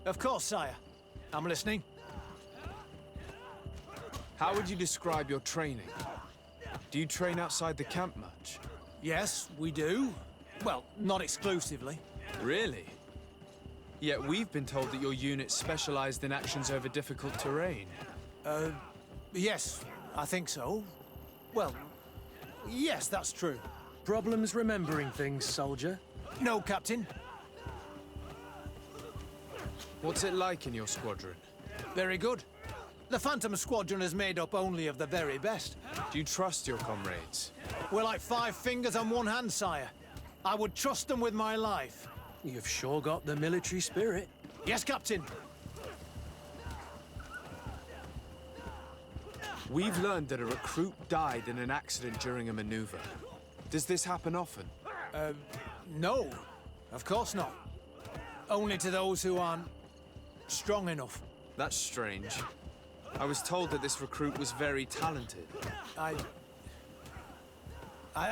Of course, sire. I'm listening. How would you describe your training? Do you train outside the camp much? Yes, we do. Well, not exclusively. Really? Yet we've been told that your unit specialized in actions over difficult terrain. Yes, I think so. Well, yes, that's true. Problems remembering things, soldier? No, Captain. What's it like in your squadron? Very good. The Phantom Squadron is made up only of the very best. Do you trust your comrades? We're like 5 fingers on one hand, sire. I would trust them with my life. You've sure got the military spirit. Yes, Captain. We've learned that a recruit died in an accident during a maneuver. Does this happen often? No. Of course not. Only to those who aren't strong enough. That's strange. I was told that this recruit was very talented. I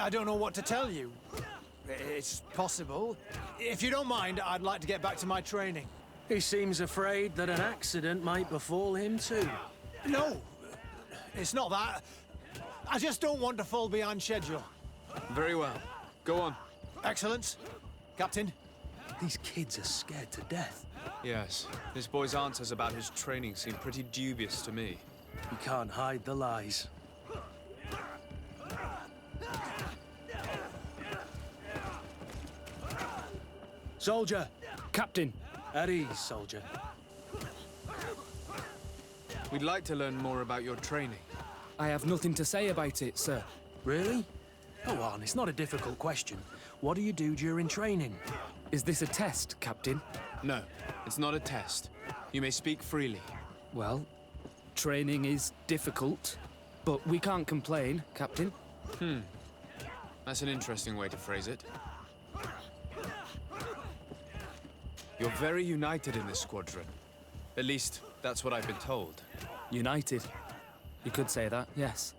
don't know what to tell you. It's possible. If you don't mind, I'd like to get back to my training. He seems afraid that an accident might befall him too. No, it's not that. I just don't want to fall behind schedule. Very well. Go on. Excellence. Captain. These kids are scared to death. Yes. This boy's answers about his training seem pretty dubious to me. You can't hide the lies. Soldier! Captain! At ease, soldier. We'd like to learn more about your training. I have nothing to say about it, sir. Really? Go on, it's not a difficult question. What do you do during training? Is this a test, Captain? No, it's not a test. You may speak freely. Well, training is difficult, but we can't complain, Captain. That's an interesting way to phrase it. You're very united in this squadron. At least, that's what I've been told. United. You could say that, yes.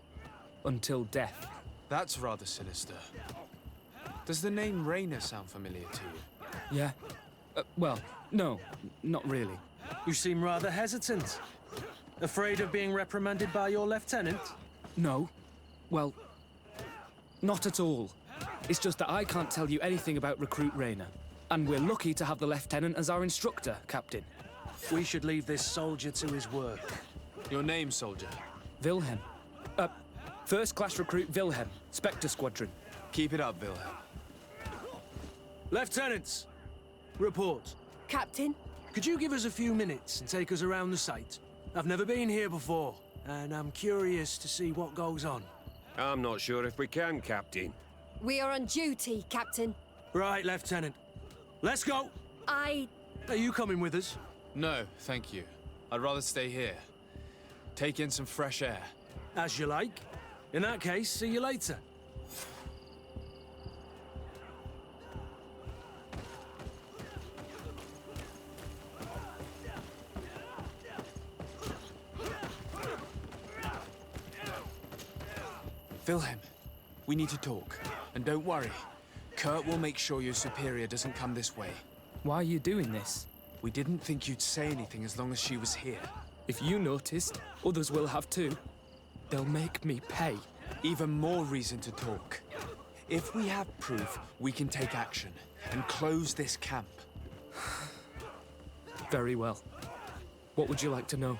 Until death. That's rather sinister. Does the name Raynor sound familiar to you? Yeah. Well, no, not really. You seem rather hesitant. Afraid of being reprimanded by your lieutenant? No. Well, not at all. It's just that I can't tell you anything about Recruit Raynor. And we're lucky to have the lieutenant as our instructor, Captain. We should leave this soldier to his work. Your name, soldier? Wilhelm. First class recruit Wilhelm, Spectre Squadron. Keep it up, Wilhelm. Lieutenants, report. Captain? Could you give us a few minutes and take us around the site? I've never been here before, and I'm curious to see what goes on. I'm not sure if we can, Captain. We are on duty, Captain. Right, Lieutenant. Let's go! Are you coming with us? No, thank you. I'd rather stay here. Take in some fresh air. As you like. In that case, see you later. Wilhelm, we need to talk. And don't worry. Kurt will make sure your superior doesn't come this way. Why are you doing this? We didn't think you'd say anything as long as she was here. If you noticed, others will have too. They'll make me pay. Even more reason to talk. If we have proof, we can take action and close this camp. Very well. What would you like to know?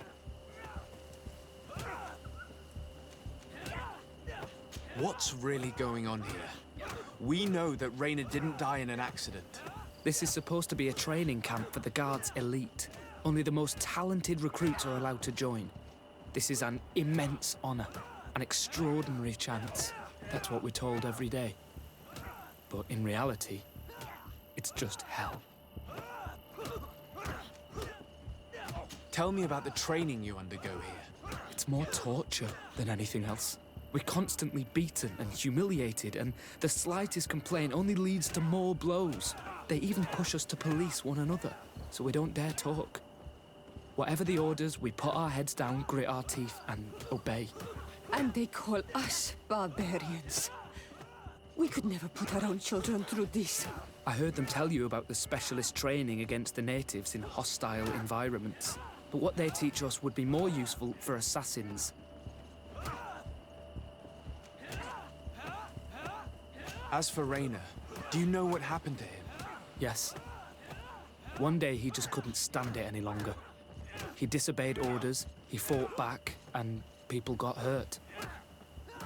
What's really going on here? We know that Raynor didn't die in an accident. This is supposed to be a training camp for the Guard's elite. Only the most talented recruits are allowed to join. This is an immense honor, an extraordinary chance. That's what we're told every day. But in reality, it's just hell. Tell me about the training you undergo here. It's more torture than anything else. We're constantly beaten and humiliated, and the slightest complaint only leads to more blows. They even push us to police one another, so we don't dare talk. Whatever the orders, we put our heads down, grit our teeth, and obey. And they call us barbarians. We could never put our own children through this. I heard them tell you about the specialist training against the natives in hostile environments. But what they teach us would be more useful for assassins. As for Raynor, do you know what happened to him? Yes. One day he just couldn't stand it any longer. He disobeyed orders, he fought back, and people got hurt.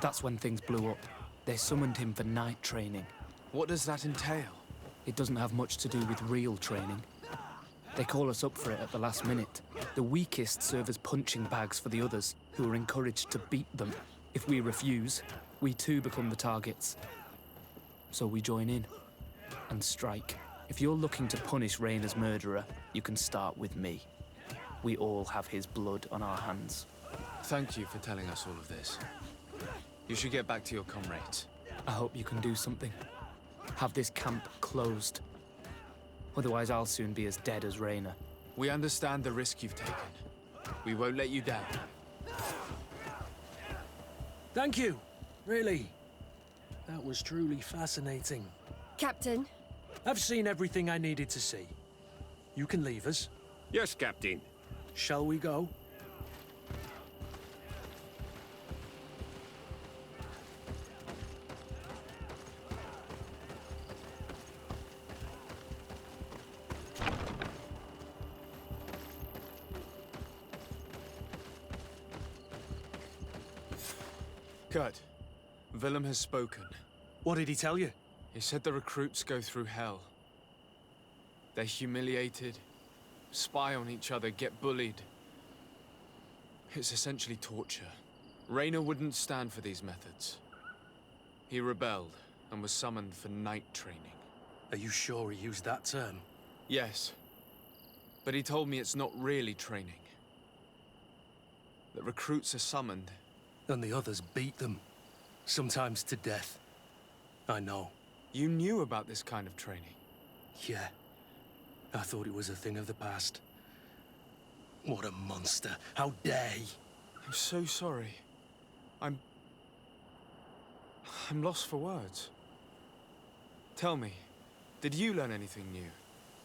That's when things blew up. They summoned him for night training. What does that entail? It doesn't have much to do with real training. They call us up for it at the last minute. The weakest serve as punching bags for the others, who are encouraged to beat them. If we refuse, we too become the targets. So we join in and strike. If you're looking to punish Raynor's murderer, you can start with me. We all have his blood on our hands. Thank you for telling us all of this. You should get back to your comrades. I hope you can do something. Have this camp closed. Otherwise, I'll soon be as dead as Raynor. We understand the risk you've taken. We won't let you down. Thank you. Really. That was truly fascinating. Captain? I've seen everything I needed to see. You can leave us. Yes, Captain. Shall we go? Good. Willem has spoken. What did he tell you? He said the recruits go through hell. They're humiliated, spy on each other, get bullied. It's essentially torture. Raynor wouldn't stand for these methods. He rebelled and was summoned for night training. Are you sure he used that term? Yes. But he told me it's not really training. That recruits are summoned. And the others beat them. Sometimes to death. I know. You knew about this kind of training? Yeah. I thought it was a thing of the past. What a monster. How dare he? I'm so sorry. I'm lost for words. Tell me, did you learn anything new?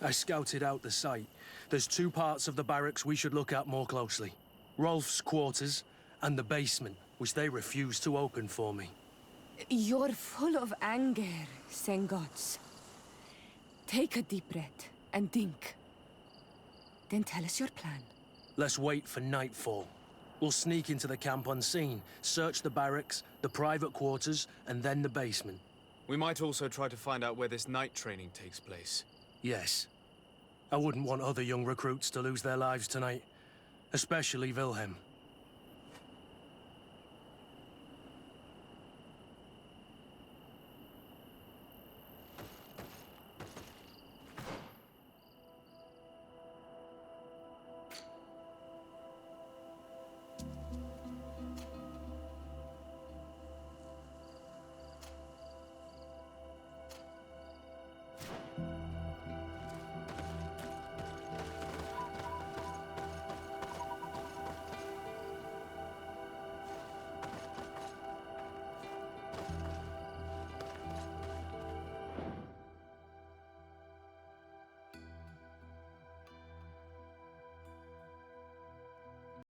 I scouted out the site. There's 2 parts of the barracks we should look at more closely. Rolf's quarters and the basement, which they refused to open for me. You're full of anger, Sengots. Take a deep breath and think. Then tell us your plan. Let's wait for nightfall. We'll sneak into the camp unseen, search the barracks, the private quarters, and then the basement. We might also try to find out where this night training takes place. Yes. I wouldn't want other young recruits to lose their lives tonight. Especially Wilhelm.